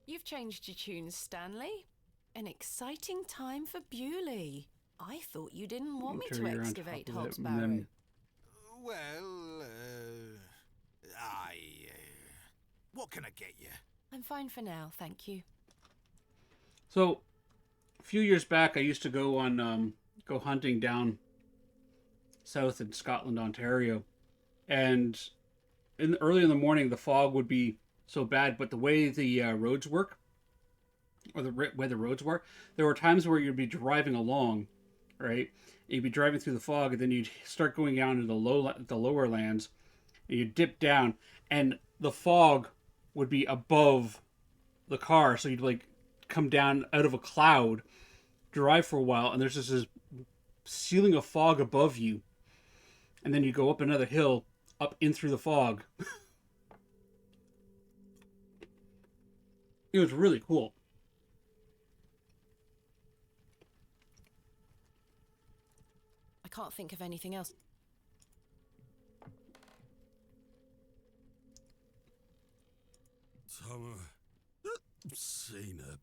You've changed your tunes, Stanley. An exciting time for Bewley. I thought you didn't want me to excavate Hobbs Barrow. Well, what can I get you? I'm fine for now, thank you. So, a few years back, I used to go on go hunting down south in Scotland, Ontario, and early in the morning, the fog would be so bad. But the way the roads work, or where the roads were, there were times where you'd be driving along, right? You'd be driving through the fog, and then you'd start going down into the lower lands, and you'd dip down, and the fog would be above the car, so you'd like come down out of a cloud, drive for a while, and there's just this ceiling of fog above you, and then you go up another hill, up in through the fog. It was really cool. I can't think of anything else. Cena,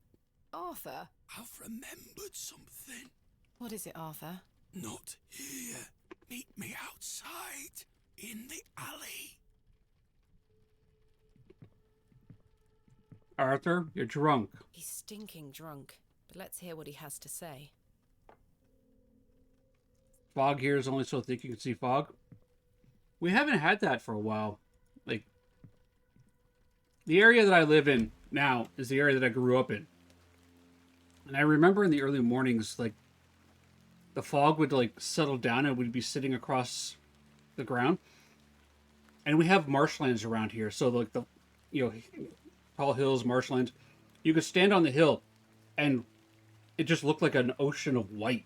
Arthur? I've remembered something. What is it, Arthur? Not here. Meet me outside, in the alley. Arthur, you're drunk. He's stinking drunk, but let's hear what he has to say. Fog here is only so thick you can see fog. We haven't had that for a while. Like, the area that I live in now is the area that I grew up in. And I remember in the early mornings, like, the fog would, like, settle down and we'd be sitting across the ground. And we have marshlands around here. So, like, the, you know, tall hills, marshlands. You could stand on the hill and it just looked like an ocean of white.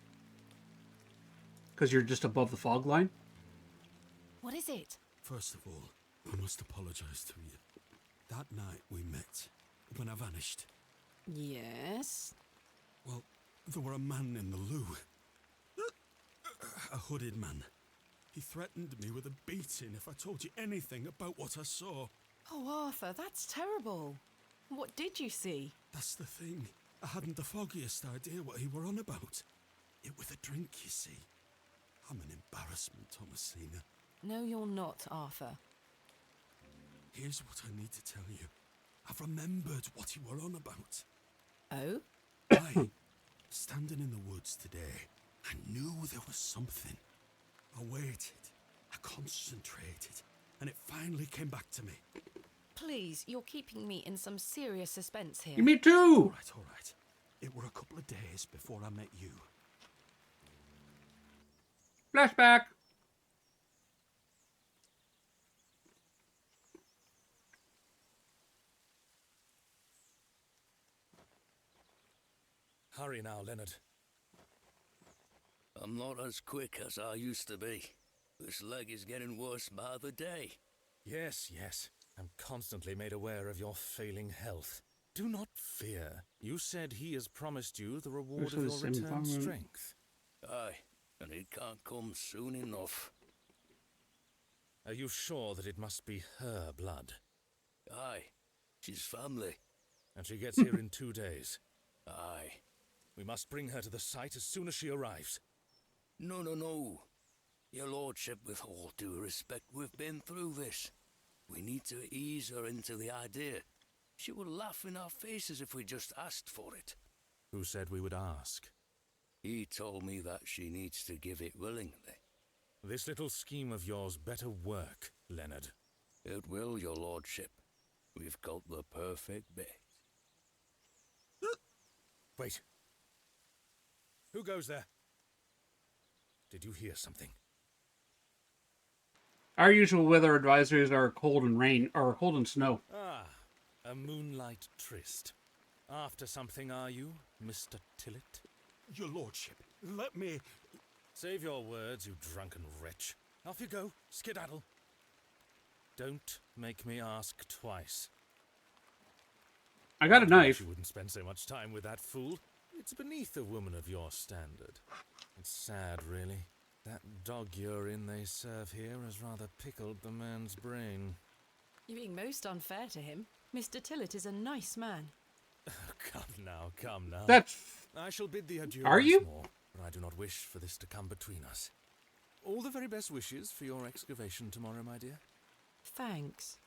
Because you're just above the fog line. What is it? First of all, I must apologize to you. That night we met, when I vanished. Yes? Well, there were a man in the loo. A hooded man. He threatened me with a beating if I told you anything about what I saw. Oh, Arthur, that's terrible. What did you see? That's the thing. I hadn't the foggiest idea what he were on about. It was a drink, you see. I'm an embarrassment, Thomasina. No, you're not, Arthur. Here's what I need to tell you. I've remembered what you were on about. Oh? I, standing in the woods today, I knew there was something. I waited, I concentrated, and it finally came back to me. Please, you're keeping me in some serious suspense here. Me too! All right. It were a couple of days before I met you. Flashback! Hurry now, Leonard. I'm not as quick as I used to be. This leg is getting worse by the day. Yes, yes. I'm constantly made aware of your failing health. Do not fear. You said he has promised you the reward of your returned strength. Aye, and it can't come soon enough. Are you sure that it must be her blood? Aye, she's family. And she gets here in 2 days? Aye. We must bring her to the site as soon as she arrives. No, no, no. Your lordship, with all due respect, we've been through this. We need to ease her into the idea. She would laugh in our faces if we just asked for it. Who said we would ask? He told me that she needs to give it willingly. This little scheme of yours better work, Leonard. It will, your lordship. We've got the perfect bait. Wait. Who goes there? Did you hear something? Our usual weather advisories are cold and rain, or cold and snow. Ah, a moonlight tryst. After something, are you, Mr. Tillett? Your lordship, let me... Save your words, you drunken wretch. Off you go, skedaddle. Don't make me ask twice. I got a knife. You wouldn't spend so much time with that fool. It's beneath a woman of your standard. It's sad, really. That dog urine they serve here has rather pickled the man's brain. You're being most unfair to him. Mr. Tillett is a nice man. Come now. That's... I shall bid thee adieu Are you? once more, but I do not wish for this to come between us. All the very best wishes for your excavation tomorrow, my dear. Thanks.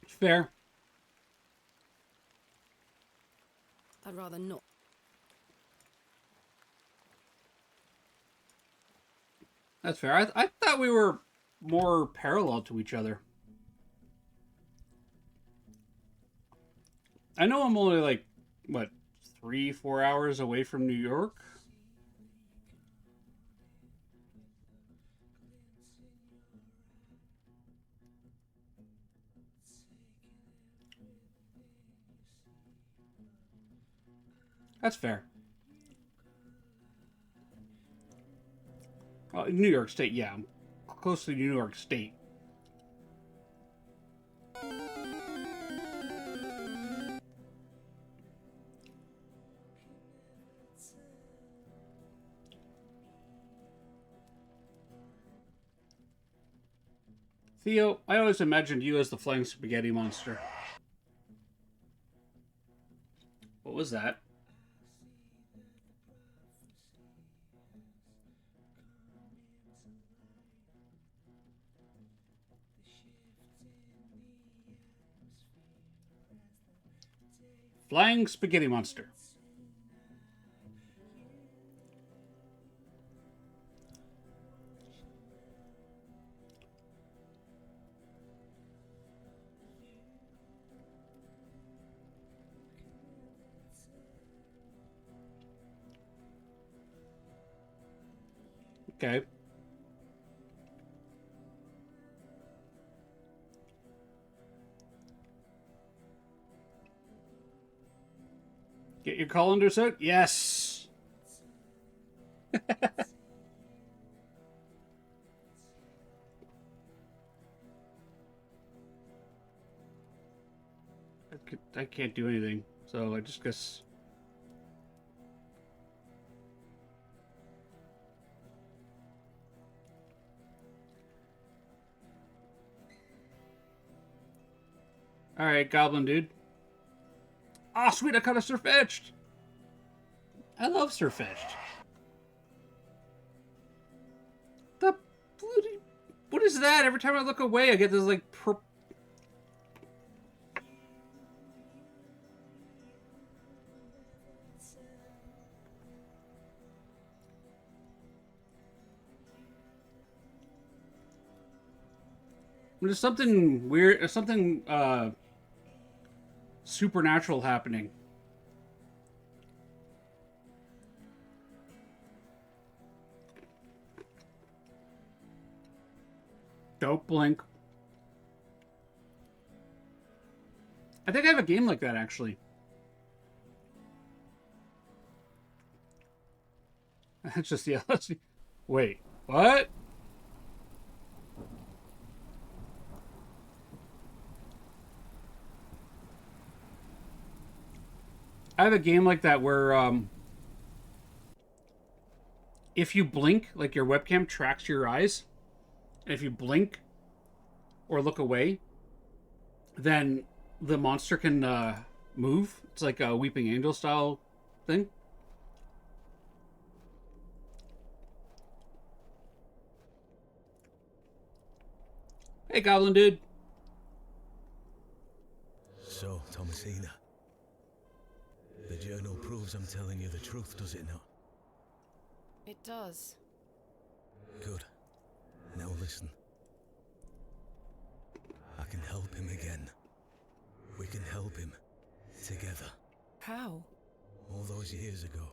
Fair. I'd rather not. That's fair. I thought we were more parallel to each other. I know I'm only like, what, 3-4 hours away from New York? That's fair. New York State, yeah. I'm close to New York State. Theo, I always imagined you as the flying spaghetti monster. What was that? Flying spaghetti monster. Okay. Get your colanders out? Yes! I can't do anything, so I just guess... Alright, Goblin Dude. Oh, sweet, I caught a Surfetched! I love Surfetched. The bloody... What is that? Every time I look away, I get this, like, There's something weird, something, supernatural happening. Don't blink. I think I have a game like that, actually. That's just, yeah, let's see. Wait, what? I have a game like that where, if you blink, like your webcam tracks your eyes, and if you blink or look away, then the monster can move. It's like a Weeping Angel style thing. Hey, Goblin Dude. So, Thomasina, the journal proves I'm telling you the truth, does it not? It does. Good. Now listen. I can help him again. We can help him. Together. How? All those years ago,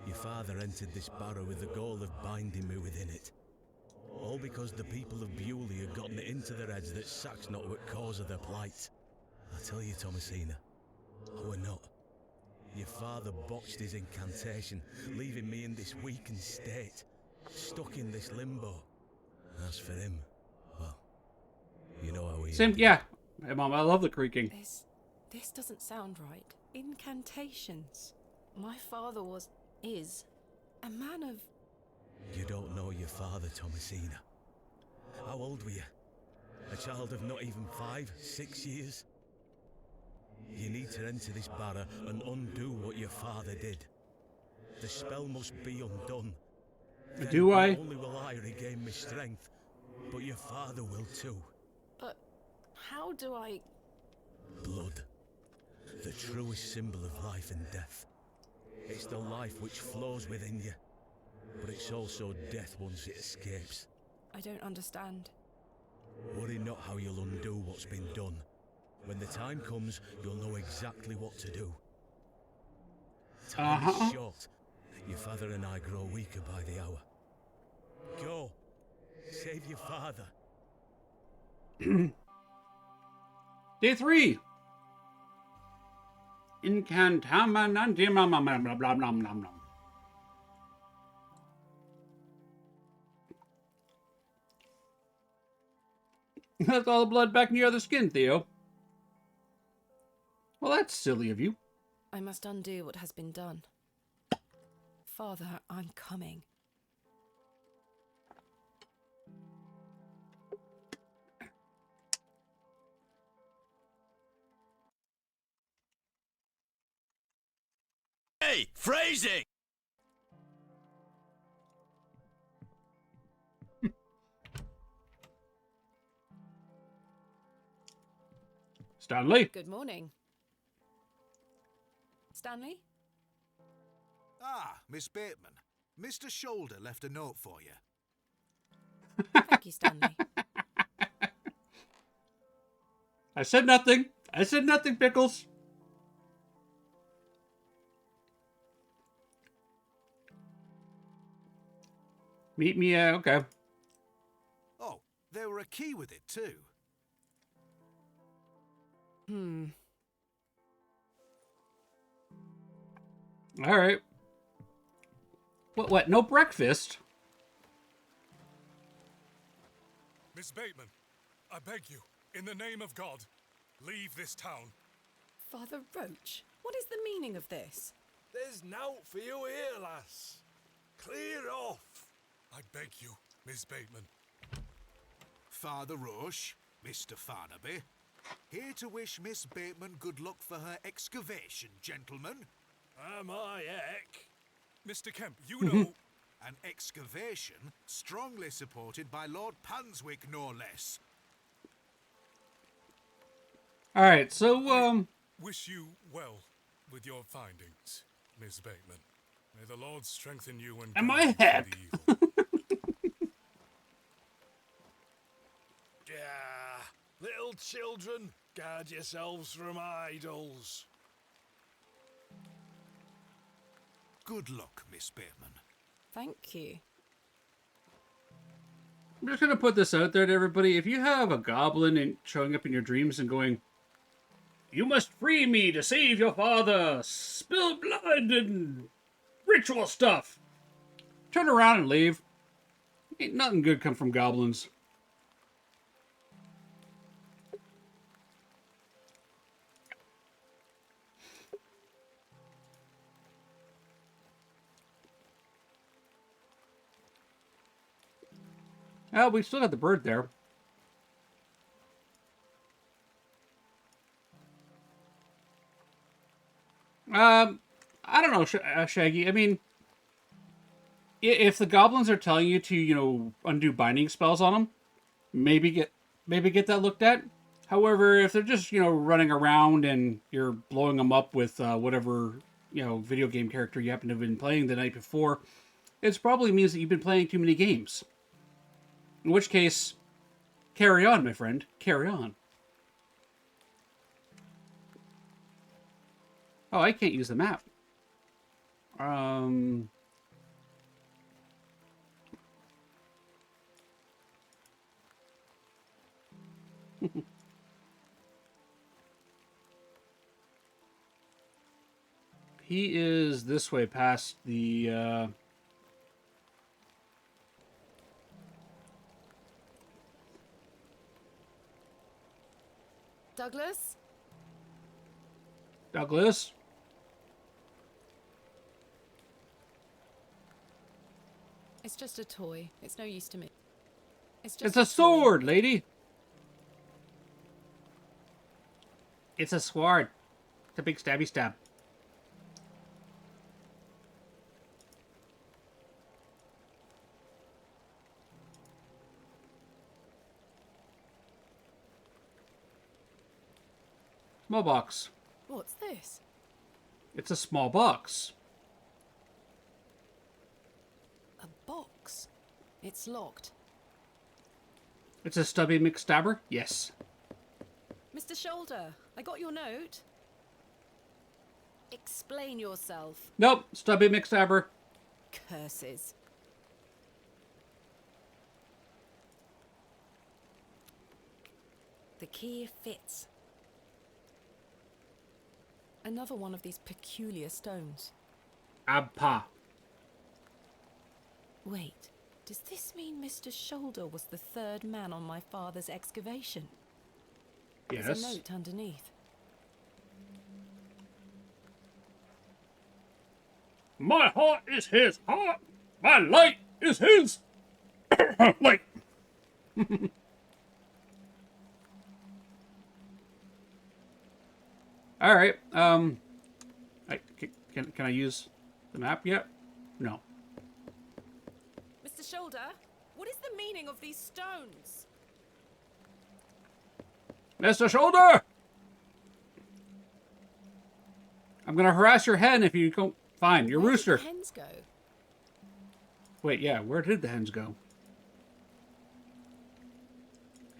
your father entered this barrow with the goal of binding me within it. All because the people of Bewley had gotten it into their heads that Sack's not what cause of their plight. I tell you, Thomasina, we're not. Your father botched his incantation, leaving me in this weakened state, stuck in this limbo. As for him, well, you know how he... Same, yeah. Hey, Mom, I love the creaking. This doesn't sound right. Incantations. My father is a man of... You don't know your father, Thomasina. How old were you? A child of not even 5, 6 years? You need to enter this barrow and undo what your father did. The spell must be undone. Do I? Not only will I regain my strength, but your father will too. But how do I... Blood. The truest symbol of life and death. It's the life which flows within you, but it's also death once it escapes. I don't understand. Worry not how you'll undo what's been done. When the time comes, you'll know exactly what to do. Time is short. Your father and I grow weaker by the hour. Go. Save your father. Day 3. Incantamanantimamamamamamamamam. That's all the blood back in your other skin, Theo. Well, that's silly of you. I must undo what has been done. Father, I'm coming. Hey, phrasing! Stanley? Good morning. Stanley? Ah, Miss Bateman. Mr. Shoulder left a note for you. Thank you, Stanley. I said nothing. I said nothing, Pickles. Meet me, okay. Oh, there were a key with it too. All right. What? No breakfast? Miss Bateman, I beg you, in the name of God, leave this town. Father Roach, what is the meaning of this? There's nought for you here, lass. Clear off. I beg you, Miss Bateman. Father Roche, Mr. Farnaby, here to wish Miss Bateman good luck for her excavation, gentlemen. Am I heck? Mr. Kemp, you know... An excavation strongly supported by Lord Panswick, no less. All right, so, Wish you well with your findings, Miss Bateman. May the Lord strengthen you and am guide I you hep? through the evil. Yeah, little children, guard yourselves from idols. Good luck, Miss Bateman. Thank you. I'm just going to put this out there to everybody. If you have a goblin showing up in your dreams and going, "You must free me to save your father, spill blood and ritual stuff," turn around and leave. Ain't nothing good come from goblins. Oh, we still got the bird there. I don't know, Shaggy. I mean, if the goblins are telling you to, undo binding spells on them, maybe get that looked at. However, if they're just, running around and you're blowing them up with whatever, video game character you happen to have been playing the night before, it probably means that you've been playing too many games. In which case, carry on, my friend. Carry on. Oh, I can't use the map. He is this way past the, Douglas? Douglas? It's just a toy. It's no use to me. It's a sword, lady! It's a sword. It's a big stabby stab. Small box. What's this? It's a small box. A box? It's locked. It's a stubby McStabber? Yes. Mr. Shoulder, I got your note. Explain yourself. Nope, stubby McStabber. Curses. The key fits. Another one of these peculiar stones. Abpa. Wait, does this mean Mr. Shoulder was the third man on my father's excavation? Yes. There's a note underneath. My heart is his heart. My light is his light. All right. Can I use the map yet? No. Mr. Shoulder, what is the meaning of these stones? Mr. Shoulder! I'm gonna harass your hen if you don't. Fine, your Where rooster. did the hens go? Wait, yeah, where did the hens go?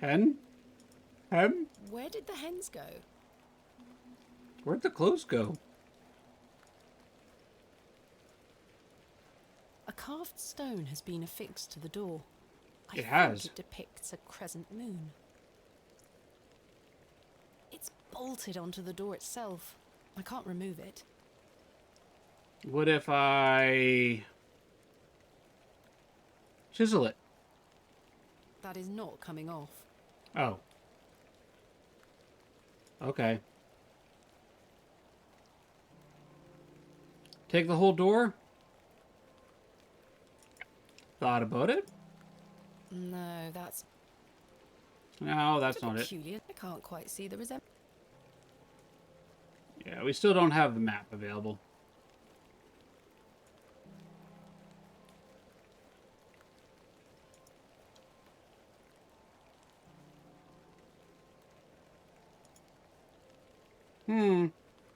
Hen? Hen? Where did the hens go? Where'd the clothes go? A carved stone has been affixed to the door. It has. Think it depicts a crescent moon. It's bolted onto the door itself. I can't remove it. What if I chisel it? That is not coming off. Oh. Okay. Take the whole door? Thought about it? No, that's No, that's not it. peculiar. I can't quite see the resemblance. Yeah, we still don't have the map available.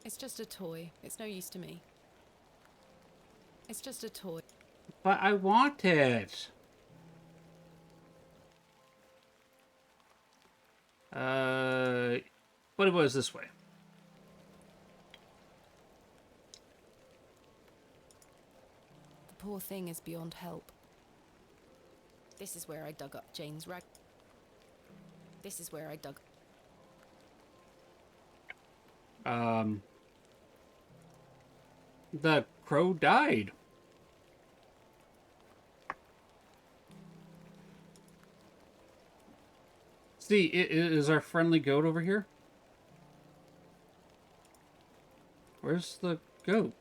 It's just a toy. It's no use to me. It's just a toy. But I want it. But it was this way. The poor thing is beyond help. This is where I dug up Jane's rag. This is where I dug. The crow died. See, is our friendly goat over here? Where's the goat?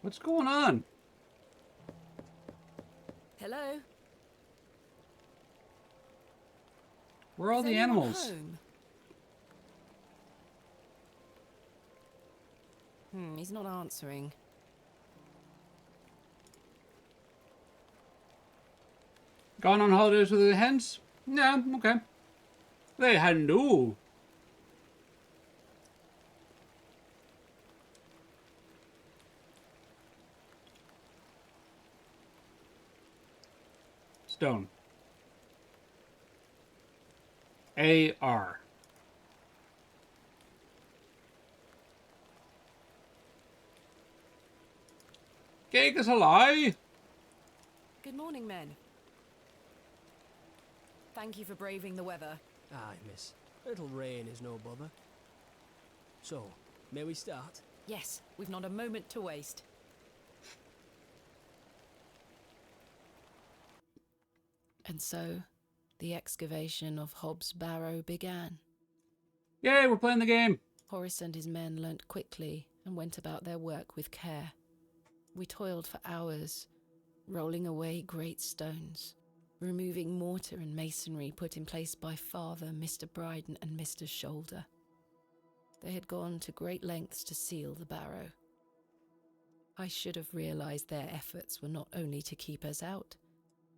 What's going on? Hello? Where are all Is the anyone animals? home? He's not answering. Gone on holidays with the hens? Yeah, okay. They had no. Stone. AR. Cake is a lie. Good morning, men. Thank you for braving the weather. Aye, miss. A little rain is no bother. So, may we start? Yes, we've not a moment to waste. And so, the excavation of Hobbs Barrow began. Yay, we're playing the game. Horace and his men learnt quickly and went about their work with care. We toiled for hours, rolling away great stones, removing mortar and masonry put in place by Father, Mr. Bryden and Mr. Shoulder. They had gone to great lengths to seal the barrow. I should have realised their efforts were not only to keep us out,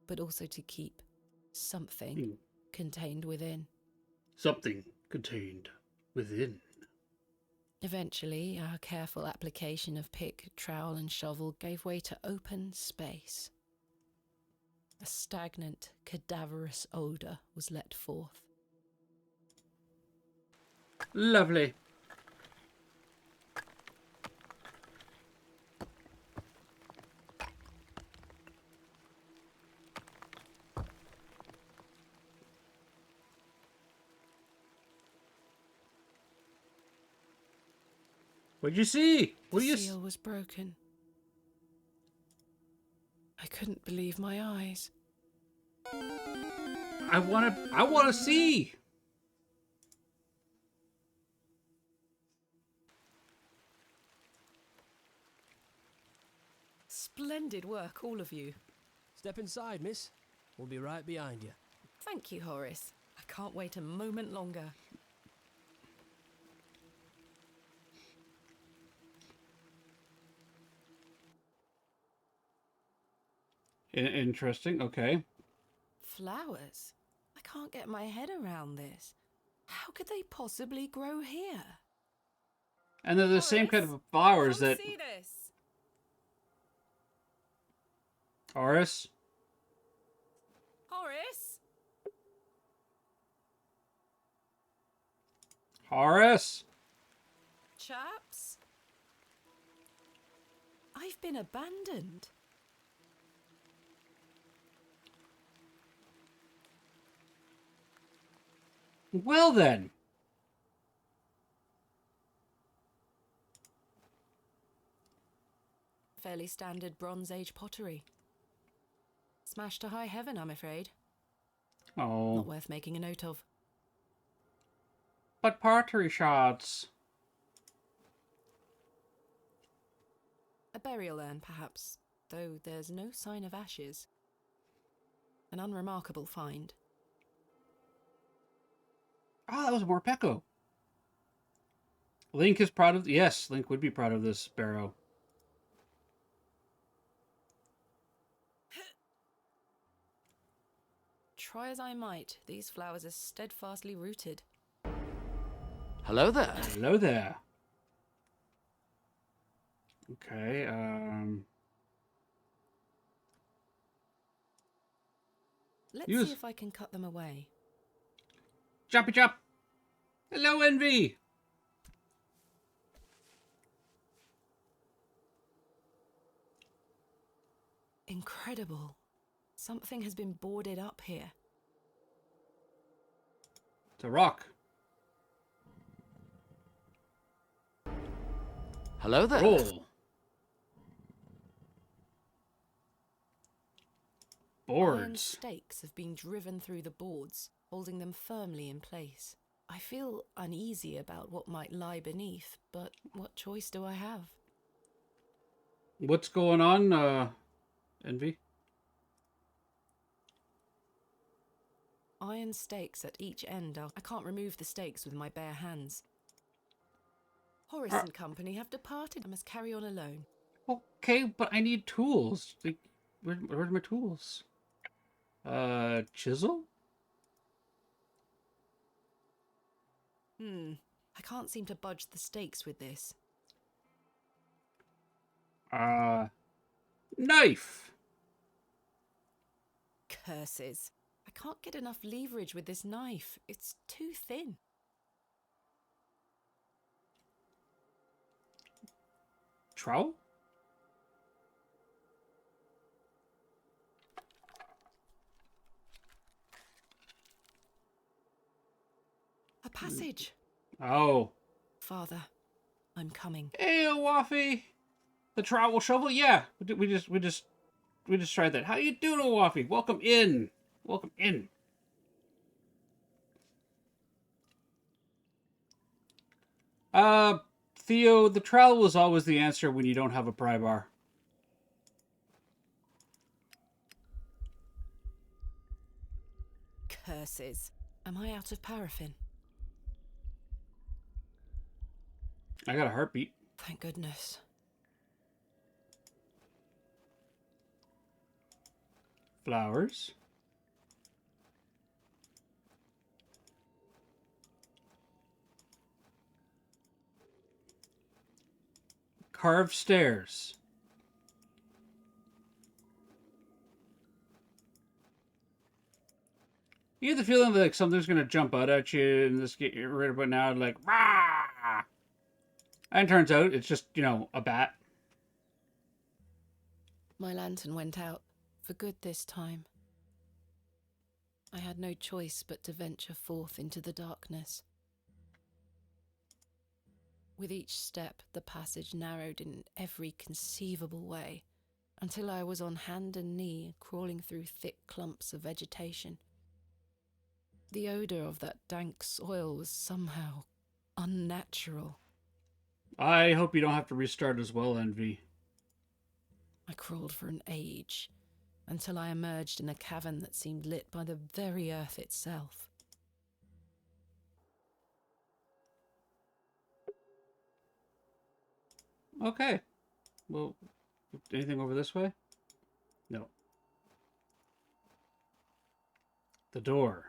but also to keep something contained within. Something contained within. Eventually, our careful application of pick, trowel and shovel gave way to open space. A stagnant, cadaverous odour was let forth. Lovely. What'd you see? What do The you seal was broken. I couldn't believe my eyes. I wanna see. Splendid work, all of you. Step inside, miss. We'll be right behind you. Thank you, Horace. I can't wait a moment longer. Interesting. Okay. Flowers? I can't get my head around this. How could they possibly grow here? And they're the same kind of flowers that. See this. Horace. Horace? Horace. Chaps? I've been abandoned. Well then. Fairly standard Bronze Age pottery. Smashed to high heaven, I'm afraid. Oh. Not worth making a note of. But pottery shards. A burial urn, perhaps, though there's no sign of ashes. An unremarkable find. Oh, that was more Pecco. Link is proud of... Yes, Link would be proud of this barrow. Try as I might, these flowers are steadfastly rooted. Hello there. Hello there. Okay, Let's see if I can cut them away. Choppy chop! Hello, Envy! Incredible. Something has been boarded up here. It's a rock. Hello there. Roll. Boards. Iron stakes have been driven through the boards, holding them firmly in place. I feel uneasy about what might lie beneath, but what choice do I have? What's going on, Envy? Iron stakes at each end. I can't remove the stakes with my bare hands. Horace and company have departed. I must carry on alone. Okay, but I need tools. Like, where's my tools? Chisel? I can't seem to budge the stakes with this. Knife! Curses. I can't get enough leverage with this knife. It's too thin. Trowel? A passage. Oh. Father, I'm coming. Hey, Waffy! The trowel shovel? Yeah, we just tried that. How you doing, Waffy? Welcome in. Welcome in. Theo, the trowel is always the answer when you don't have a pry bar. Curses. Am I out of paraffin? I got a heartbeat. Thank goodness. Flowers. Carved stairs. You get the feeling that like something's gonna jump out at you and this get right about now, like rah! And turns out it's just, you know, a bat. My lantern went out for good this time. I had no choice but to venture forth into the darkness. With each step, the passage narrowed in every conceivable way, until I was on hand and knee, crawling through thick clumps of vegetation. The odour of that dank soil was somehow unnatural. I hope you don't have to restart as well, Envy. I crawled for an age, until I emerged in a cavern that seemed lit by the very earth itself. Okay. Well, anything over this way? No. The door.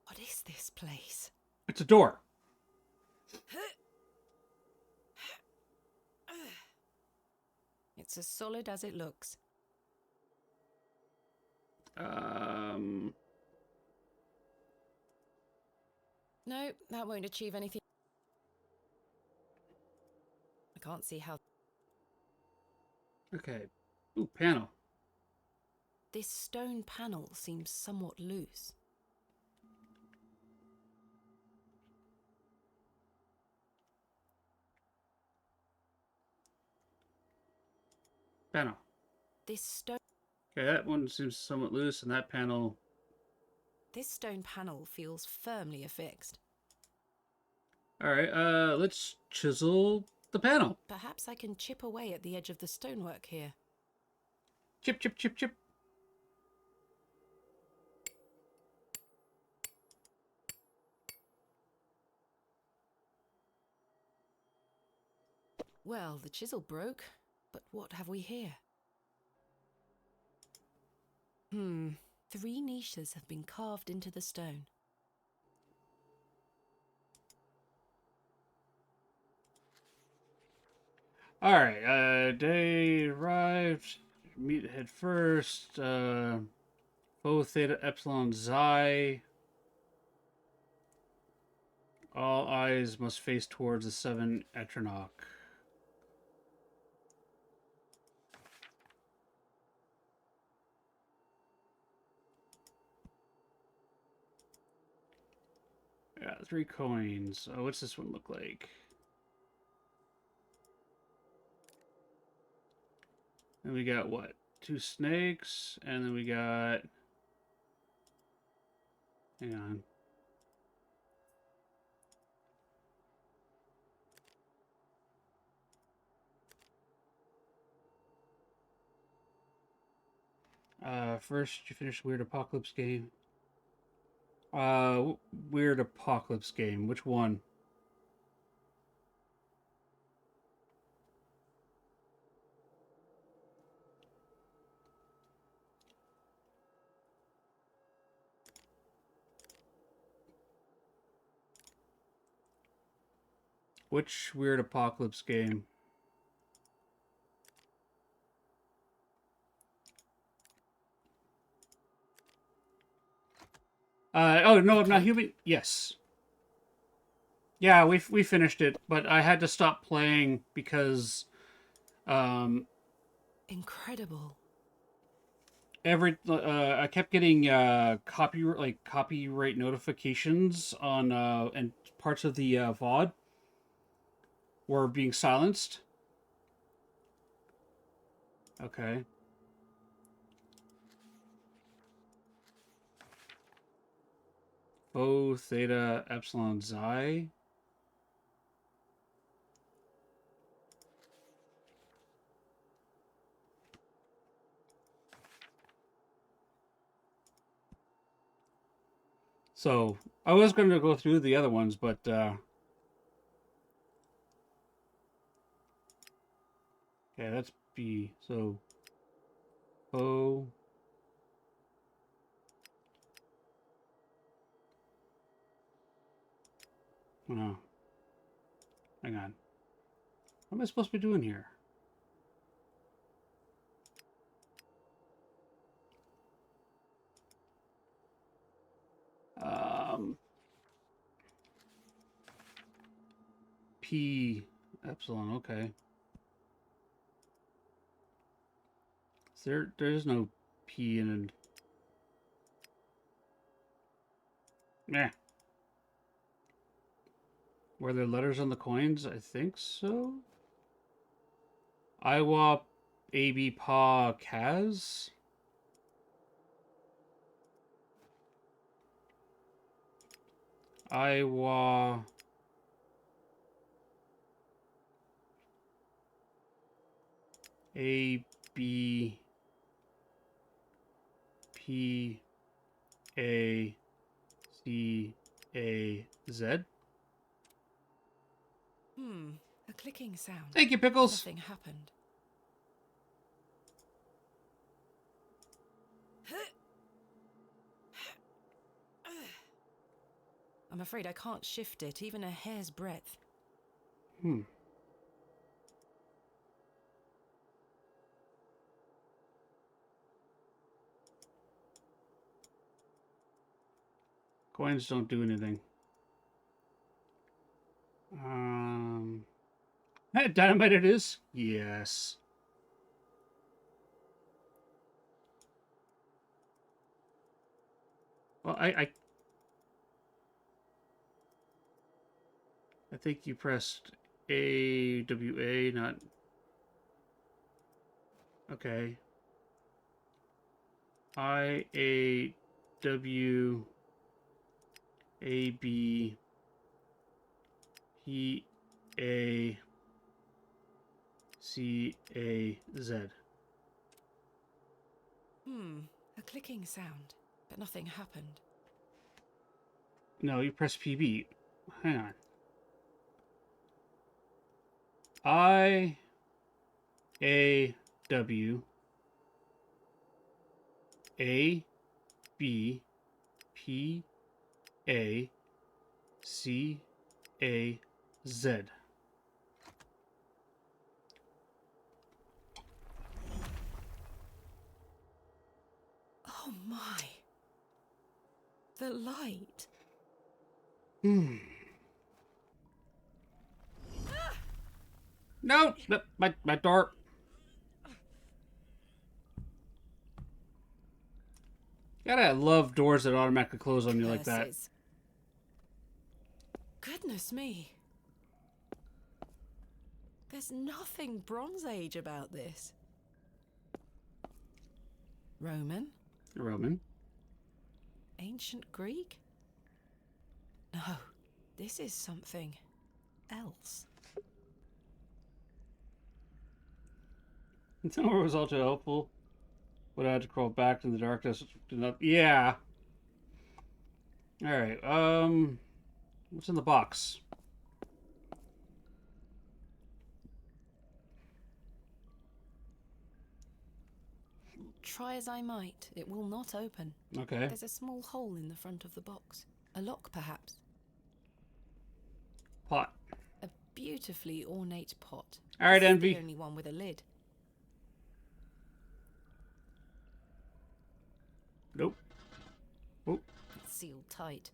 What is this place? It's a door. It's as solid as it looks. No, that won't achieve anything. I can't see how. Okay. Ooh, panel. This stone panel seems somewhat loose. Panel. This stone that one seems somewhat loose, and that panel... This stone panel feels firmly affixed. Alright, let's chisel the panel. Perhaps I can chip away at the edge of the stonework here. Chip, chip, chip, chip. Well, the chisel broke, but what have we here? 3 niches have been carved into the stone. Alright, day arrived. Meet head first. Pho Theta Epsilon Xi. All eyes must face towards the 7 Eternach. Yeah, 3 coins. Oh, what's this one look like? And we got what? 2 snakes, and then we got... Hang on. First, you finish Weird Apocalypse game. Weird Apocalypse game. Which one? Which Weird Apocalypse game? Oh, no, not human. Yes. Yeah, we finished it, but I had to stop playing because, Incredible. I kept getting copyright notifications on and parts of the VOD were being silenced. Okay. Pho Theta Epsilon Xi. So I was going to go through the other ones, but okay, that's B. So O. No. Hang on. What am I supposed to be doing here? P epsilon, okay. There's no P in it. Meh. Were there letters on the coins? I think so. Iwa AB Pa Kaz. Iwa A B P A C A Z. A clicking sound. Thank you, Pickles. Nothing happened. I'm afraid I can't shift it even a hair's breadth. Coins don't do anything. Dynamite it is? Yes. Well, I think you pressed AWA, not... Okay. IAWAB PACAZ. A clicking sound, but nothing happened. No, you press PB. Hang on. IAWAB PACAZ. Oh my. The light. No, my door. Gotta love doors that automatically close on you like that. Curses. Goodness me. There's nothing Bronze Age about this. Roman? Roman. Ancient Greek? No, this is something else. The tower was also helpful, but I had to crawl back in the darkness. Yeah. All right. What's in the box? Try as I might, it will not open. Okay. There's a small hole in the front of the box. A lock, perhaps. Pot. A beautifully ornate pot. All right, This is Envy. the only one with a lid. Nope. Oh. It's sealed tight.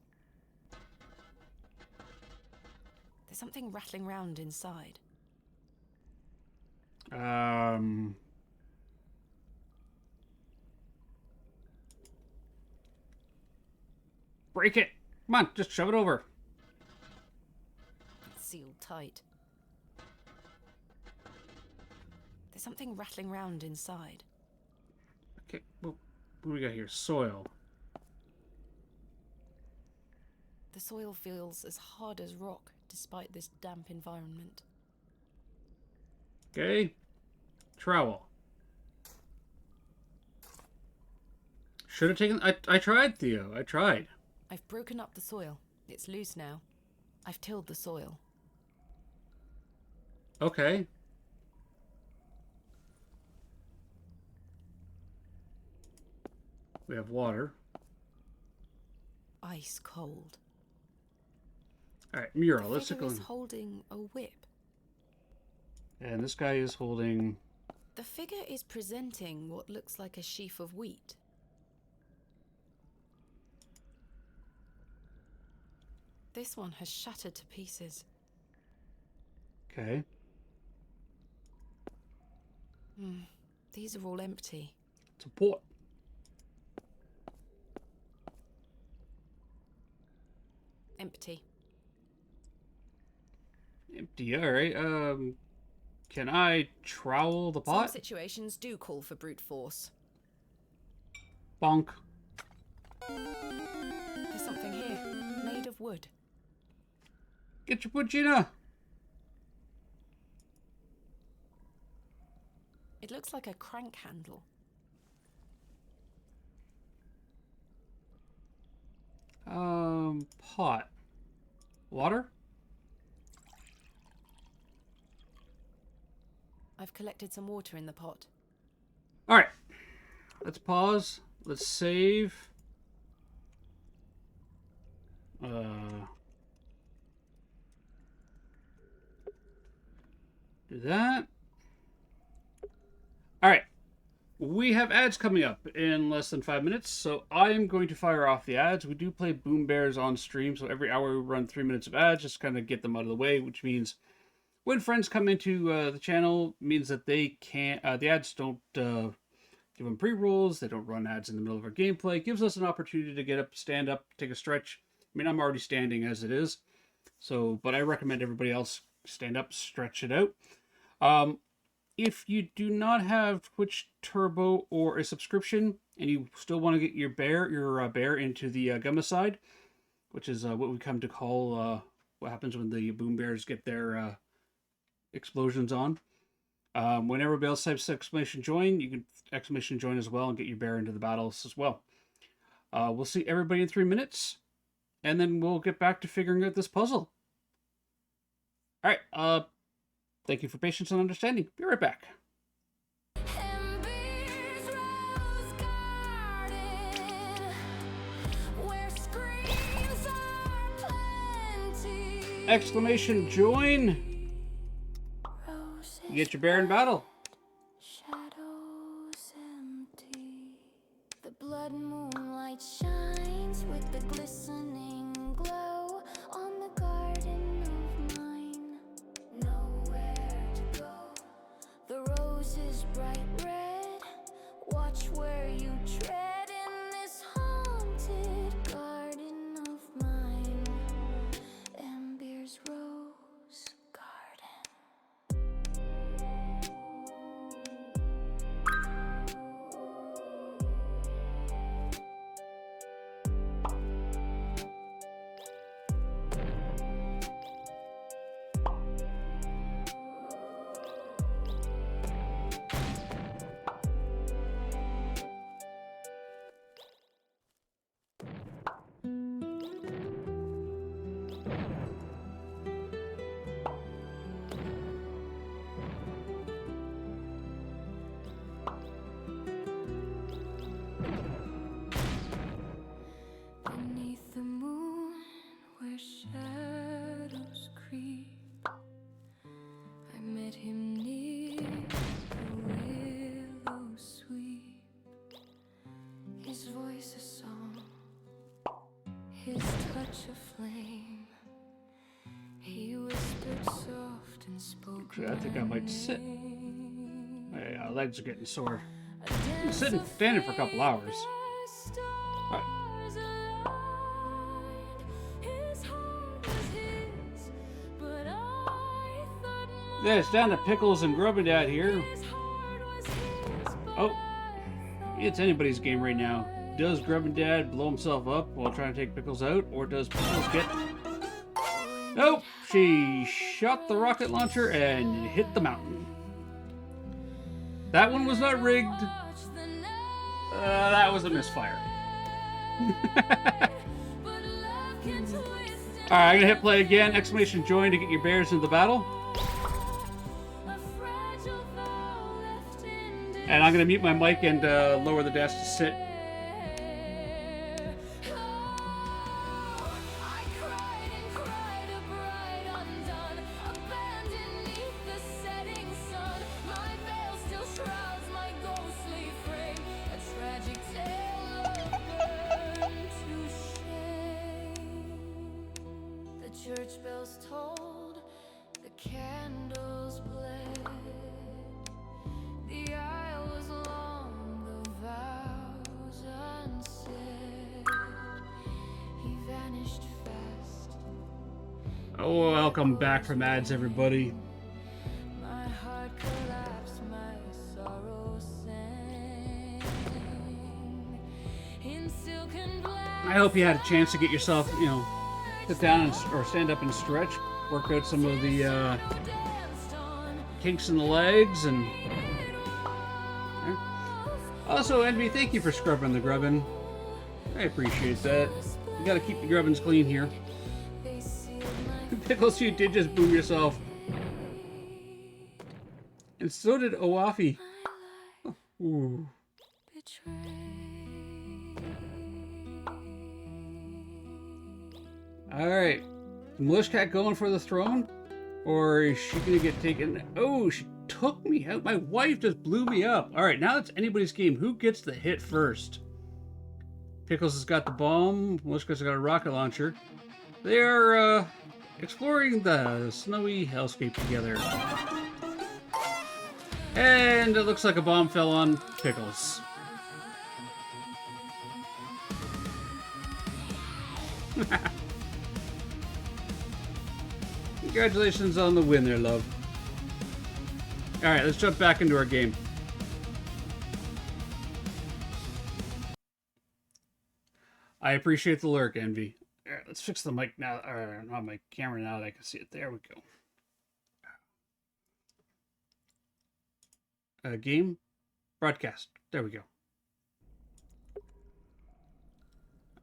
There's something rattling round inside. Break it. Come on, just shove it over. It's sealed tight. There's something rattling round inside. Okay, well, what do we got here? Soil. The soil feels as hard as rock, despite this damp environment. Okay. Trowel. Should have taken... I tried, Theo. I tried. I've broken up the soil. It's loose now. I've tilled the soil. Okay. We have water. Ice cold. All right, mural. The Let's figure go. is holding a whip. And this guy is holding... The figure is presenting what looks like a sheaf of wheat. This one has shattered to pieces. Okay. These are all empty. It's a port. Empty. Empty, alright. Can I trowel the Some pot? situations do call for brute force. Bonk. There's something here, made of wood. Get your Pugina! It looks like a crank handle. Pot. Water? I've collected some water in the pot. Alright. Let's pause. Let's save. Do that. Alright. We have ads coming up in less than 5 minutes, so I am going to fire off the ads. We do play Boom Bears on stream, so every hour we run 3 minutes of ads, just kind of get them out of the way, which means when friends come into the channel, means that they can't, the ads don't give them pre-rolls, they don't run ads in the middle of our gameplay. It gives us an opportunity to get up, stand up, take a stretch. I mean, I'm already standing as it is, so, but I recommend everybody else stand up, stretch it out. If you do not have Twitch Turbo or a subscription, and you still want to get your bear into the Gummicide, which is what we come to call what happens when the Boom Bears get their explosions on. When everybody else types exclamation join, you can exclamation join as well and get your bear into the battles as well. We'll see everybody in 3 minutes, and then we'll get back to figuring out this puzzle. All right. Thank you for patience and understanding. Be right back. Exclamation join. You get your bear in battle. Shadows empty. The blood moonlight shines with the glistening glow on the garden of mine. Nowhere to go. The rose is bright red. Watch where you tread in this haunted garden of mine. Ember's rose garden. Beneath the moon where shadows creep, I met him near the willow sweep. His voice a song, his touch a flame. He whispered soft and spoke. Actually, I think I might sit. My legs are getting sore. I'm standing for a couple hours. All right. Yeah, it's down to Pickles and Grubbin' Dad here. Oh, it's anybody's game right now. Does Grubbin' Dad blow himself up while trying to take Pickles out, or does Pickles get... Nope, she shot the rocket launcher and hit the mountain. That one was not rigged. That was a misfire. Alright, I'm gonna hit play again. Exclamation join to get your bears into the battle. And I'm gonna mute my mic and lower the desk to sit. Church bells tolled, the candle Oh, welcome back from ads, everybody. My heart collapsed, my sorrow sang in silken black. I hope you had a chance to get yourself, you know, sit down and, or stand up and stretch, work out some of the kinks in the legs, and also, Envy, thank you for scrubbing the grubbin. I appreciate that. You gotta keep the grubbins clean here. Pickles, you did just boom yourself. And so did Oafi. Ooh. Alright. Militia Cat going for the throne? Or is she gonna get taken? Oh, she took me out. My wife just blew me up. Alright, now it's anybody's game. Who gets the hit first? Pickles has got the bomb. Militia Cat's got a rocket launcher. They are, exploring the snowy hellscape together. And it looks like a bomb fell on Pickles. Congratulations on the win there, love. Alright, let's jump back into our game. I appreciate the lurk, Envy. Alright, let's fix the mic now, or not my camera now that I can see it. There we go. Game. Broadcast. There we go.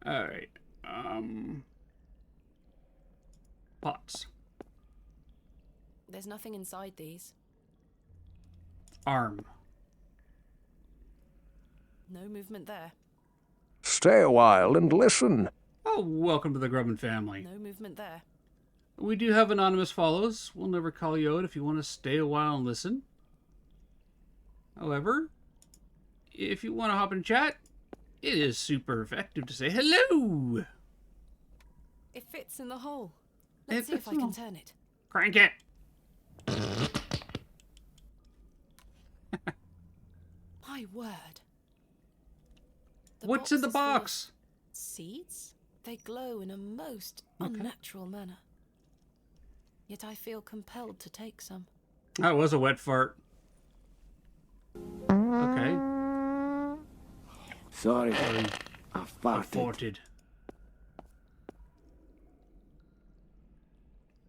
Alright. Pots. There's nothing inside these. Arm. No movement there. Stay a while and listen. Oh, welcome to the Grubbin family. No movement there. We do have anonymous follows. We'll never call you out if you want to stay a while and listen. However, if you want to hop in chat, it is super effective to say hello. It fits in the hole. Let's see if I can turn it. Crank it. My word. What's in the box is full of box? Seeds? They glow in a most unnatural manner. Yet I feel compelled to take some. That was a wet fart. Okay. Sorry, I farted.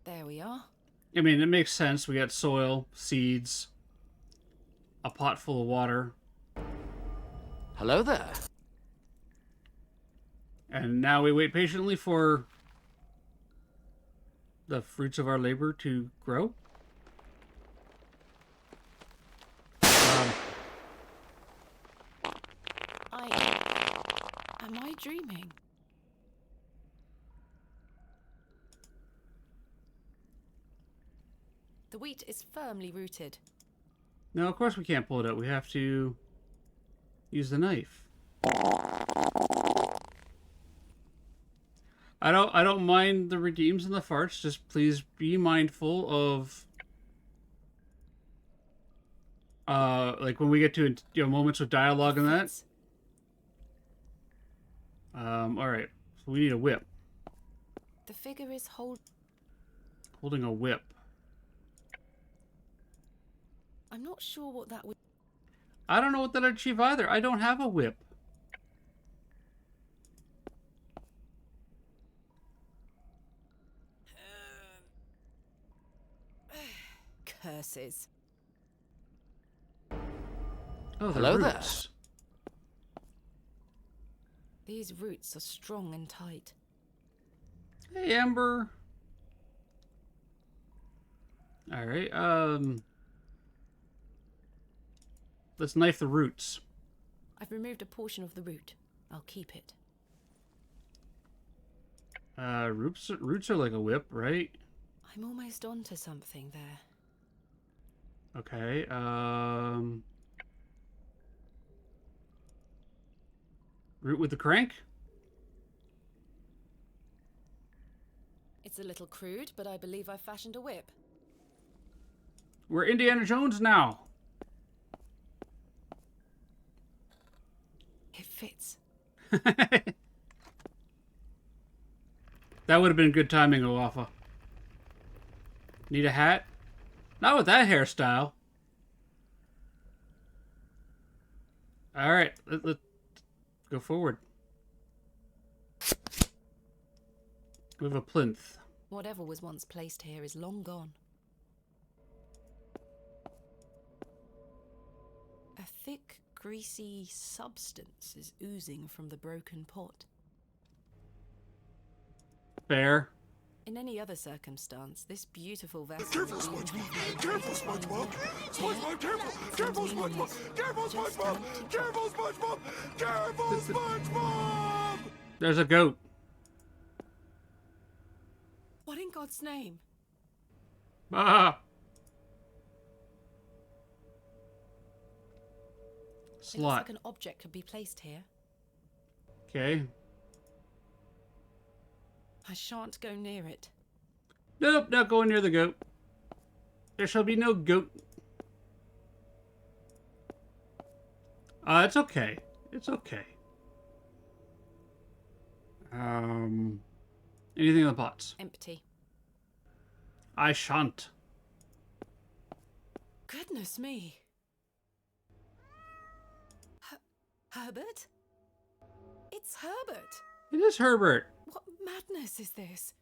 There we are. I mean, it makes sense. We got soil, seeds, a pot full of water. Hello there. And now we wait patiently for the fruits of our labor to grow. Am I dreaming? The wheat is firmly rooted. No, of course we can't pull it out. We have to use the knife. I don't mind the redeems and the farts. Just please be mindful of like when we get to moments with dialogue and that. All right. So we need a whip. The figure is Holding a whip. I'm not sure what that would. I don't know what that'll achieve either. I don't have a whip. Curses. Oh, hello there. Roots. These roots are strong and tight. Hey, Amber. All right. Let's knife the roots. I've removed a portion of the root. I'll keep it. Roots are like a whip, right? I'm almost onto something there. Okay. Root with the crank? It's a little crude, but I believe I've fashioned a whip. We're Indiana Jones now. It fits. That would have been good timing, Oafa. Need a hat? Not with that hairstyle. Alright, let's go forward. We have a plinth. Whatever was once placed here is long gone. A thick, greasy substance is oozing from the broken pot. Fair. In any other circumstance, this beautiful vessel... Careful, SpongeBob! Careful, SpongeBob! SpongeBob, careful! Careful, SpongeBob! Careful, SpongeBob! Careful, SpongeBob! Careful, SpongeBob! There's a goat. What in God's name? Ah! It looks like an object could be placed here. Okay. I shan't go near it. Nope, not going near the goat. There shall be no goat. It's okay. It's okay. Anything in the pots? Empty. I shan't. Goodness me. Herbert? It's Herbert. It is Herbert. What madness is this?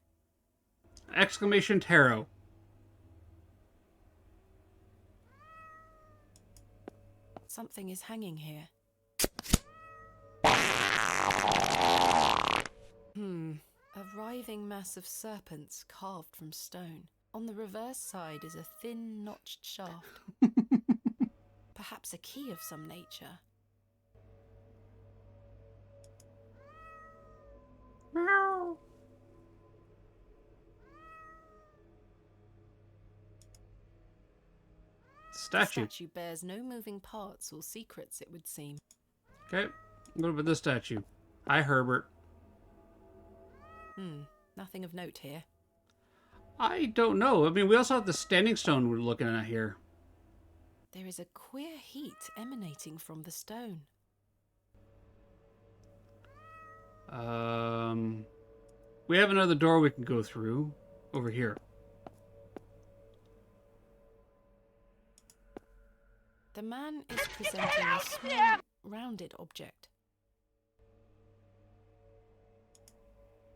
Exclamation tarot. Something is hanging here. A writhing mass of serpents carved from stone. On the reverse side is a thin, notched shaft. Perhaps a key of some nature. Meow. Statue. The statue bears no moving parts or secrets, it would seem. Okay. What about this statue? Hi, Herbert. Nothing of note here. I don't know. I mean, we also have the standing stone we're looking at here. There is a queer heat emanating from the stone. We have another door we can go through over here. The man is presenting a small, rounded object.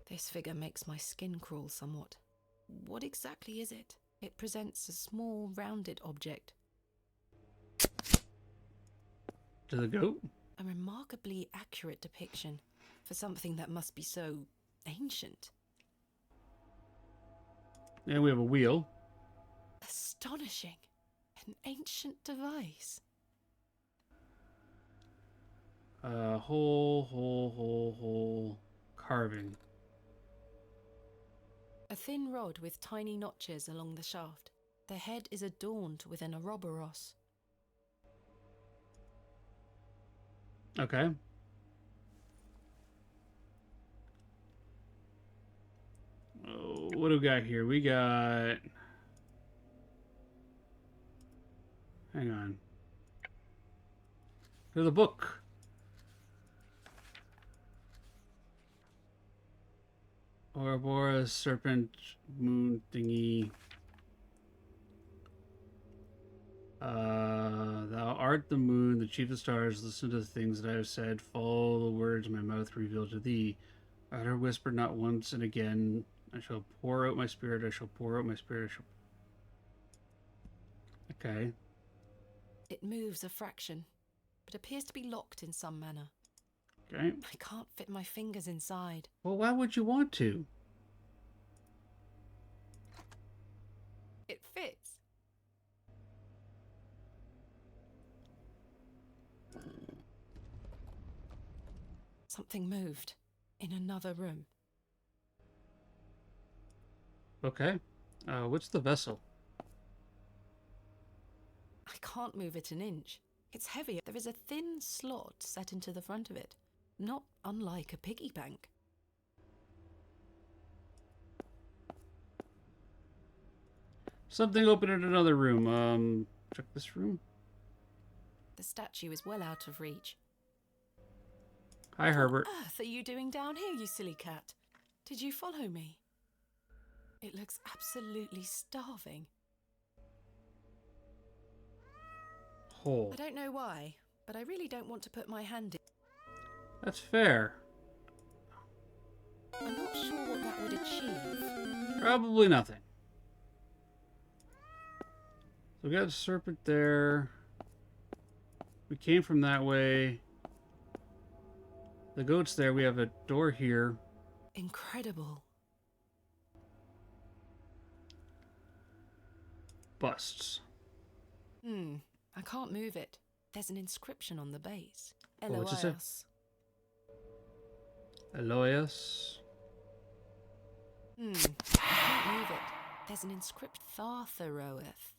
This figure makes my skin crawl somewhat. What exactly is it? It presents a small, rounded object. To the goat? A remarkably accurate depiction for something that must be so ancient. And we have a wheel. Astonishing. An ancient device. Whole carving. A thin rod with tiny notches along the shaft. The head is adorned with an Ouroboros. Okay. Oh, what do we got here? We got... Hang on. There's a book. Ouroboros, serpent, moon thingy. Thou art the moon, the chief of stars. Listen to the things that I have said. Follow the words my mouth revealed to thee. I heard whispered not once and again. I shall pour out my spirit. I shall pour out my spirit. I shall... Okay. It moves a fraction, but appears to be locked in some manner. Okay. I can't fit my fingers inside. Well, why would you want to? It fits. Something moved in another room. Okay. What's the vessel? I can't move it an inch. It's heavy. There is a thin slot set into the front of it, not unlike a piggy bank. Something open in another room. Check this room. The statue is well out of reach. Hi, Herbert. What on earth are you doing down here, you silly cat? Did you follow me? It looks absolutely starving. Hole. I don't know why, but I really don't want to put my hand in. That's fair. I'm not sure what that would achieve. Probably nothing. So we got a serpent there. We came from that way. The goat's there. We have a door here. Incredible. Busts. I can't move it. There's an inscription on the base. Oh, what's it say? Eloios. Eloios. I can't move it. There's an inscription. Thartharoeth.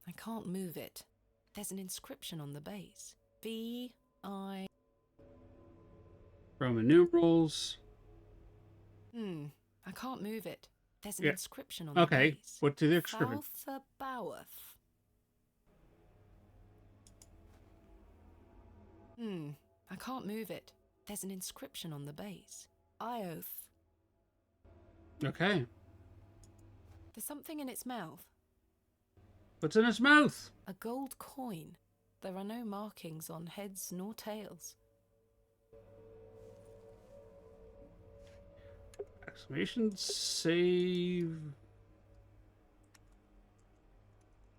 I can't move it. There's an inscription on the base. V-I... Roman numerals. I can't move it. There's an Yeah. inscription on the Okay, base. what's the inscription? Thalthabaoth. I can't move it. There's an inscription on the base. Ioth. Okay. There's something in its mouth. What's in its mouth? A gold coin. There are no markings on heads nor tails. Exclamation save.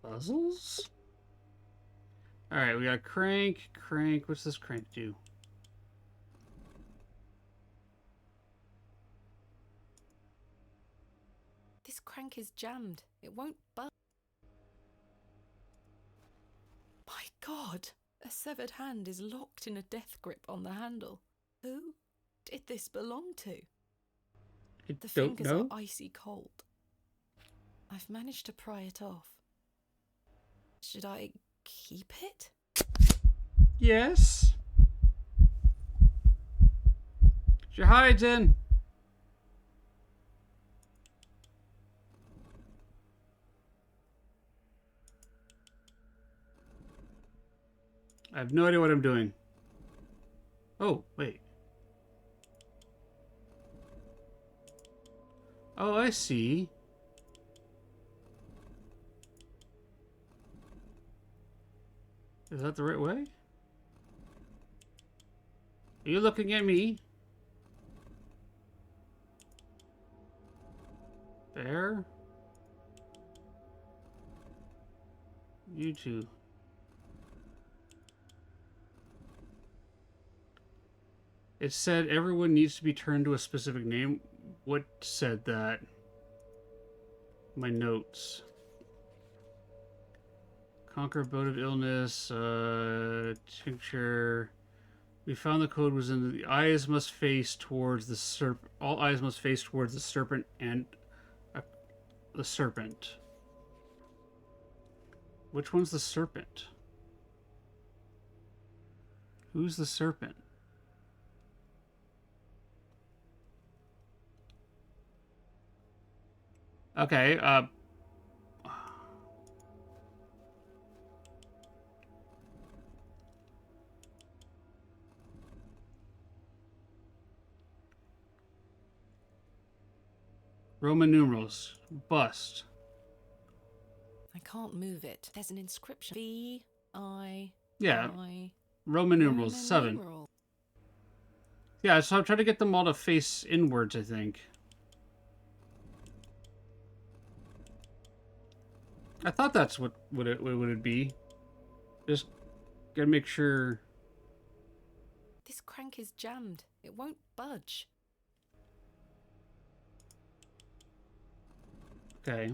Puzzles? Alright, we got crank. Crank. What's this crank do? This crank is jammed. It won't budge. My God! A severed hand is locked in a death grip on the handle. Who did this belong to? I The don't fingers know. are icy cold. I've managed to pry it off. Should I keep it? Yes. You're hiding. I have no idea what I'm doing. Oh, wait. Oh, I see. Is that the right way? Are you looking at me? There? You two. It said everyone needs to be turned to a specific name. What said that? My notes. Conquer abode of illness, tincture. We found the code was in the eyes must face towards the serpent. All eyes must face towards the serpent and the serpent. Which one's the serpent? Who's the serpent? Okay, Roman numerals. Bust. I can't move it. There's an inscription. V-I... Yeah. I... Roman numerals. Roman 7. numeral. Yeah, so I'm trying to get them all to face inwards, I think. I thought that's what it be. Just gotta make sure. This crank is jammed. It won't budge. Okay.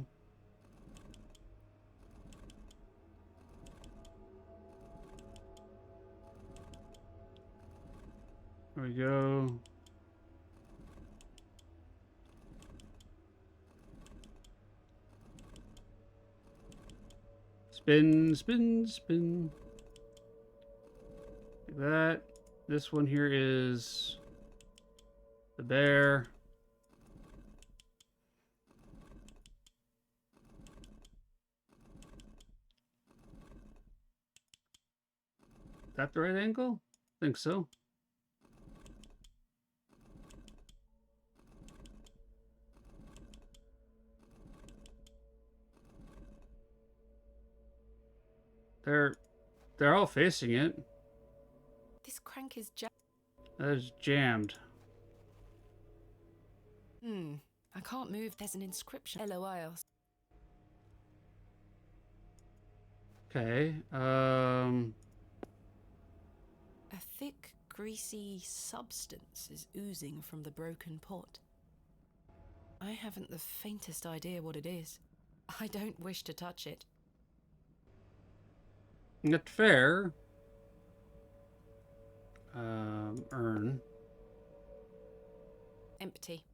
There we go. Spin, spin, spin. Like that. This one here is the bear. Is that the right angle? I think so. They're all facing it. This crank is That is jammed. I can't move. There's an inscription. LOL. Okay. A thick, greasy substance is oozing from the broken pot. I haven't the faintest idea what it is. I don't wish to touch it. That's fair. Urn. Empty.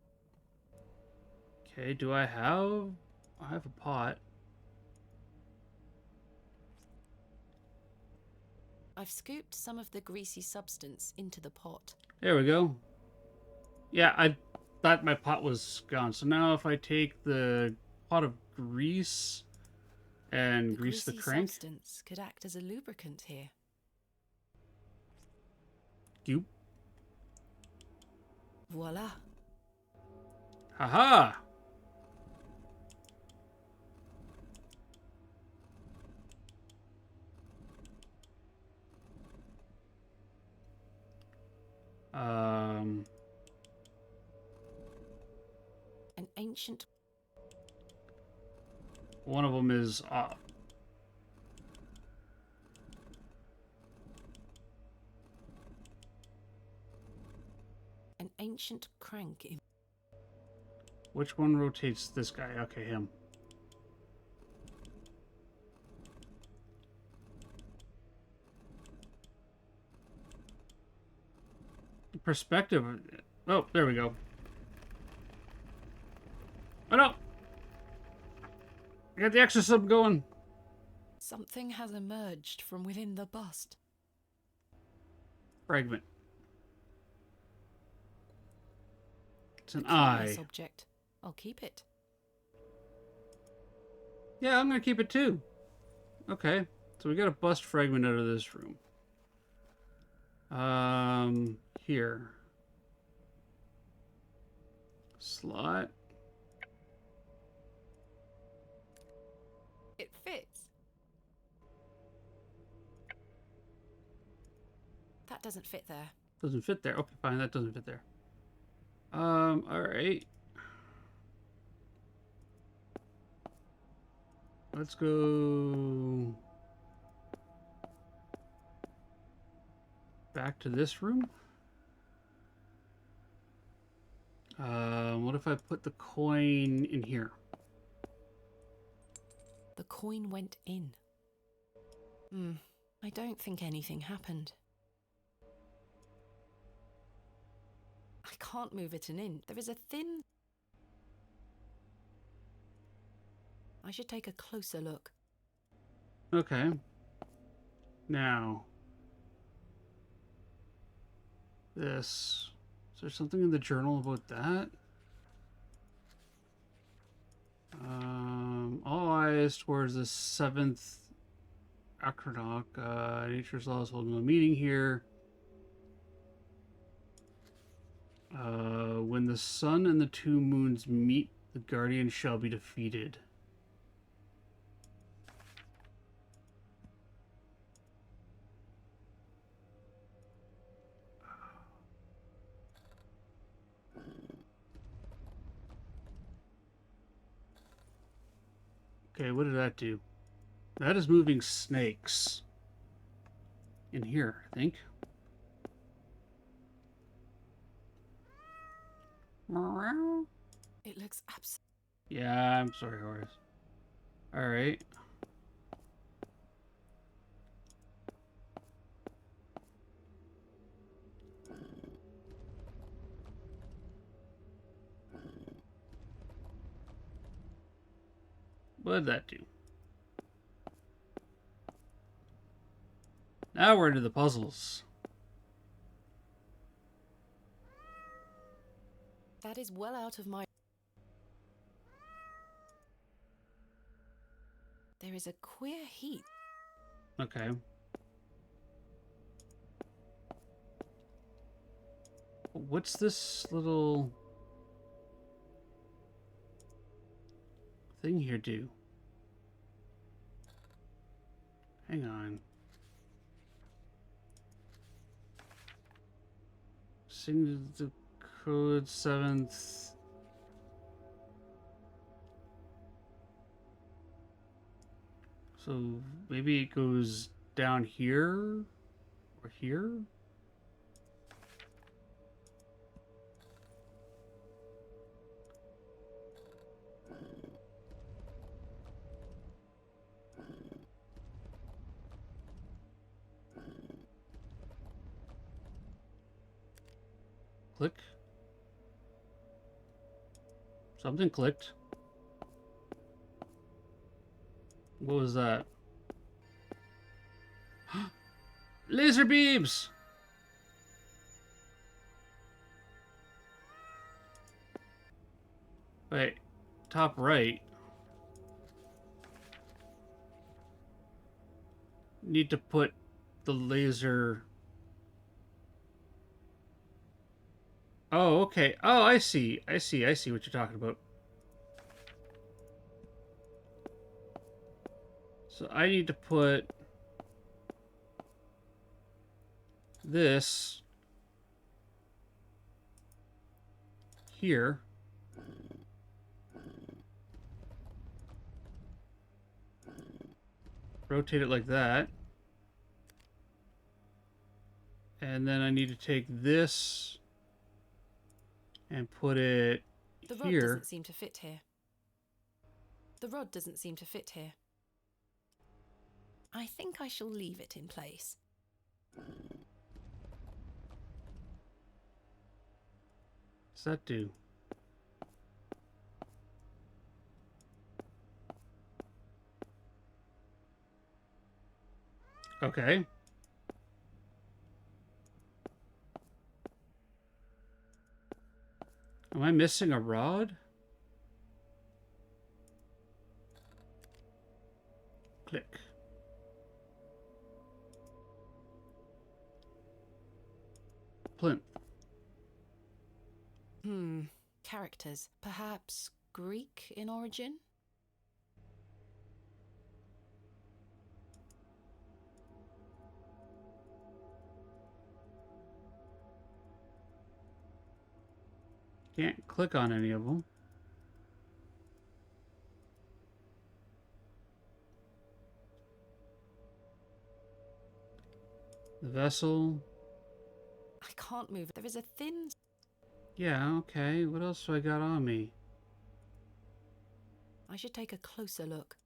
Okay, do I have... I have a pot. I've scooped some of the greasy substance into the pot. There we go. Yeah, I thought my pot was gone. So now if I take the pot of grease and grease the greasy crank. Substance could act as a lubricant here. Goop. Voila. Haha! An ancient... One of them is off. An ancient crank in... Which one rotates this guy? Okay, him. The perspective... Oh, there we go. Oh no! I got the exorcism going. Something has emerged from within the bust. Fragment. It's an Curious eye. object. I'll keep it. Yeah, I'm gonna keep it too. Okay, so we got a bust fragment out of this room. Here. Slot. It fits. That doesn't fit there. Doesn't fit there. Okay, fine, that doesn't fit there. Alright. Let's go back to this room. What if I put the coin in here? The coin went in. I don't think anything happened. I can't move it an inch. There is a thin... I should take a closer look. Okay. Now. This. Is there something in the journal about that? All eyes towards the 7th Acronoc. Nature's laws holding a meeting here. When the sun and the two moons meet, the guardian shall be defeated. Okay, what did that do? That is moving snakes. In here, I think. It looks abs... Yeah, I'm sorry, Horace. Alright. What did that do? Now we're into the puzzles. That is well out of my... There is a queer heat. Okay. What's this little thing here do? Hang on. Sing the code 7th. So maybe it goes down here or here? Click. Something clicked. What was that? Laser beams! Wait, top right. Need to put the laser... Oh, okay. Oh, I see. I see what you're talking about. So I need to put this here. Rotate it like that. And then I need to take this and put it The rod here. doesn't seem to fit here. The rod doesn't seem to fit here. I think I shall leave it in place. What's that do? Okay. Am I missing a rod? Click. Plinth. Characters. Perhaps Greek in origin? Can't click on any of them. The vessel. I can't move. There is a thin... Yeah, okay. What else do I got on me? I should take a closer look.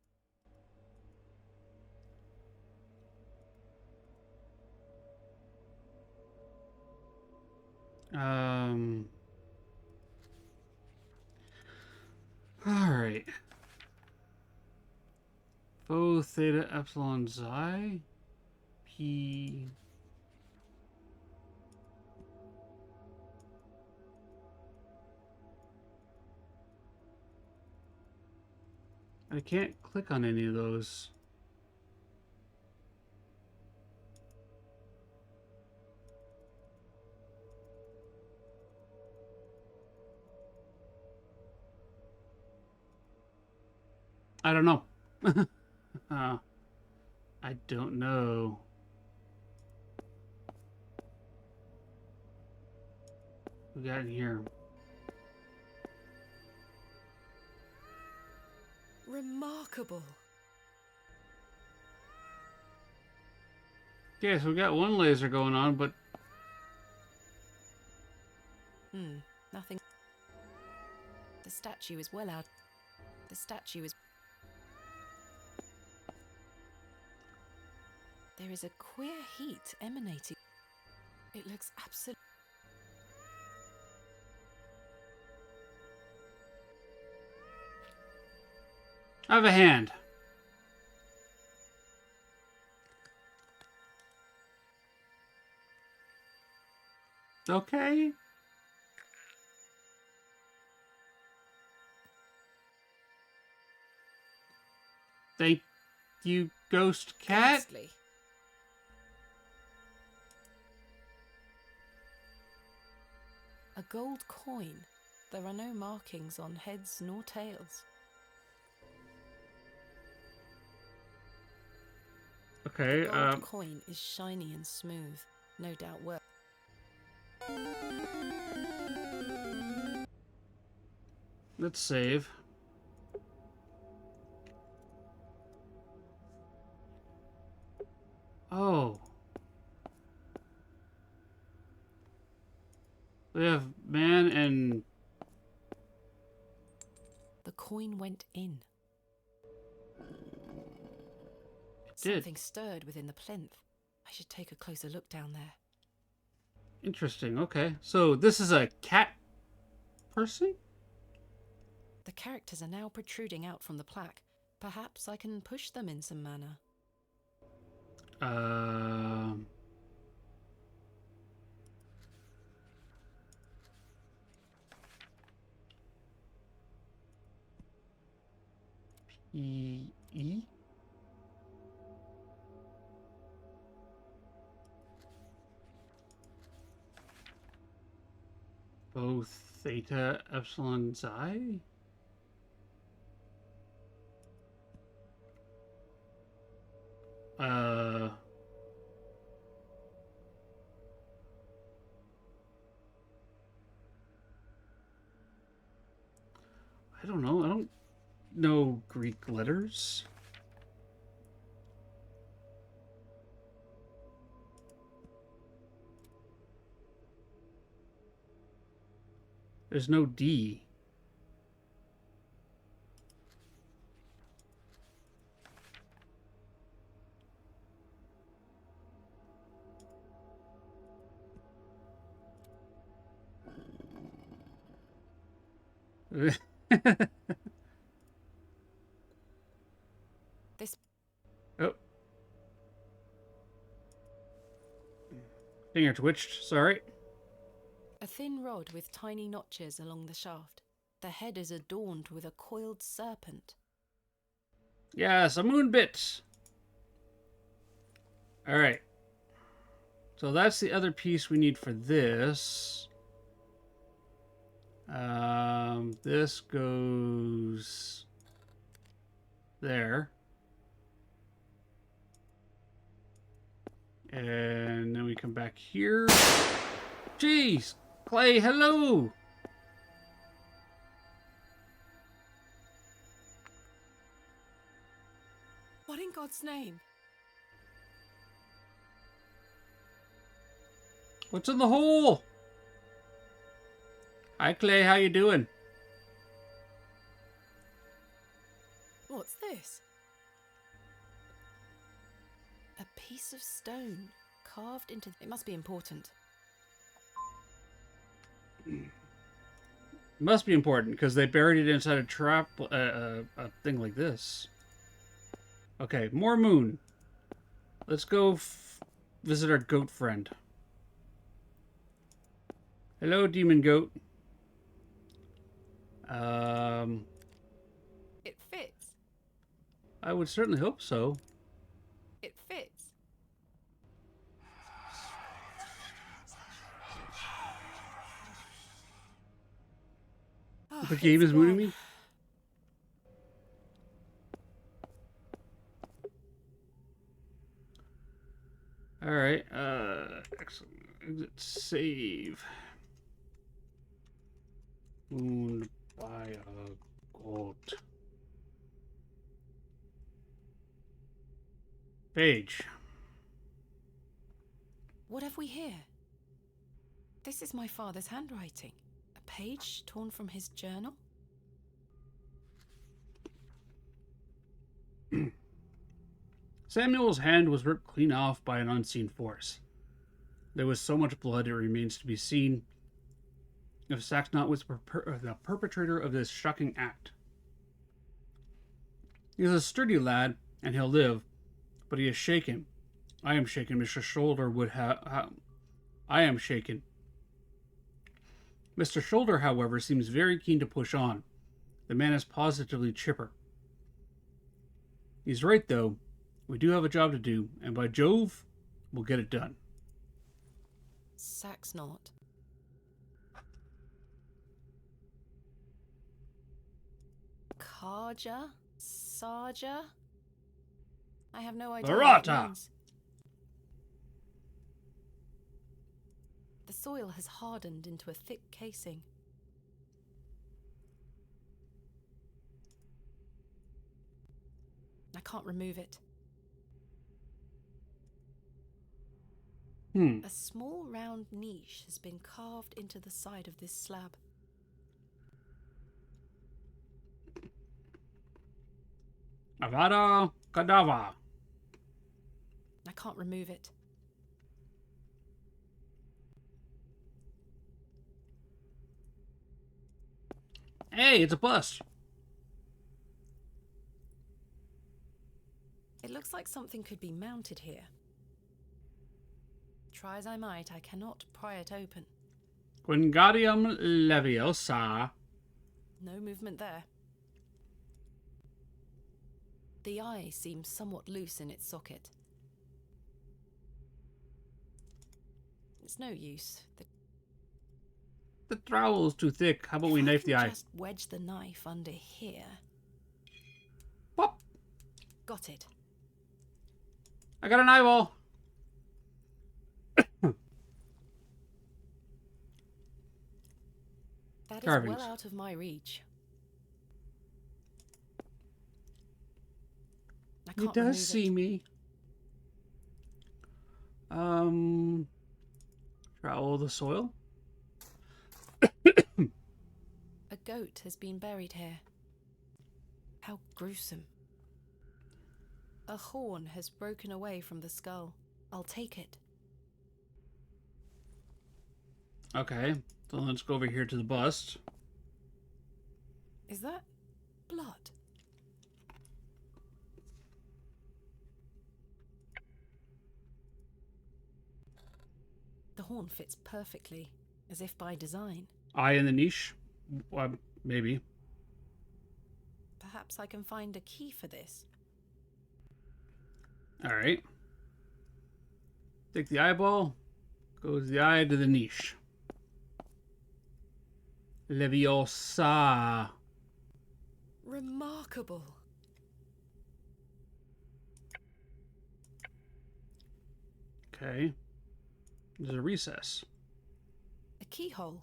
Alright. Pho theta epsilon xi. P. I can't click on any of those. I don't know. I don't know. We got in here. Remarkable. Okay, so we got one laser going on, but... Nothing. The statue is well out. The statue is... There is a queer heat emanating. It looks absolutely... I have a hand. Okay. Thank you, ghost cat. Ghastly. A gold coin. There are no markings on heads nor tails. A Okay, The gold coin is shiny and smooth, no doubt worth. let's save. Oh. We have man and... The coin went in. It did. Something stirred within the plinth. I should take a closer look down there. Interesting, okay. So this is a cat person? The characters are now protruding out from the plaque. Perhaps I can push them in some manner. E? Both theta, epsilon, xi? I don't know. I don't know Greek letters. There's no D. This... Oh. Finger twitched, sorry. A thin rod with tiny notches along the shaft. The head is adorned with a coiled serpent. Yes, a moon bit. Alright. So that's the other piece we need for this. This goes there. And then we come back here. Jeez, Clay, hello. What in God's name? What's in the hole? Hi, Clay, how you doing? What's this? A piece of stone carved into... It must be important. Must be important because they buried it inside a trap, a thing like this. Okay, more moon. Let's go visit our goat friend. Hello, demon goat. It fits. I would certainly hope so. It fits. The game is mooning me? Alright, excellent. Exit save. Owned by a goat. Page. What have we here? This is my father's handwriting. A page torn from his journal? Samuel's hand was ripped clean off by an unseen force. There was so much blood it remains to be seen if Saxnot was the perpetrator of this shocking act. He is a sturdy lad, and he'll live, but he is shaken. I am shaken. Mr. Shoulder would have... I am shaken. Mr. Shoulder, however, seems very keen to push on. The man is positively chipper. He's right, though. We do have a job to do, and by Jove, we'll get it done. Saxnot. Karja? Sarja? I have no idea what it Barata. means. The soil has hardened into a thick casing. I can't remove it. A small round niche has been carved into the side of this slab. Avada Kedavra. I can't remove it. Hey, it's a bust. It looks like something could be mounted here. Try as I might, I cannot pry it open. Wingardium Leviosa. No movement there. The eye seems somewhat loose in its socket. It's no use. The trowel's too thick. How about we knife the eye? Just wedge the knife under here. Pop. Got it. I got an eyeball. That is Carvings. well out of my reach. I can't It does remove see me. Trowel the soil. A goat has been buried here. How gruesome. A horn has broken away from the skull. I'll take it. Okay, so let's go over here to the bust. Is that blood? The horn fits perfectly, as if by design. Eye in the niche? Maybe. Perhaps I can find a key for this. Alright. Take the eyeball. Goes the eye to the niche. Leviosa. Remarkable. Okay. There's a recess. A keyhole.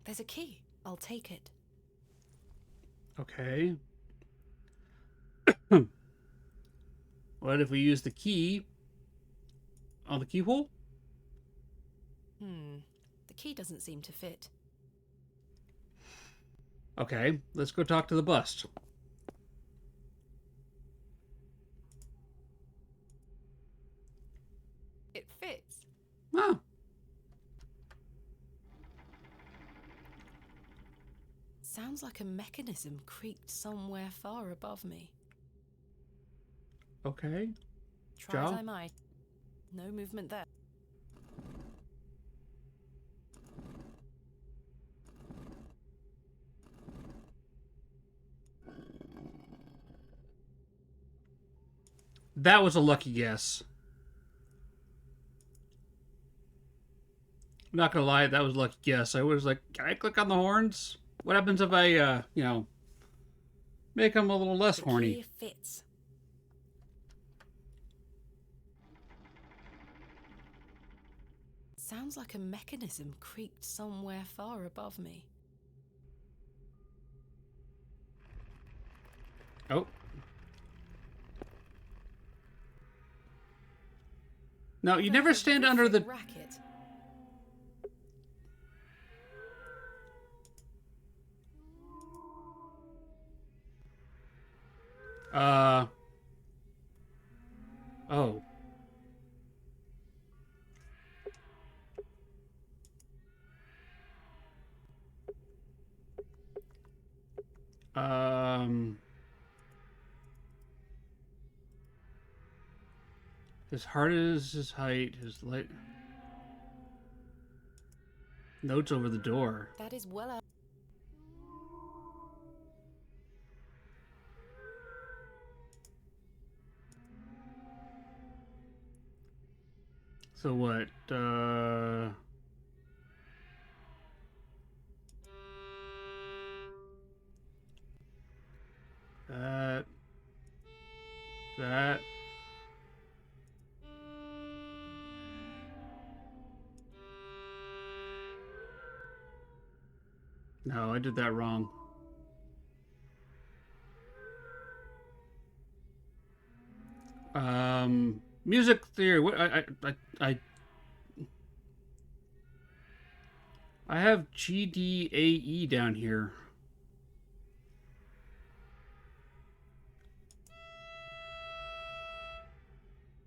There's a key. I'll take it. Okay. What if we use the key on the keyhole? The key doesn't seem to fit. Okay, let's go talk to the bust. It fits. Ah. Sounds like a mechanism creaked somewhere far above me. Okay. Try as I might. No movement there. That was a lucky guess. I'm not gonna lie, that was a lucky guess. I was like, can I click on the horns? What happens if I, make them a little less horny? Key fits. Sounds like a mechanism creaked somewhere far above me. Oh. No, you never stand under the... racket. Oh. His heart is his height, his light... Notes over the door. That is well out. So what, That. No, I did that wrong. Music theory. What I have GDAE down here.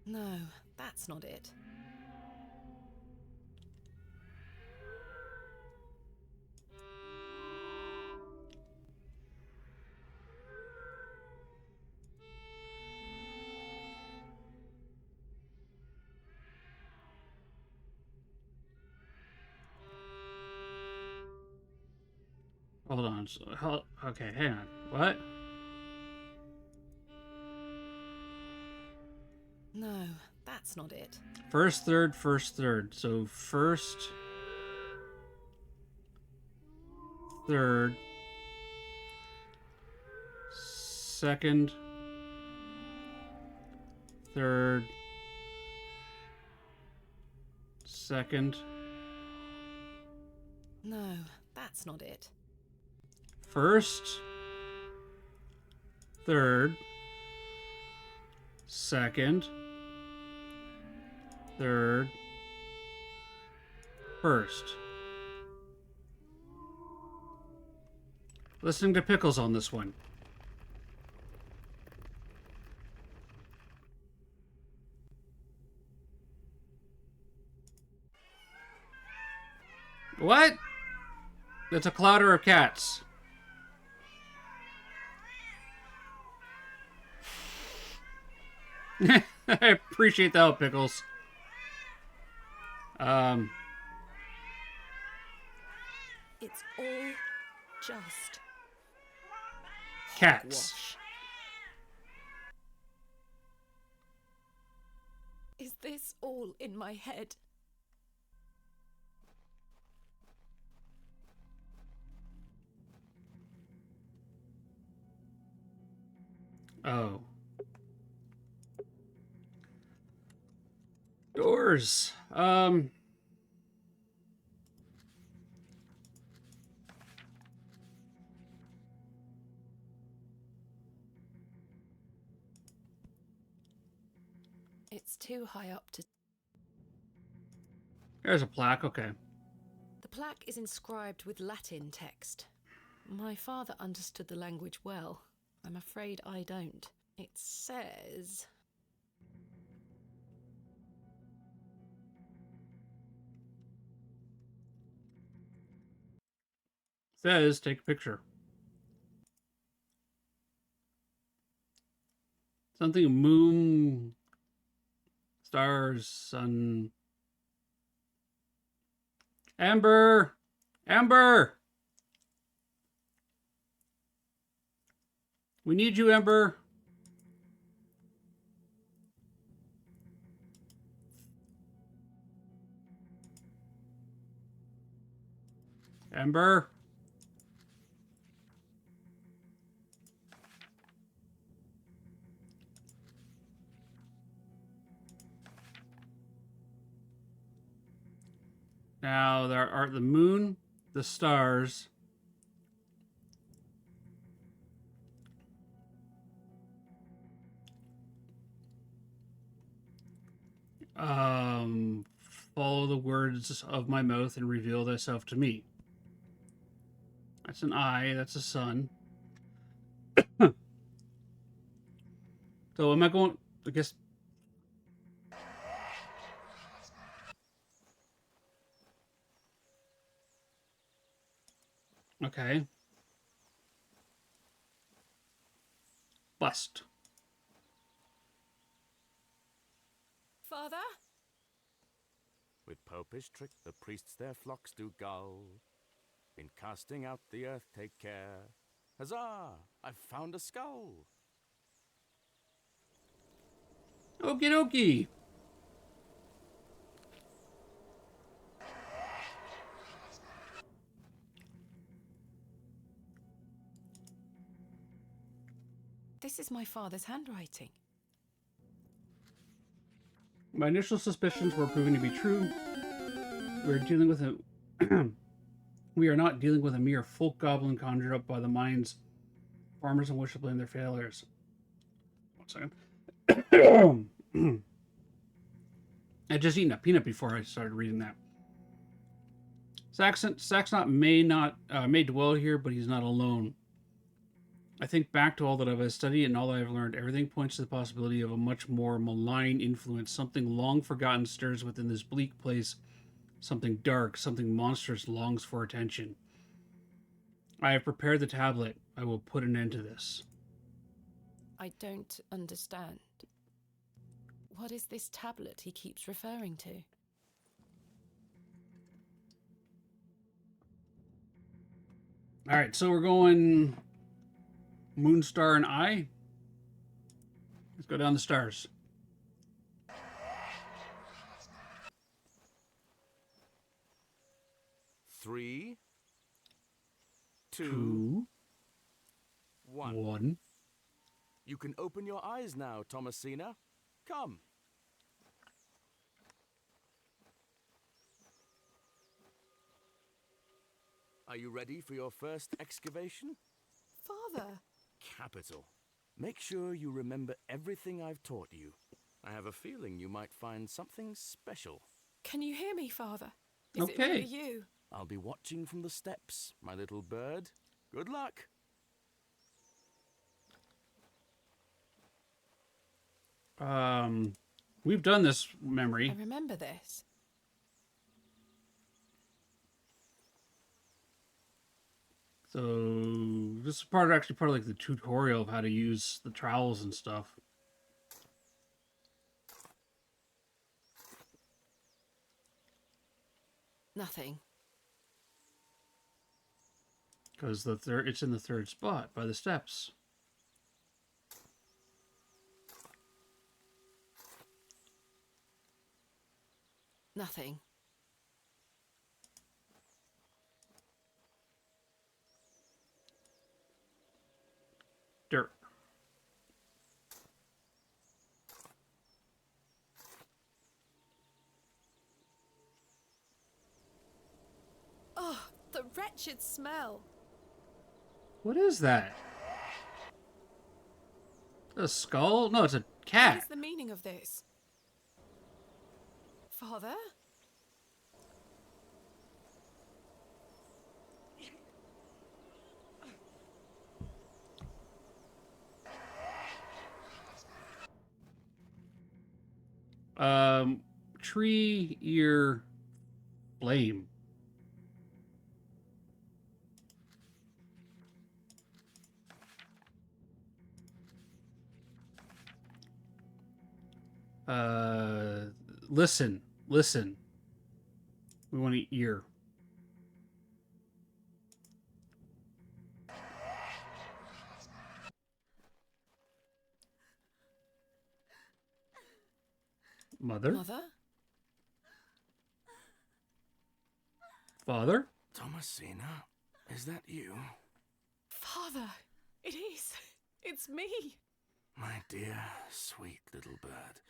No, that's not it. Hold on. Okay, hang on. What? No, that's not it. First, third, first, third. So first, third, second, third, second. No, that's not it. First, third, second, third, first. Listening to Pickles on this one. What? It's a clouder of cats. I appreciate the help, Pickles. It's all just cats. hogwash. Is this all in my head? Oh. Doors. It's too high up to... There's a plaque, okay. The plaque is inscribed with Latin text. My father understood the language well. I'm afraid I don't. It says... Says, take a picture. Something moon, stars, sun. Amber! Amber! We need you, Amber. Amber? Now, there are the moon, the stars, follow the words of my mouth and reveal thyself to me. That's an eye, that's a sun. So am I going, I guess... Okay. Bust. Father? With popish trick the priests their flocks do gull. In casting out the earth take care. Huzzah! I've found a skull. Okie dokie. This is my father's handwriting. My initial suspicions were proving to be true. We're dealing with a we are not dealing with a mere folk goblin conjured up by the mind's farmers and wish to blame their failures. 1 second. I'd just eaten a peanut before I started reading that. Saxon may dwell here, but he's not alone. I think back to all that I've studied and all I've learned. Everything points to the possibility of a much more malign influence. Something long forgotten stirs within this bleak place. Something dark, something monstrous longs for attention. I have prepared the tablet. I will put an end to this. I don't understand. What is this tablet he keeps referring to? All right, so we're going Moonstar and I. Let's go down the stars. Three, two, one. You can open your eyes now, Thomasina. Come. Are you ready for your first excavation? Father! Capital. Make sure you remember everything I've taught you. I have a feeling you might find something special. Can you hear me, Father? Is it Okay. really you? I'll be watching from the steps, my little bird. Good luck. We've done this memory. I remember this. So this is actually part of like the tutorial of how to use the trowels and stuff. Nothing. Because it's in the third spot by the steps. Nothing. Dirt. Oh, the wretched smell. What is that? A skull? No, it's a What cat. is the meaning of this? Father? Tree ear flame. Listen. We want to ear. Mother? Mother? Father? Thomasina, is that you? Father, it is. It's me. My dear, sweet little bird.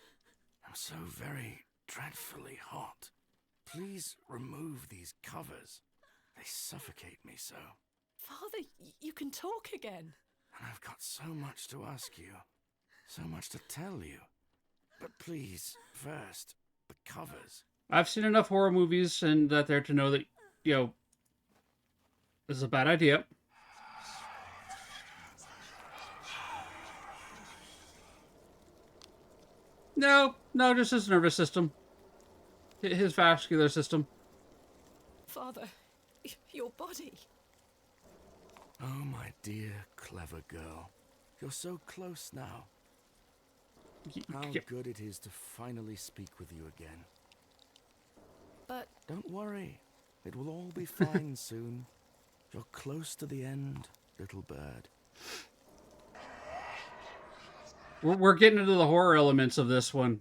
I'm so very dreadfully hot. Please remove these covers. They suffocate me so. Father, you can talk again. And I've got so much to ask you. So much to tell you. But please, first, the covers. I've seen enough horror movies and that there to know that, this is a bad idea. No, just his nervous system. His vascular system. Father, your body. Oh, my dear, clever girl. You're so close now. How good it is to finally speak with you again. But... Don't worry. It will all be fine soon. You're close to the end, little bird. We're getting into the horror elements of this one.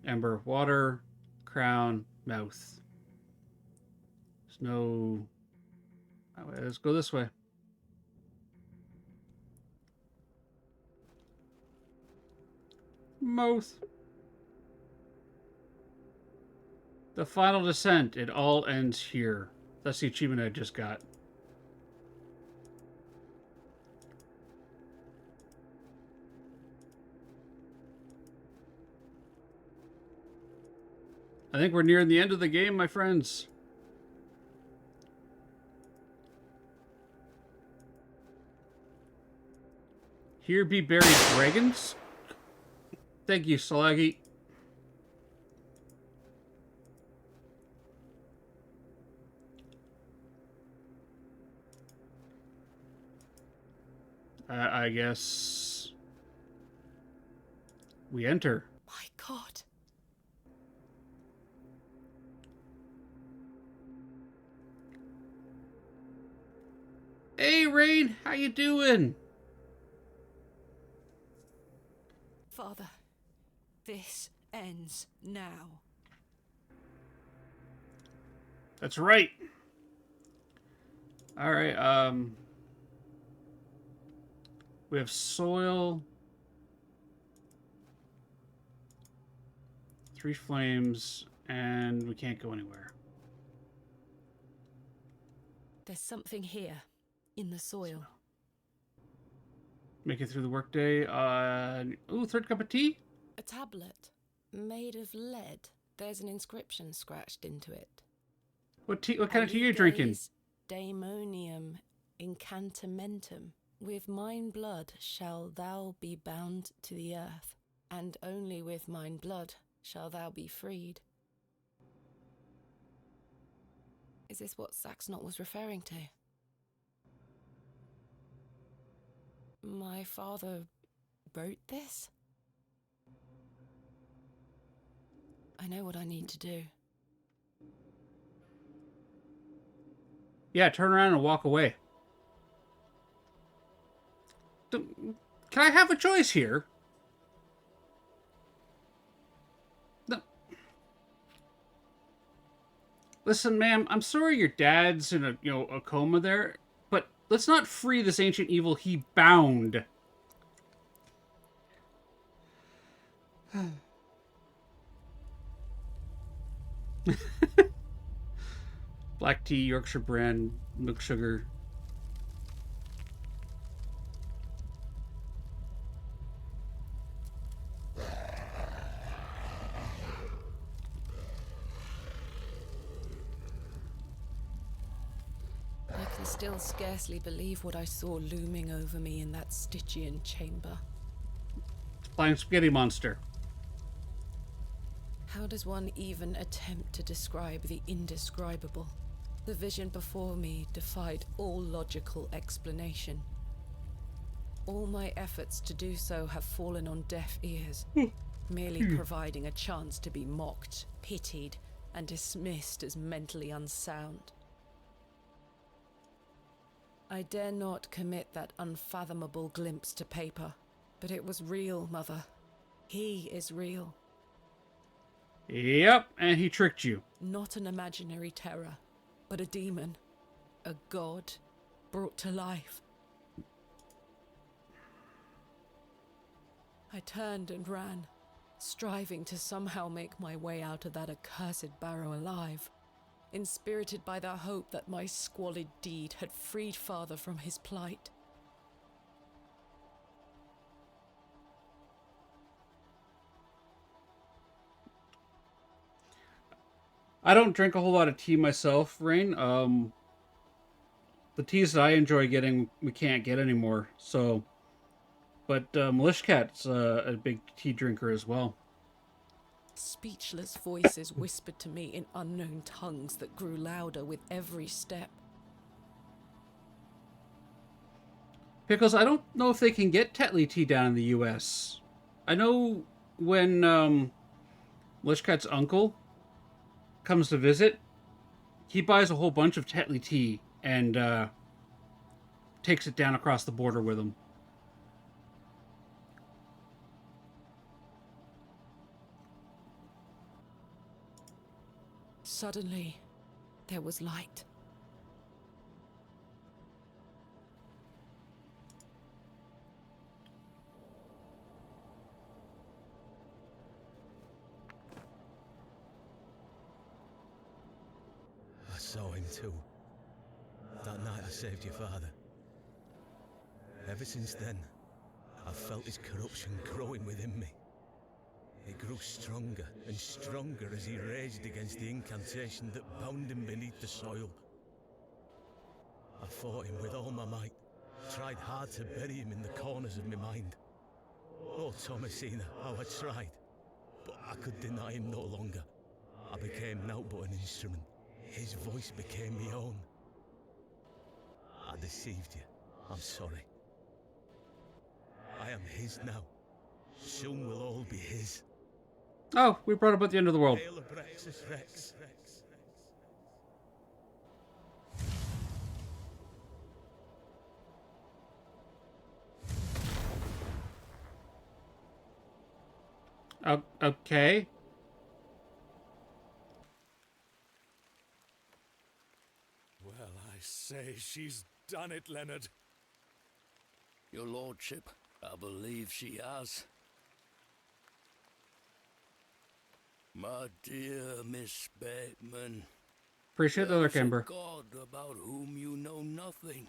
Ember, water, crown, mouth. There's no... Let's go this way. Mouth. The final descent. It all ends here. That's the achievement I just got. I think we're nearing the end of the game, my friends. Here be buried dragons? Thank you, Salagi. I guess we enter. My God. Hey, Rain, how you doing? Father, this ends now. That's right. All right, we have soil, 3 flames, and we can't go anywhere. There's something here, in the soil. Make it through the workday. Ooh, 3rd cup of tea? A tablet, made of lead. There's an inscription scratched into it. What kind of tea are you drinking? Aliges Daemonium incantamentum. With mine blood shall thou be bound to the earth, and only with mine blood shall thou be freed. Is this what Saxnot was referring to? My father wrote this? I know what I need to do. Yeah, turn around and walk away. Can I have a choice here? No. Listen, ma'am, I'm sorry your dad's in a coma there, but let's not free this ancient evil he bound. Black tea, Yorkshire brand, milk sugar. I can still scarcely believe what I saw looming over me in that Stygian chamber. Flying spaghetti monster. How does one even attempt to describe the indescribable? The vision before me defied all logical explanation. All my efforts to do so have fallen on deaf ears, merely providing a chance to be mocked, pitied, and dismissed as mentally unsound. I dare not commit that unfathomable glimpse to paper, but it was real, Mother. He is real. Yep, and he tricked you. Not an imaginary terror, but a demon. A god brought to life. I turned and ran, striving to somehow make my way out of that accursed barrow alive, inspirited by the hope that my squalid deed had freed Father from his plight. I don't drink a whole lot of tea myself, Rain. The teas that I enjoy getting, we can't get anymore. So, but Milishcat's a big tea drinker as well. Speechless voices whispered to me in unknown tongues that grew louder with every step. Pickles, I don't know if they can get Tetley tea down in the U.S. I know when Milishcat's uncle comes to visit, he buys a whole bunch of Tetley tea and takes it down across the border with him. Suddenly, there was light. saw him too. That night I saved your father. Ever since then, I've felt his corruption growing within me. It grew stronger and stronger as he raged against the incantation that bound him beneath the soil. I fought him with all my might, tried hard to bury him in the corners of my mind. Oh, Thomasina, how I tried. But I could deny him no longer. I became naught but an instrument. His voice became my own. I deceived you. I'm sorry. I am his now. Soon we'll all be his. Oh, we brought about the end of the world. Hail Abraxas Rex. Okay. Well, I say she's done it, Leonard. Your lordship, I believe she has. My dear Miss Bateman. Appreciate the there look, is a Ember. God about whom you know nothing,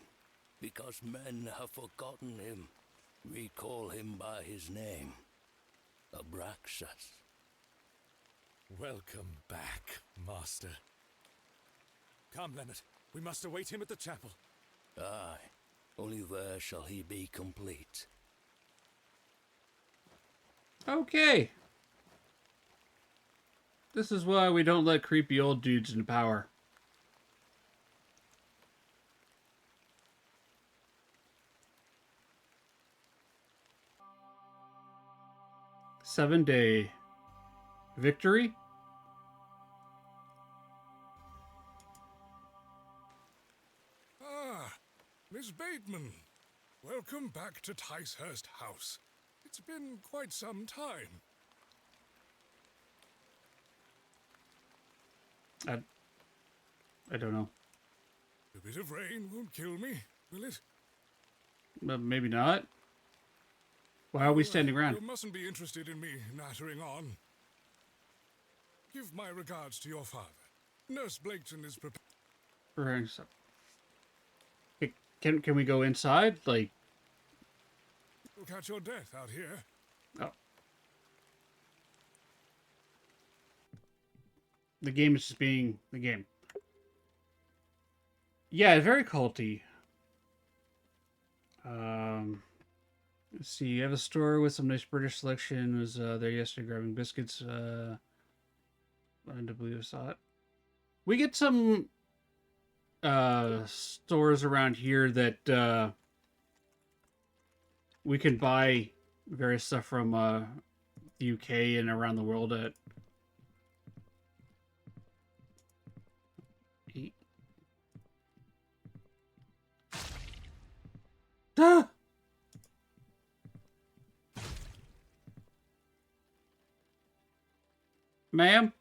because men have forgotten him. We call him by his name, Abraxas. Welcome back, Master. Come, Leonard. We must await him at the chapel. Aye, only there shall he be complete. Okay. This is why we don't let creepy old dudes in power. Seven-day victory? Ah, Miss Bateman. Welcome back to Ticehurst House. It's been quite some time. I don't know. A bit of rain won't kill me, will it? Maybe not. Why are we standing around? You mustn't be interested in me nattering on. Give my regards to your father. Nurse Blaketon is prepared. Can we go inside? Like, You'll catch your death out here. oh. The game is just being the game. Yeah, very culty. Let's see. You have a store with some nice British selection. Was there yesterday grabbing biscuits. I believe I saw it. We get some stores around here that we can buy various stuff from the UK and around the world at. Ah! Ma'am?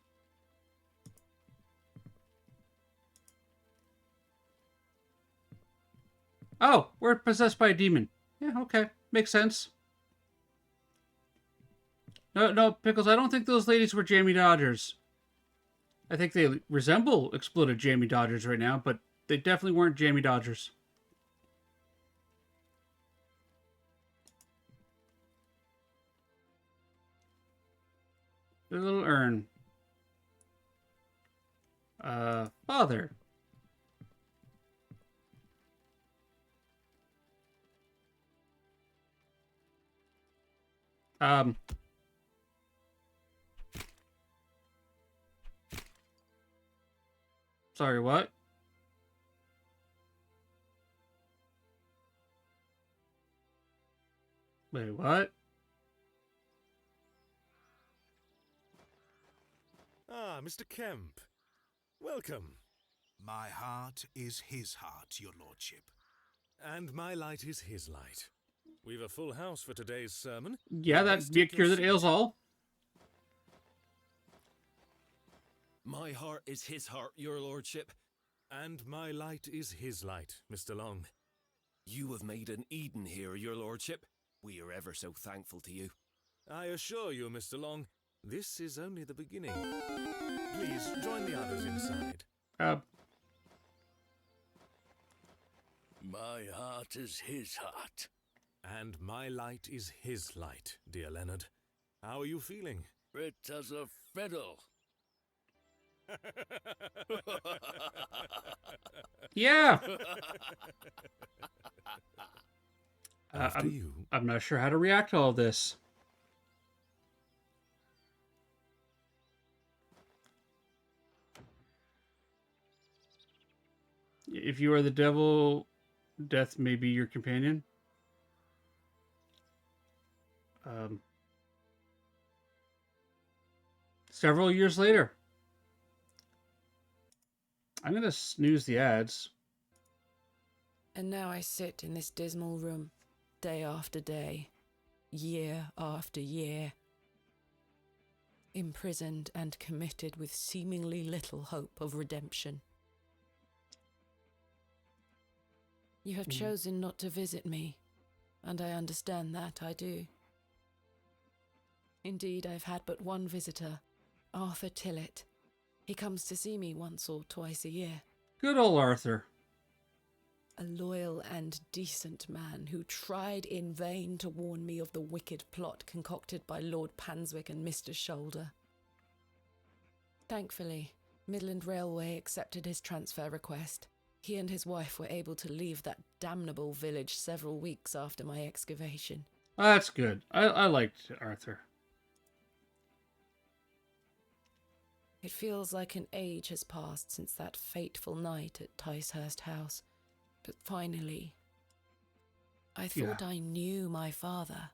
Oh, we're possessed by a demon. Yeah, okay. Makes sense. No, Pickles, I don't think those ladies were Jamie Dodgers. I think they resemble exploded Jamie Dodgers right now, but they definitely weren't Jamie Dodgers. A little urn. Father. Sorry, what? Wait, what? Ah, Mr. Kemp. Welcome. My heart is his heart, your lordship. And my light is his light. We've a full house for today's sermon. Yeah, that'd be a cure that ails all. My heart is his heart, your lordship. And my light is his light, Mr. Long. You have made an Eden here, your lordship. We are ever so thankful to you. I assure you, Mr. Long, this is only the beginning. Please, join the others inside. My heart is his heart. And my light is his light, dear Leonard. How are you feeling? Fit as a fiddle. Yeah. After you. I'm not sure how to react to all this. If you are the devil, death may be your companion. Several years later. I'm going to snooze the ads. And now I sit in this dismal room, day after day, year after year, imprisoned and committed with seemingly little hope of redemption. You have chosen not to visit me, and I understand that, I do. Indeed, I've had but one visitor, Arthur Tillett. He comes to see me once or twice a year. Good old Arthur. A loyal and decent man who tried in vain to warn me of the wicked plot concocted by Lord Panswick and Mr. Shoulder. Thankfully, Midland Railway accepted his transfer request. He and his wife were able to leave that damnable village several weeks after my excavation. That's good. I liked Arthur. It feels like an age has passed since that fateful night at Ticehurst House. But finally, I thought I knew my father.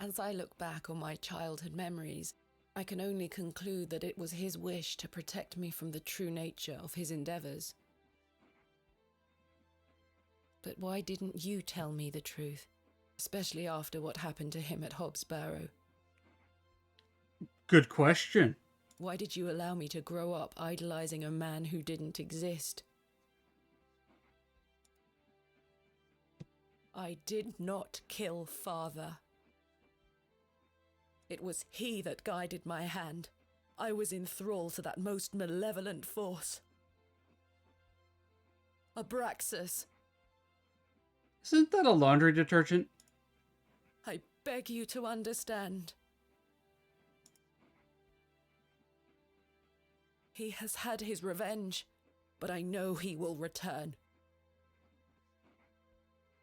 As I look back on my childhood memories, I can only conclude that it was his wish to protect me from the true nature of his endeavours. But why didn't you tell me the truth, especially after what happened to him at Hobbs Barrow? Good question. Why did you allow me to grow up idolizing a man who didn't exist? I did not kill father. It was he that guided my hand. I was in thrall to that most malevolent force. Abraxas. Isn't that a laundry detergent? I beg you to understand. He has had his revenge, but I know he will return.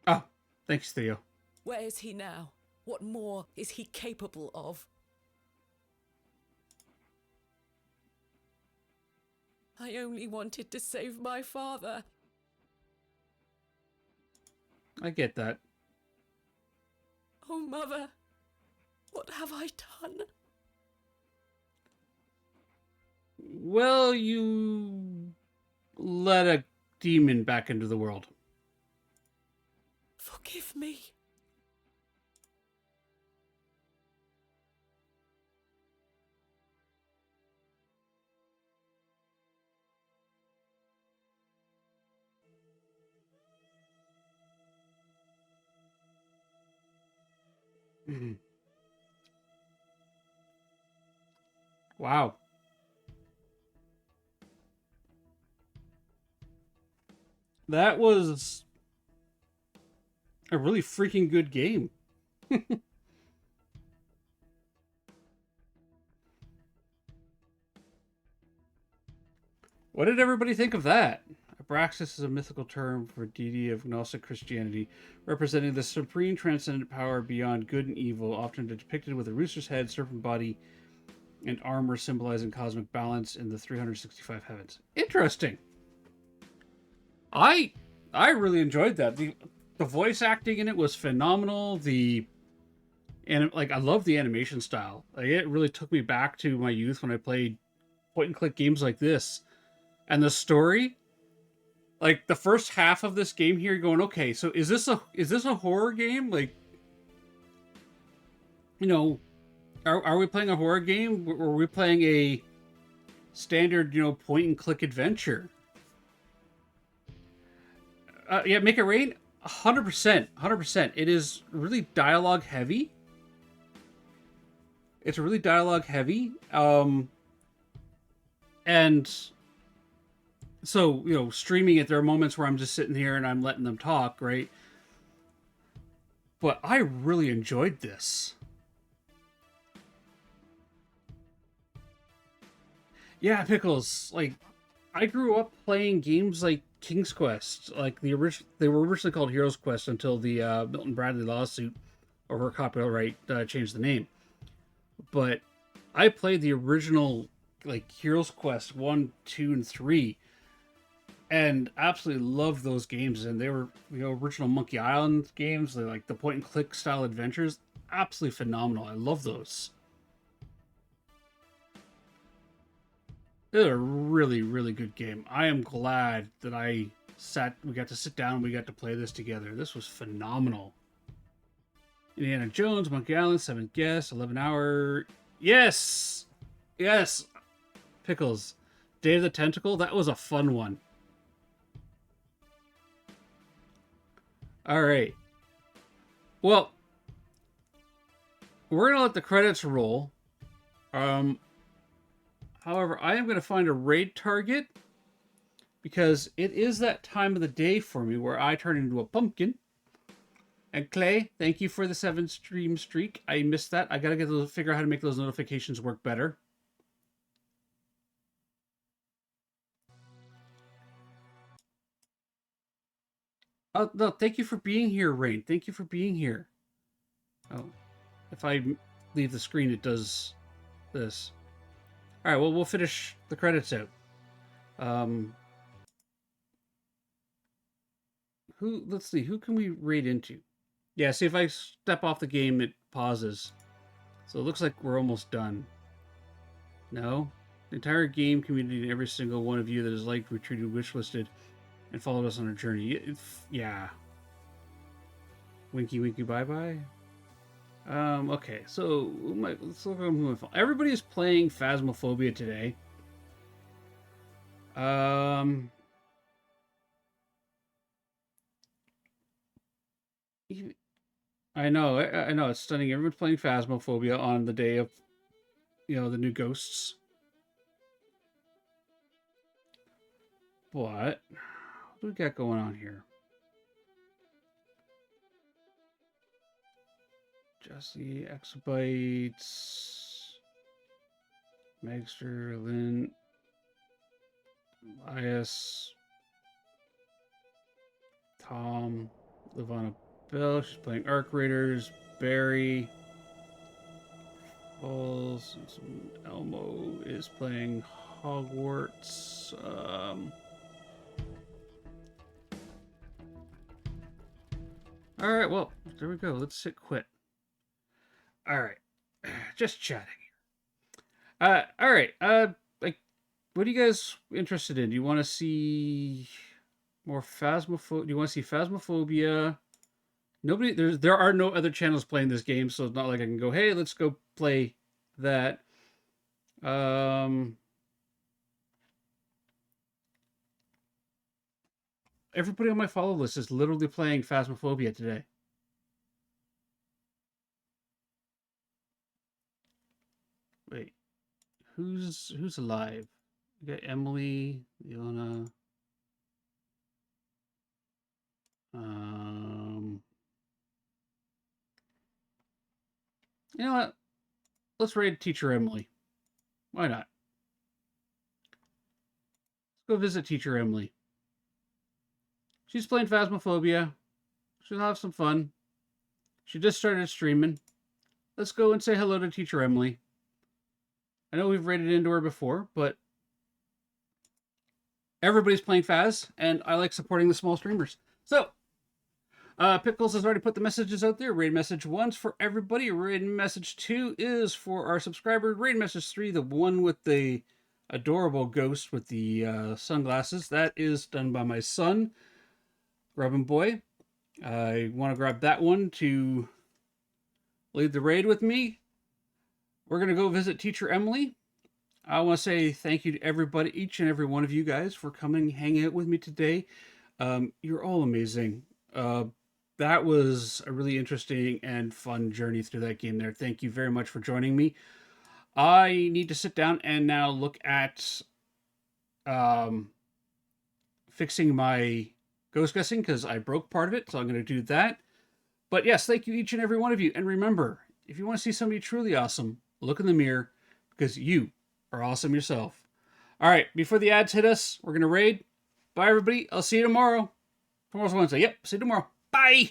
Oh, thanks, Theo. Where is he now? What more is he capable of? I only wanted to save my father. I get that. Oh, Mother, what have I done? Well, you let a demon back into the world. Forgive me. Wow. That was a really freaking good game. What did everybody think of that? Abraxas is a mythical term for a deity of Gnostic Christianity, representing the supreme transcendent power beyond good and evil, often depicted with a rooster's head, serpent body, and armor symbolizing cosmic balance in the 365 heavens. Interesting. I really enjoyed that. The voice acting in it was phenomenal. I love the animation style. Like, it really took me back to my youth when I played point and click games like this. And the story, like the first half of this game here, going, okay, so is this a horror game? Like, you know, are we playing a horror game, or are we playing a standard, point and click adventure? Yeah, Make It Rain, 100%, 100%. It is really dialogue heavy. It's really dialogue heavy, and So, you know, streaming it, there are moments where I'm just sitting here and I'm letting them talk, right? But I really enjoyed this. Yeah, Pickles. Like, I grew up playing games like King's Quest. Like, they were originally called Heroes Quest until the Milton Bradley lawsuit over copyright changed the name. But I played the original, like, Heroes Quest 1, 2, and 3, and absolutely loved those games. And they were, you know, original Monkey Island games. They're like the point and click style adventures. Absolutely phenomenal. I love those. They're a really, really good game. I am glad that we got to sit down and we got to play this together. This was phenomenal. Indiana Jones, Monkey Island, Seventh Guest, 11 Hour. Yes! Yes! Pickles. Day of the Tentacle, that was a fun one. Alright. Well, we're going to let the credits roll. However, I am going to find a raid target because it is that time of the day for me where I turn into a pumpkin. And Clay, thank you for the 7 stream streak. I missed that. I got to figure out how to make those notifications work better. Oh, no, thank you for being here, Rain. Thank you for being here. Oh, if I leave the screen, it does this. All right, well, we'll finish the credits out. Let's see, who can we raid into? Yeah, see, if I step off the game, it pauses. So it looks like we're almost done. No? The entire game community and every single one of you that has liked, retweeted, wishlisted, and followed us on our journey. Yeah. Winky, winky, bye-bye. Okay, so let's look at who everybody is playing Phasmophobia today. I know, it's stunning. Everyone's playing Phasmophobia on the day of, you know, the new ghosts. What do we got going on here? Jesse, Exabytes, Megster, Lynn, Elias, Tom, Livana Bell, she's playing Arc Raiders, Barry, Falls, Elmo is playing Hogwarts. Alright, well, there we go. Let's hit quit. Alright. Just chatting. Alright. Like, what are you guys interested in? Do you want to see more Phasmophobia? Do you want to see Phasmophobia? There are no other channels playing this game, so it's not like I can go, hey, let's go play that. Everybody on my follow list is literally playing Phasmophobia today. Wait, who's alive? We got Emily, Leona. You know what? Let's raid Teacher Emily. Why not? Let's go visit Teacher Emily. She's playing Phasmophobia. She'll have some fun. She just started streaming. Let's go and say hello to Teacher Emily. I know we've raided into her before, but everybody's playing Phas, and I like supporting the small streamers. So, Pickles has already put the messages out there. Raid message 1's for everybody. Raid message 2 is for our subscribers. Raid message 3, the one with the adorable ghost with the sunglasses, that is done by my son, Grubbin Boy. I want to grab that one to lead the raid with me. We're going to go visit Teacher Emily. I want to say thank you to everybody, each and every one of you guys, for coming and hanging out with me today. You're all amazing. That was a really interesting and fun journey through that game there. Thank you very much for joining me. I need to sit down and now look at fixing my ghost guessing because I broke part of it, so I'm going to do that. But yes, thank you each and every one of you. And remember, if you want to see somebody truly awesome, look in the mirror because you are awesome yourself. All right, before the ads hit us, we're going to raid. Bye, everybody. I'll see you tomorrow. Tomorrow's Wednesday. Yep, see you tomorrow. Bye.